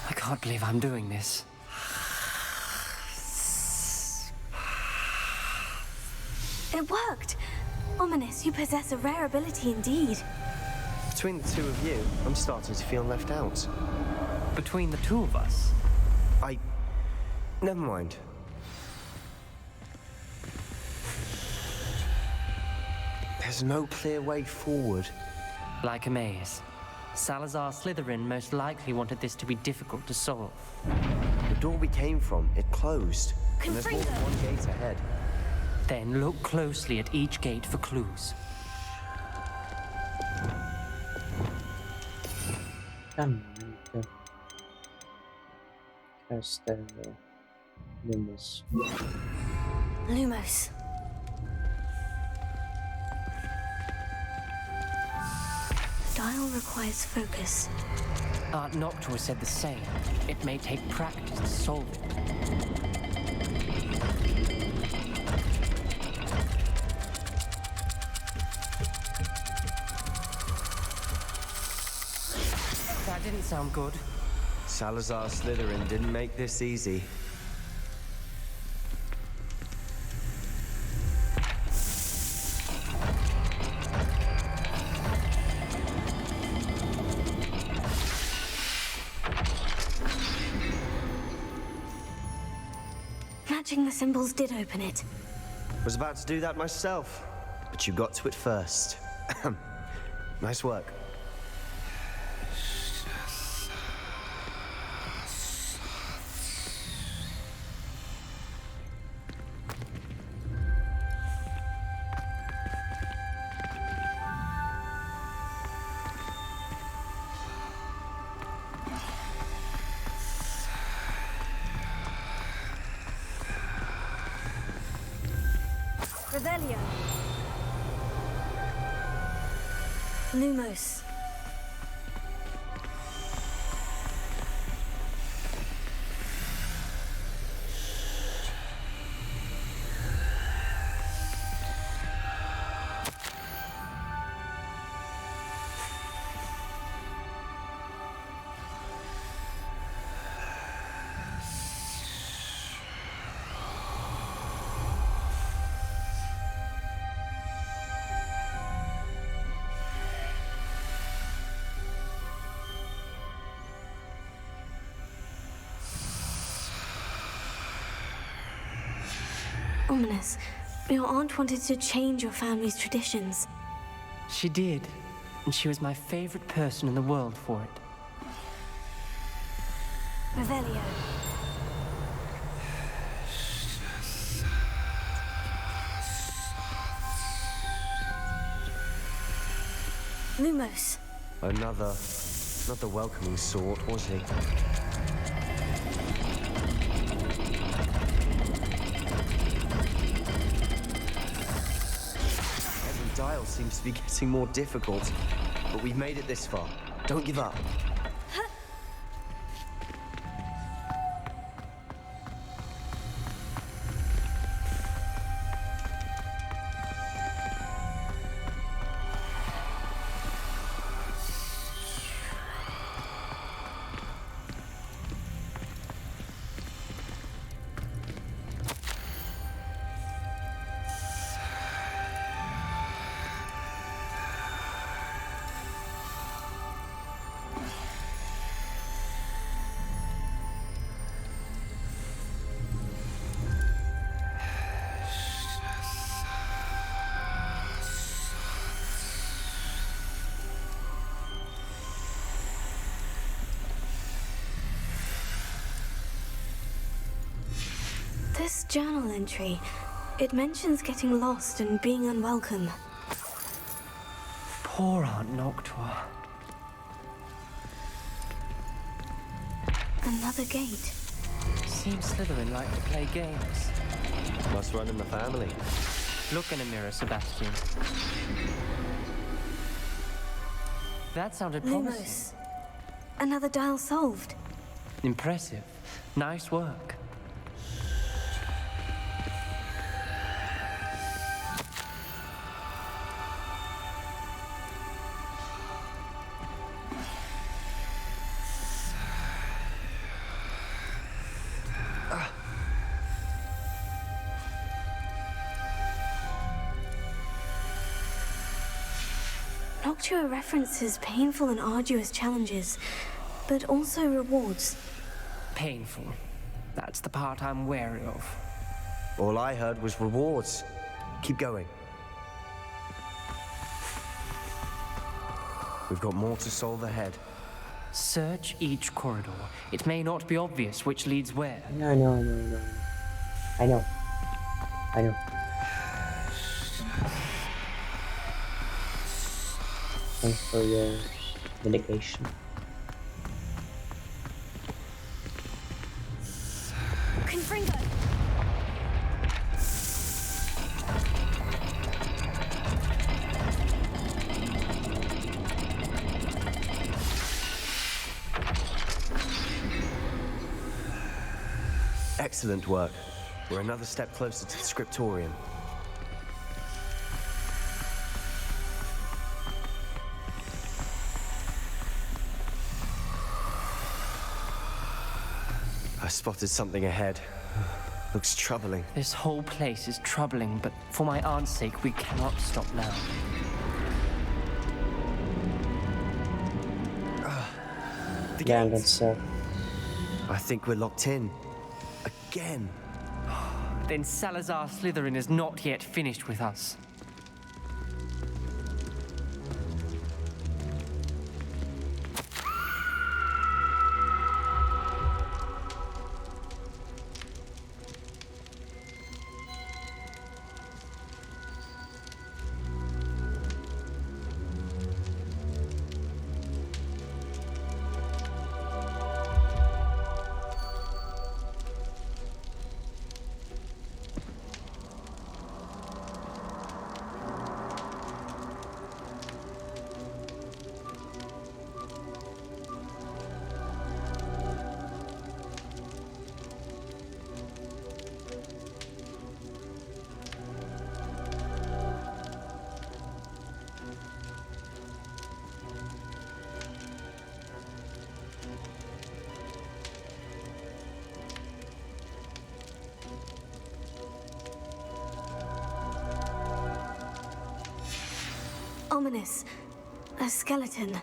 I can't believe I'm doing this. It worked! Ominous, you possess a rare ability indeed. Between the two of you, I'm starting to feel left out. Between the two of us? Never mind. There's no clear way forward. Like a maze. Salazar Slytherin most likely wanted this to be difficult to solve. The door we came from, it closed. And there's more than one gate ahead. Then look closely at each gate for clues. Come on. Cast Lumos. Lumos. The dial requires focus. Aunt Noctua said the same. It may take practice to solve it. That didn't sound good. Salazar Slytherin didn't make this easy. Matching the symbols did open it. Was about to do that myself, but you got to it first. Nice work. Revelio. Lumos. Ominous. Your aunt wanted to change your family's traditions. She did, and she was my favorite person in the world for it. Revelio. Lumos. Not the welcoming sort, was he? Every dial seems to be getting more difficult, but we've made it this far. Don't give up. This journal entry, it mentions getting lost and being unwelcome. Poor Aunt Noctua. Another gate. Seems Slytherin like to play games. Must run in the family. Look in a mirror, Sebastian. That sounded promising. Lumos. Another dial solved. Impressive. Nice work. Noctua references painful and arduous challenges, but also rewards. Painful. That's the part I'm wary of. All I heard was rewards. Keep going. We've got more to solve ahead. Search each corridor. It may not be obvious which leads where. No. I know. Thanks for your dedication. Confringo! Excellent work. We're another step closer to the scriptorium. I spotted something ahead. Looks troubling. This whole place is troubling, but for my aunt's sake, we cannot stop now. The Yeah, gate. that's I think we're locked in. Again. Then Salazar Slytherin is not yet finished with us. Ominous. A skeleton.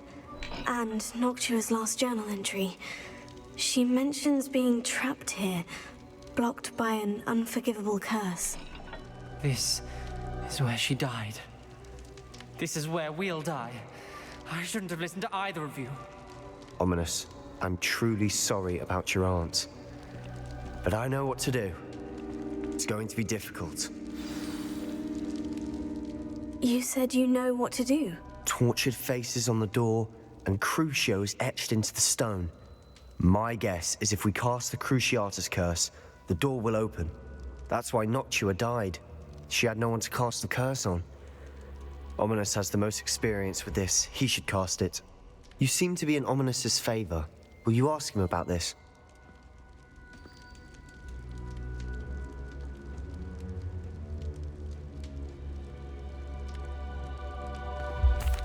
And Noctua's last journal entry. She mentions being trapped here, blocked by an unforgivable curse. This is where she died. This is where we'll die. I shouldn't have listened to either of you. Ominous, I'm truly sorry about your aunt. But I know what to do. It's going to be difficult. You said you know what to do. Tortured faces on the door and Crucios etched into the stone. My guess is if we cast the Cruciatus curse, the door will open. That's why Noctua died. She had no one to cast the curse on. Ominous has the most experience with this. He should cast it. You seem to be in Ominous's favor. Will you ask him about this?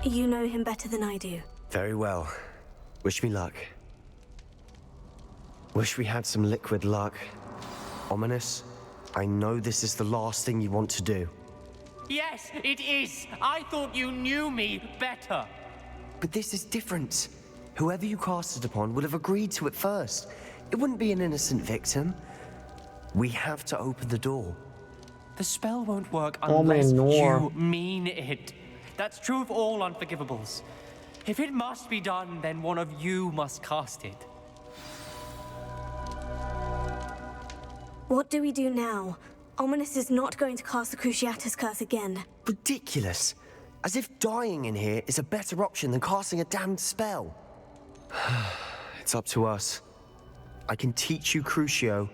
You know him better than I do. Very well. Wish me luck. Wish we had some liquid luck. Ominous, I know this is the last thing you want to do. Yes, it is. I thought you knew me better. But this is different. Whoever you cast it upon would have agreed to it first. It wouldn't be an innocent victim. We have to open the door. The spell won't work Oh, unless man, no. you mean it. That's true of all unforgivables. If it must be done, then one of you must cast it. What do we do now? Ominous is not going to cast the Cruciatus Curse again. Ridiculous. As if dying in here is a better option than casting a damned spell. It's up to us. I can teach you Crucio,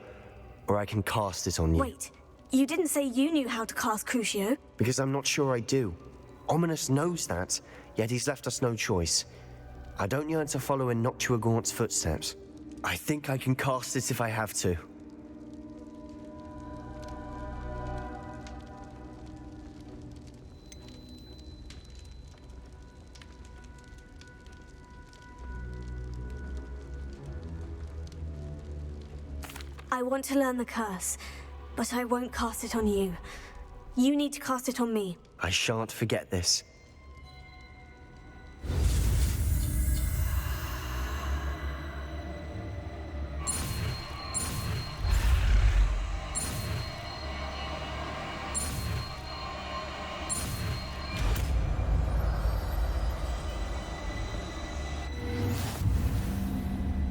or I can cast it on you. Wait, you didn't say you knew how to cast Crucio? Because I'm not sure I do. Ominous knows that, yet he's left us no choice. I don't yearn to follow in Noctua Gaunt's footsteps. I think I can cast it if I have to. I want to learn the curse, but I won't cast it on you. You need to cast it on me. I shan't forget this.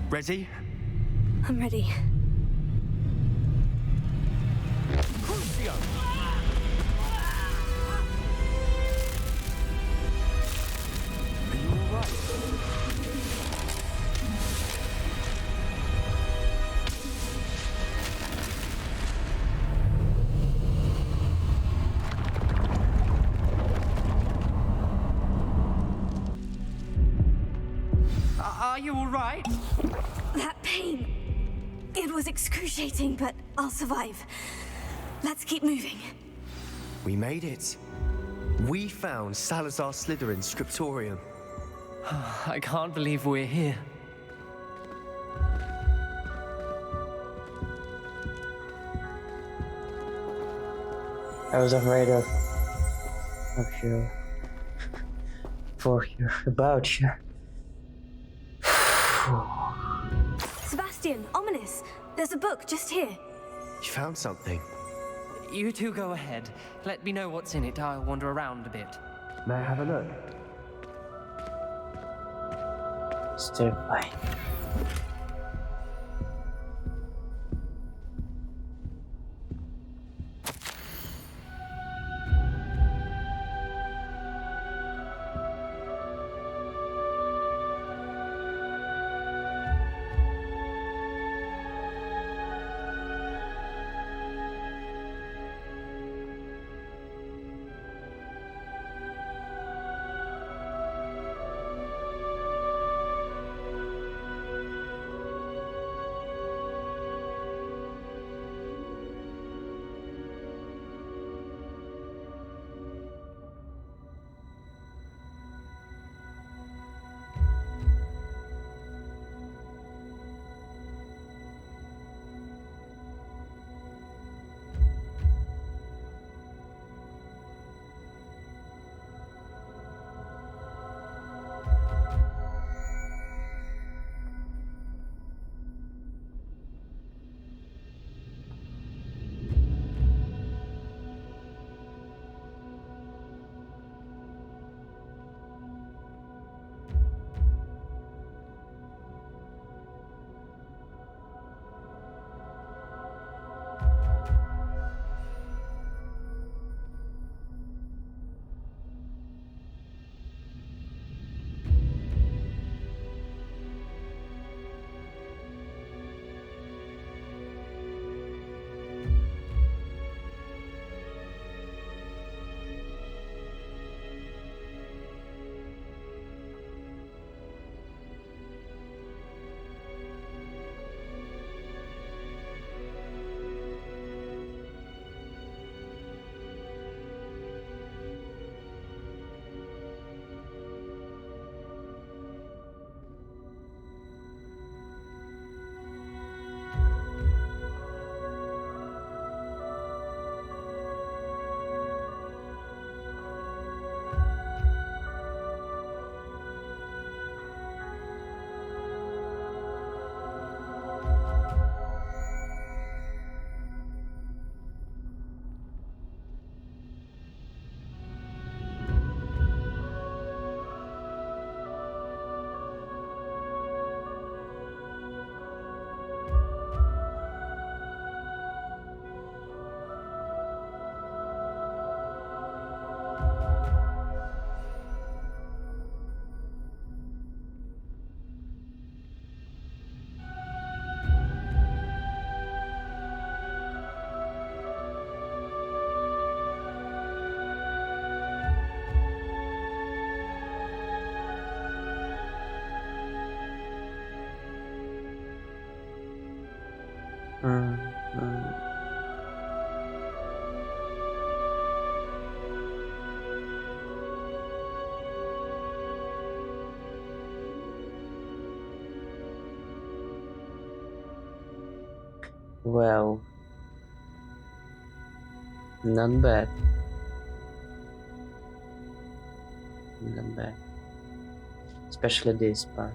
Ready? I'm ready. Crucio! Are you all right? Are you all right? That pain. It was excruciating, but I'll survive. Let's keep moving. We made it. We found Salazar Slytherin's scriptorium. I can't believe we're here. I was afraid of you. About you. Sebastian, Ominous, there's a book just here. You found something. You two go ahead. Let me know what's in it. I'll wander around a bit. May I have a look? Stay by. Well, not bad. Not bad. Especially this part.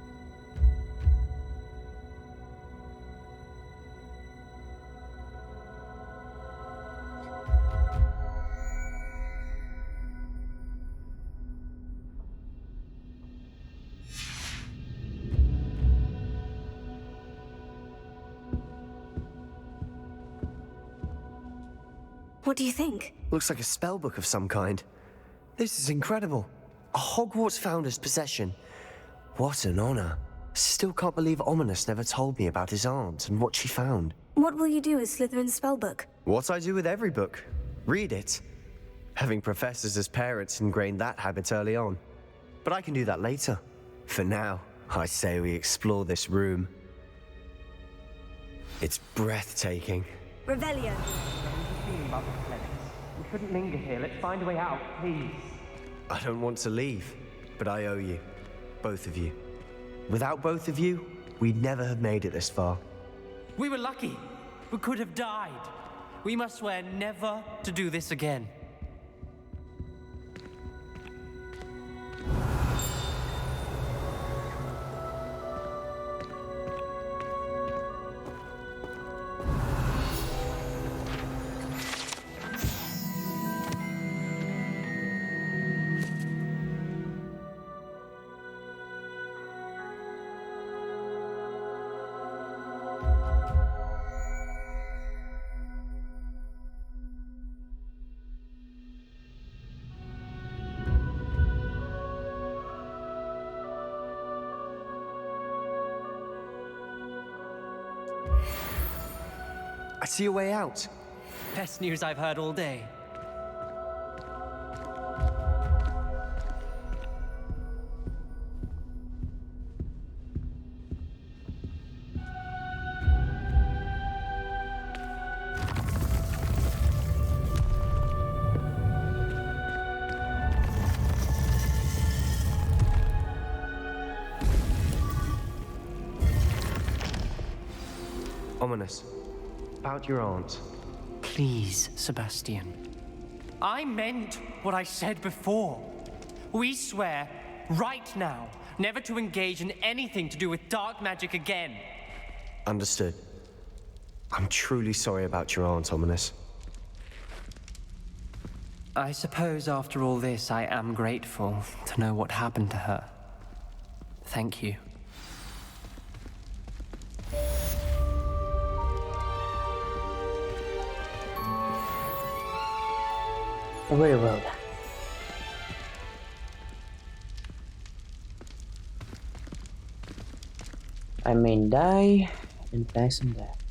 What do you think? Looks like a spellbook of some kind. This is incredible. A Hogwarts founder's possession. What an honor. Still can't believe Ominous never told me about his aunt and what she found. What will you do with Slytherin's spellbook? What I do with every book. Read it. Having professors as parents ingrained that habit early on. But I can do that later. For now, I say we explore this room. It's breathtaking. Revelio. We couldn't linger here. Let's find a way out, please. I don't want to leave, but I owe you. Both of you. Without both of you, we'd never have made it this far. We were lucky. We could have died. We must swear never to do this again. I see a way out. Best news I've heard all day. Ominous. About your aunt. Please, Sebastian. I meant what I said before. We swear, right now, never to engage in anything to do with dark magic again. Understood. I'm truly sorry about your aunt, Ominous. I suppose after all this, I am grateful to know what happened to her. Thank you. Very well done. I may die and pass on that.